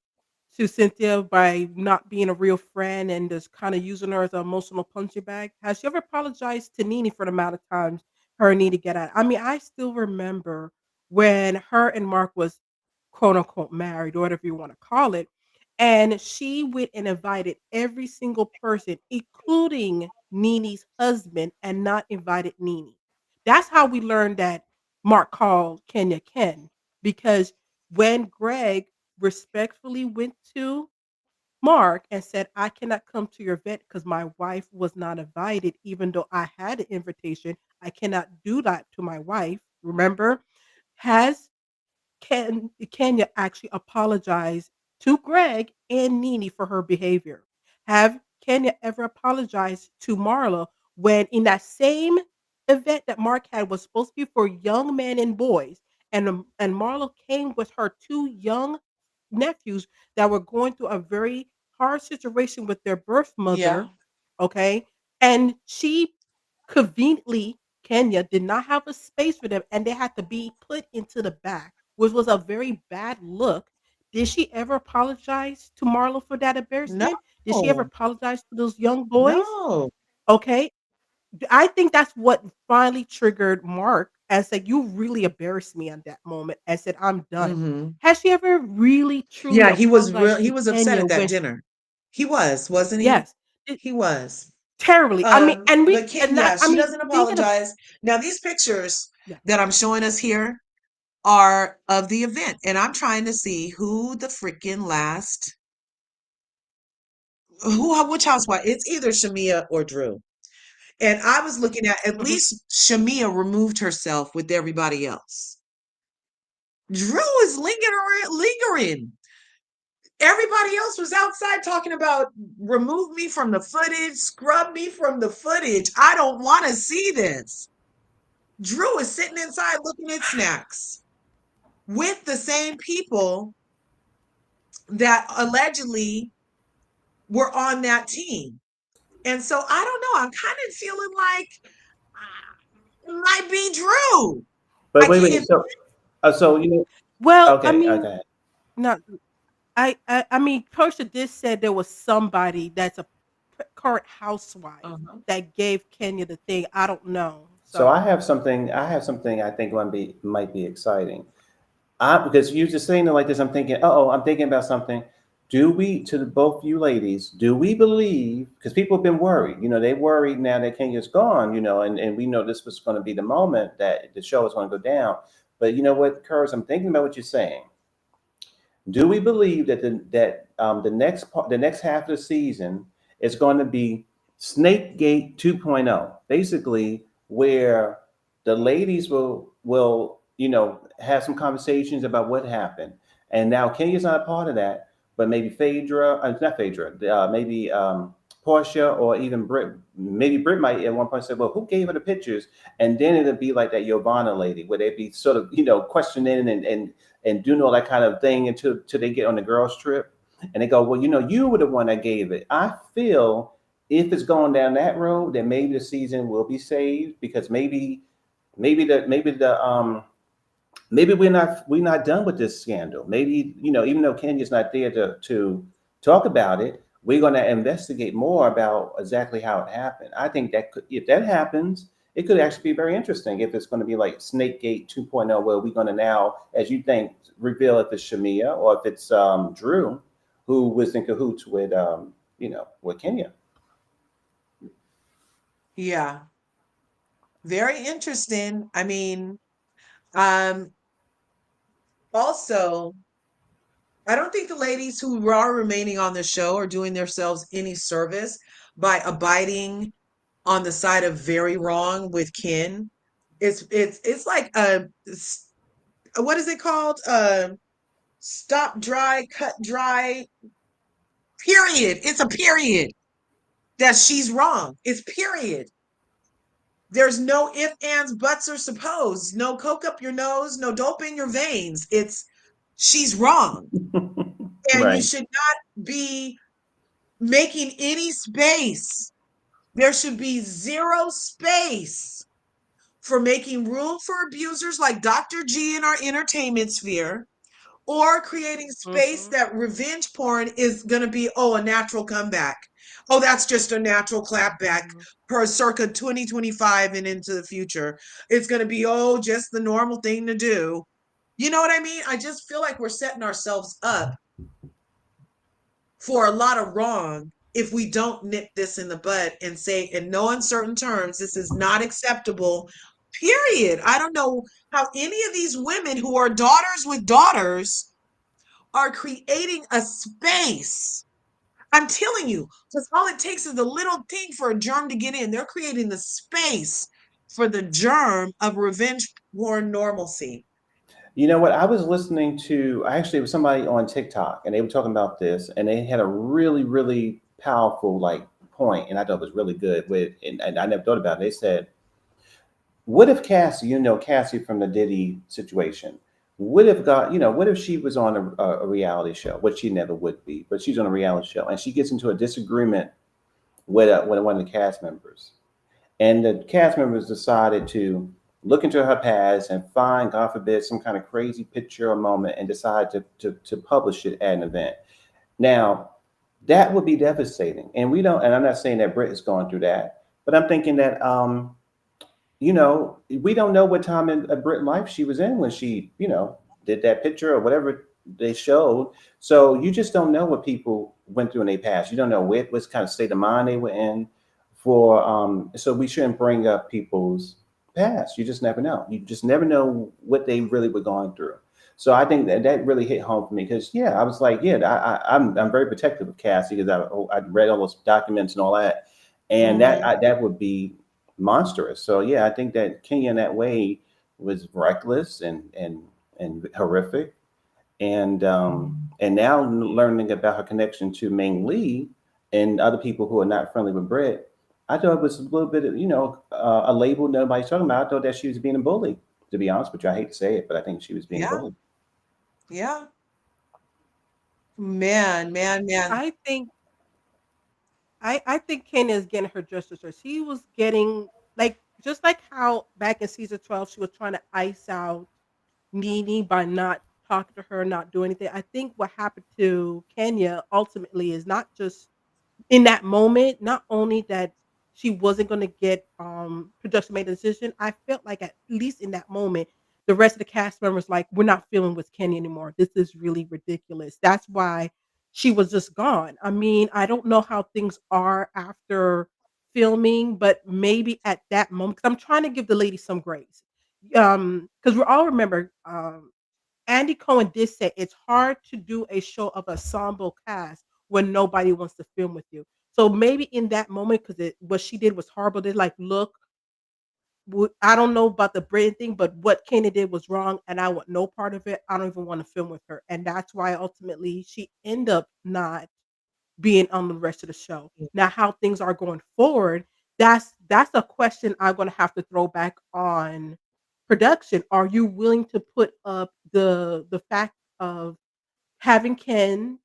to Cynthia by not being a real friend and just kind of using her as an emotional punching bag? Has she ever apologized to Nene for the amount of times her and Nene get at? I mean, I still remember when her and Mark was quote unquote married or whatever you want to call it. And she went and invited every single person, including Nene's husband, and not invited Nene. That's how we learned that Mark called Kenya Ken, because when Greg respectfully went to Mark and said, I cannot come to your event because my wife was not invited, even though I had an invitation. I cannot do that to my wife. Remember? Has Kenya actually apologized to Greg and Nene for her behavior? Have Kenya ever apologized to Marla when in that same event that Mark had was supposed to be for young men and boys, and Marla came with her two young nephews that were going through a very hard situation with their birth Yeah. mother, okay? And she conveniently, Kenya did not have a space for them and they had to be put into the back, which was a very bad look. Did she ever apologize to Marlo for that No. embarrassment? Did she ever apologize to those young boys? No. Okay. I think that's what finally triggered Mark and said, you really embarrassed me on that moment and said, I'm done. Hmm. Has she ever really truly Yeah, he was real. apologized He to was upset Kenya at that when dinner. He was, wasn't he? yes, it, He was. terribly. I mean, But Kenya, I she mean, doesn't thinking of apologize. Now, these pictures yeah. that I'm showing us here are of the event, and I'm trying to see who the freaking last, which housewife. It's either Shamia or Drew. And I was looking at Mhm. least Shamia removed herself with everybody else. Drew is lingering. Everybody else was outside talking about remove me from the footage, scrub me from the footage. I don't want to see this. Drew is sitting inside looking at snacks with the same people that allegedly were on that team. And so I don't know. I'm kind of feeling like it might be Drew. But I wait, can't. wait. So Well, I okay, mean, okay. not. I mean, Portia did said there was somebody that's a current housewife Uh-huh. that gave Kenya the thing. I don't know. So I So, have something. I have something I think might be exciting. Because you just saying it like this, I'm thinking, oh, I'm thinking about something. Do we, both you ladies, do we believe? Because people have been worried. They worried now that Kenya's gone. And we know this was going to be the moment that the show was going to go down. But you know what, Curse? I'm thinking about what you're saying. Do we believe that the next half of the season is going to be Snake Gate 2.0, basically where the ladies will have some conversations about what happened, and now Kenya's not a part of that, but maybe Phaedra, not Phaedra, maybe Portia or even Brit, maybe Brit might at one point say, "Well, who gave her the pictures?" And then it'll be like that Giovanna lady, where they'd be sort of questioning and doing all that kind of thing until they get on the girls' trip. And they go, well, you were the one that gave it. I feel if it's going down that road, then maybe the season will be saved because maybe we're not done with this scandal. Maybe even though Kenya's not there to talk about it, we're going to investigate more about exactly how it happened. I think that if that happens, it could actually be very interesting if it's going to be like Snake Gate 2.0, where we're going to now, as you think, reveal if it's Shamia or if it's Drew, who was in cahoots with Kenya. Yeah, very interesting. I mean, um, also, I don't think the ladies who are remaining on the show are doing themselves any service by abiding on the side of very wrong with Ken. It's like what is it called? Stop dry, cut dry. Period. It's a period that she's wrong. It's period. There's no if, ands, buts, or suppose. No coke up your nose, no dope in your veins. It's she's wrong. And you Right. should not be making any space. There should be zero space for making room for abusers like Dr. G in our entertainment sphere, or creating space mhm, that revenge porn is going to be, oh, a natural comeback. Oh, that's just a natural clapback mhm. per circa 2025 and into the future. It's going to be, oh, just the normal thing to do. You know what I mean? I just feel like we're setting ourselves up for a lot of wrong if we don't nip this in the bud and say in no uncertain terms this is not acceptable, period. I don't know how any of these women who are daughters with daughters are creating a space. I'm telling you, because all it takes is a little thing for a germ to get in. They're creating the space for the germ of revenge porn normalcy. You know what? I was listening to, actually, it was somebody on TikTok, and they were talking about this, and they had a really, really powerful like point, and I thought it was really good. And I never thought about it. They said, "What if Cassie, Cassie from the Diddy situation, what if she was on a reality show, which she never would be, but she's on a reality show, and she gets into a disagreement with one of the cast members, and the cast members decided to look into her past and find, God forbid, some kind of crazy picture or moment and decide to publish it at an event. Now, that would be devastating. And I'm not saying that Britt is going through that, but I'm thinking that, we don't know what time in Brit life she was in when she, did that picture or whatever they showed. So you just don't know what people went through in their past. You don't know what kind of state of mind they were in so we shouldn't bring up people's past. You just never know. You just never know what they really were going through. So I think that really hit home for me because I was like, I'm very protective of Cassie because I read all those documents and all that, and Mhm. that would be monstrous. So I think that Kenya in that way was reckless and and horrific. And now learning about her connection to Ming Lee and other people who are not friendly with Brett, I thought it was a little bit of, a label nobody's talking about. I thought that she was being a bully. To be honest with you, I hate to say it, but I think she was being a Yeah, bully. yeah. Man, man, man. I think I think Kenya is getting her just desserts. She was getting like just like how back in season 12 she was trying to ice out Nene by not talking to her, not doing anything. I think what happened to Kenya ultimately is not just in that moment, not only that she wasn't gonna get production made a decision, I felt like at least in that moment, the rest of the cast members like, "We're not feeling with Kenny anymore. This is really ridiculous." That's why she was just gone. I mean, I don't know how things are after filming, but maybe at that moment, because 'cause I'm trying to give the lady some grace. Because we all remember, Andy Cohen did say it's hard to do a show of ensemble cast when nobody wants to film with you. So maybe in that moment, because what she did was horrible. They're like, look, I don't know about the Britain thing, but what Kenya did was wrong, and I want no part of it. I don't even want to film with her, and that's why ultimately she ended up not being on the rest of the show. Now, how things are going forward, that's a question I'm going to have to throw back on production. Are you willing to put up the fact of having Ken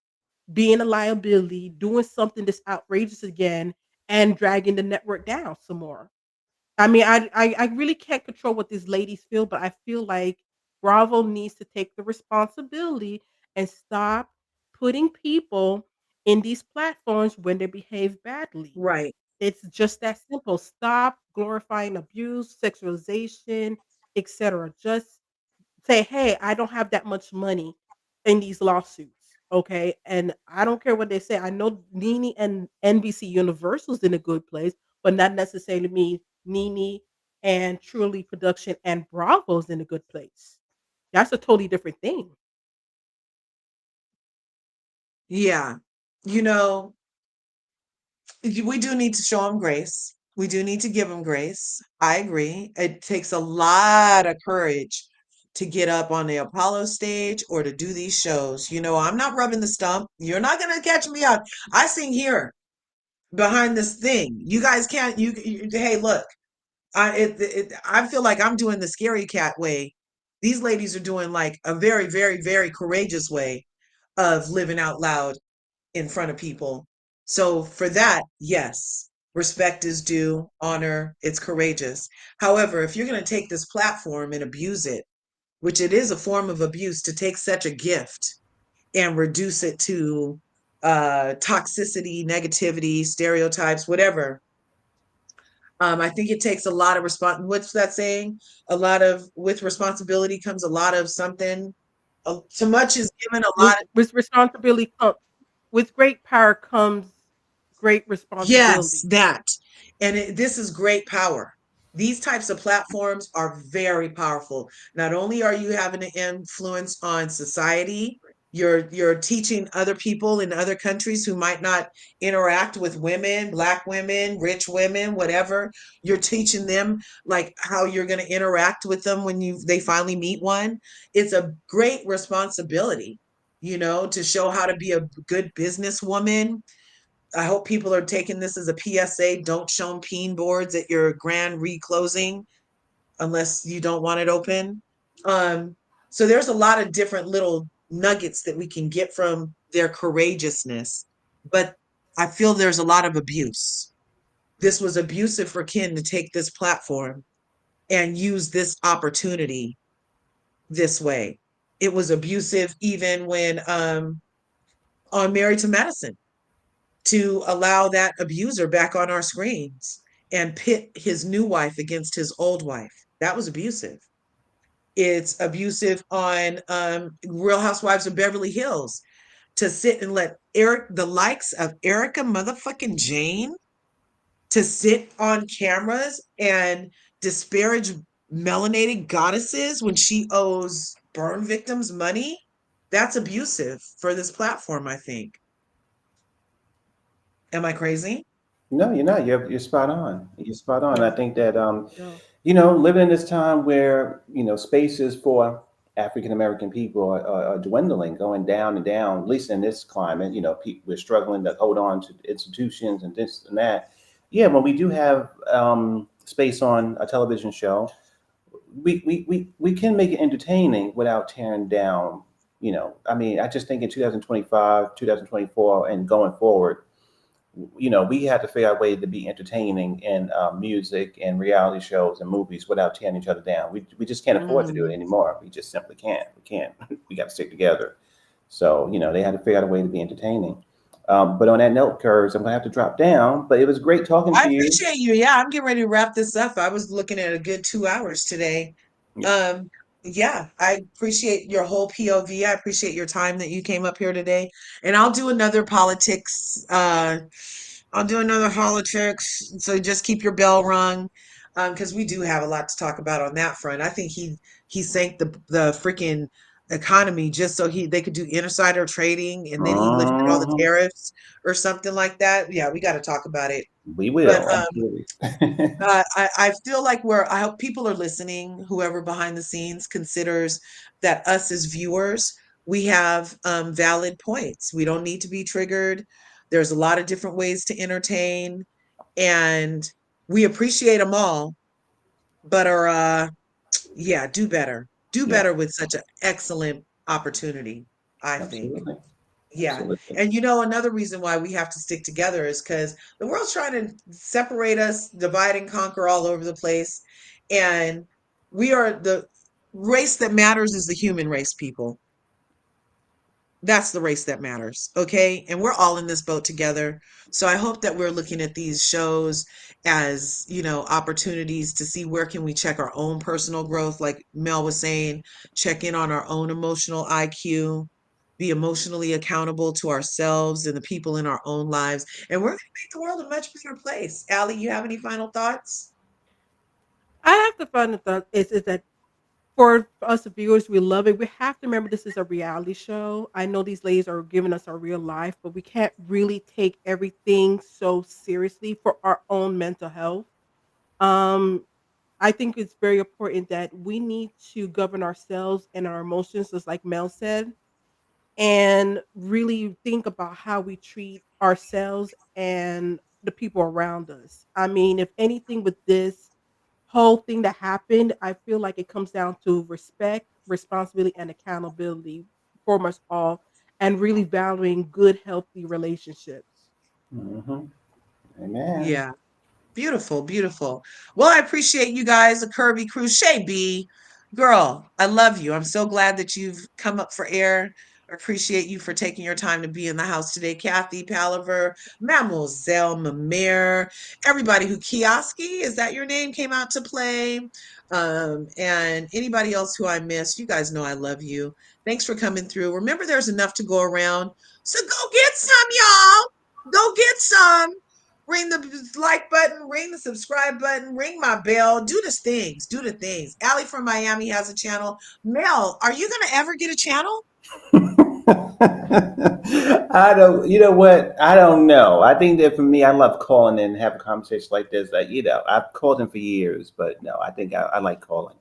being a liability, doing something that's outrageous again, and dragging the network down some more? I mean, I really can't control what these ladies feel, but I feel like Bravo needs to take the responsibility and stop putting people in these platforms when they behave badly. Right. It's just that simple. Stop glorifying abuse, sexualization, etc. Just say, "Hey, I don't have that much money in these lawsuits." Okay. And I don't care what they say. I know Nene and NBC Universal's in a good place, but not necessarily me, Nene and Truly Production and Bravo's in a good place. That's a totally different thing. Yeah. You know, we do need to show them grace. We do need to give them grace. I agree. It takes a lot of courage to get up on the Apollo stage or to do these shows. I'm not rubbing the stump. You're not going to catch me out. I sing here behind this thing. You guys can't. Hey, look. I feel like I'm doing the scary cat way. These ladies are doing like a very, very, very courageous way of living out loud in front of people. So for that, yes, respect is due, honor, it's courageous. However, if you're going to take this platform and abuse it, which it is a form of abuse to take such a gift and reduce it to toxicity, negativity, stereotypes, whatever. I think it takes a lot of what's that saying? A lot of with responsibility comes a lot of something. Too much is given a lot. With responsibility with great power comes great Yes, responsibility. that. And this is great power. These types of platforms are very powerful. Not only are you having an influence on society, you're teaching other people in other countries who might not interact with women, black women, rich women, whatever. You're teaching them like how you're going to interact with them when they finally meet one. It's a great responsibility, to show how to be a good businesswoman. I hope people are taking this as a PSA. Don't show peen boards at your grand reclosing unless you don't want it open. Um, so there's a lot of different little nuggets that we can get from their courageousness, but I feel there's a lot of abuse. This was abusive for Ken to take this platform and use this opportunity this way. It was abusive even when on Married to Medicine, to allow that abuser back on our screens and pit his new wife against his old wife. That was abusive. It's abusive on Real Housewives of Beverly Hills to sit and let the likes of Erika motherfucking Jane to sit on cameras and disparage melanated goddesses when she owes burn victims money. That's abusive for this platform, I think. Am I crazy? No, you're not. You're spot on. You're spot on. I No, think that no. living in this time where spaces for African American people are dwindling, going down and down. At least in this climate, we're struggling to hold on to institutions and this and that. Yeah, when we do have space on a television show, we can make it entertaining without tearing down. I mean, I just think in 2025, 2024, and going forward, we have to figure out a way to be entertaining in music and reality shows and movies without tearing each other down. We just can't afford to do it Mm. anymore. We just simply can't. We can't. We got to stick together. So, they had to figure out a way to be entertaining. But on that note, Curves, I'm going to have to drop down. But it was great talking I to you. appreciate you. Yeah, I'm getting ready to wrap this up. I was looking at a good 2 hours today. Yeah. Um, yeah, I appreciate your whole POV. I appreciate your time that you came up here today. And I'll do another politics. I'll do another politics. So just keep your bell rung. Because we do have a lot to talk about on that front. I think he sank the freaking economy just so they could do insider trading, and then he lifted all the Mhm. tariffs or something like that. Yeah, we got to talk about it. We But will. Absolutely. I feel like I hope people are listening, whoever behind the scenes considers that us as viewers, we have valid points. We don't need to be triggered. There's a lot of different ways to entertain, and we appreciate them all, but yeah, do better. Do Yeah, better with such an excellent opportunity, I think. absolutely. Yeah. Absolutely. And another reason why we have to stick together is because the world's trying to separate us, divide and conquer all over the place. And we are the race that matters is the human race, people. That's the race that matters. Okay. And we're all in this boat together. So I hope that we're looking at these shows as, opportunities to see where can we check our own personal growth. Like Mel was saying, check in on our own emotional IQ, be emotionally accountable to ourselves and the people in our own lives. And we're going to make the world a much better place. Allie, you have any final thoughts? I have to find the thought is that for us viewers, we love it. We have to remember this is a reality show. I know these ladies are giving us our real life, but we can't really take everything so seriously for our own mental health. Um, I think it's very important that we need to govern ourselves and our emotions, just like Mel said, and really think about how we treat ourselves and the people around us. I mean, if anything with this whole thing that happened, I feel like it comes down to respect, responsibility, and accountability for us all, and really valuing good, healthy relationships. Hmm. Amen. Yeah. Beautiful, beautiful. Well, I appreciate you guys, the Curvy Crew. Shay B, girl, I love you. I'm so glad that you've come up for air. I appreciate you for taking your time to be in the house today. Kathy Palaver, Mademoiselle Mamere, everybody who Kioski, is that your name, came out to play. And anybody else who I missed, you guys know I love you. Thanks for coming through. Remember, there's enough to go around. So go get some, y'all. Go get some. Ring the like button, ring the subscribe button, ring my bell. Do the things. Do the things. Allie from Miami has a channel. Mel, are you going to ever get a channel? I don't, you know what? I don't know. I think that for me, I love calling in and have a conversation like this. That, I've called in for years, but no, I think I like calling.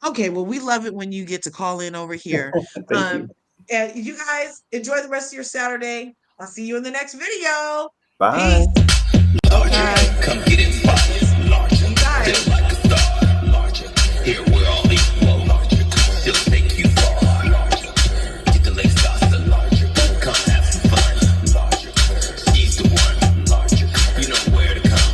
Okay, well, we love it when you get to call in over here. Thank Um, you. and you guys enjoy the rest of your Saturday. I'll see you in the next video. Bye. Peace. Larger, Okay. Bye. come get it fire. Larger, You guys. feel like a star. Larger, here we're all equal. Larger, still take you far. Larger, get the lace dot. The larger, come have some fun. Larger, he's the one. Larger, you know where to come.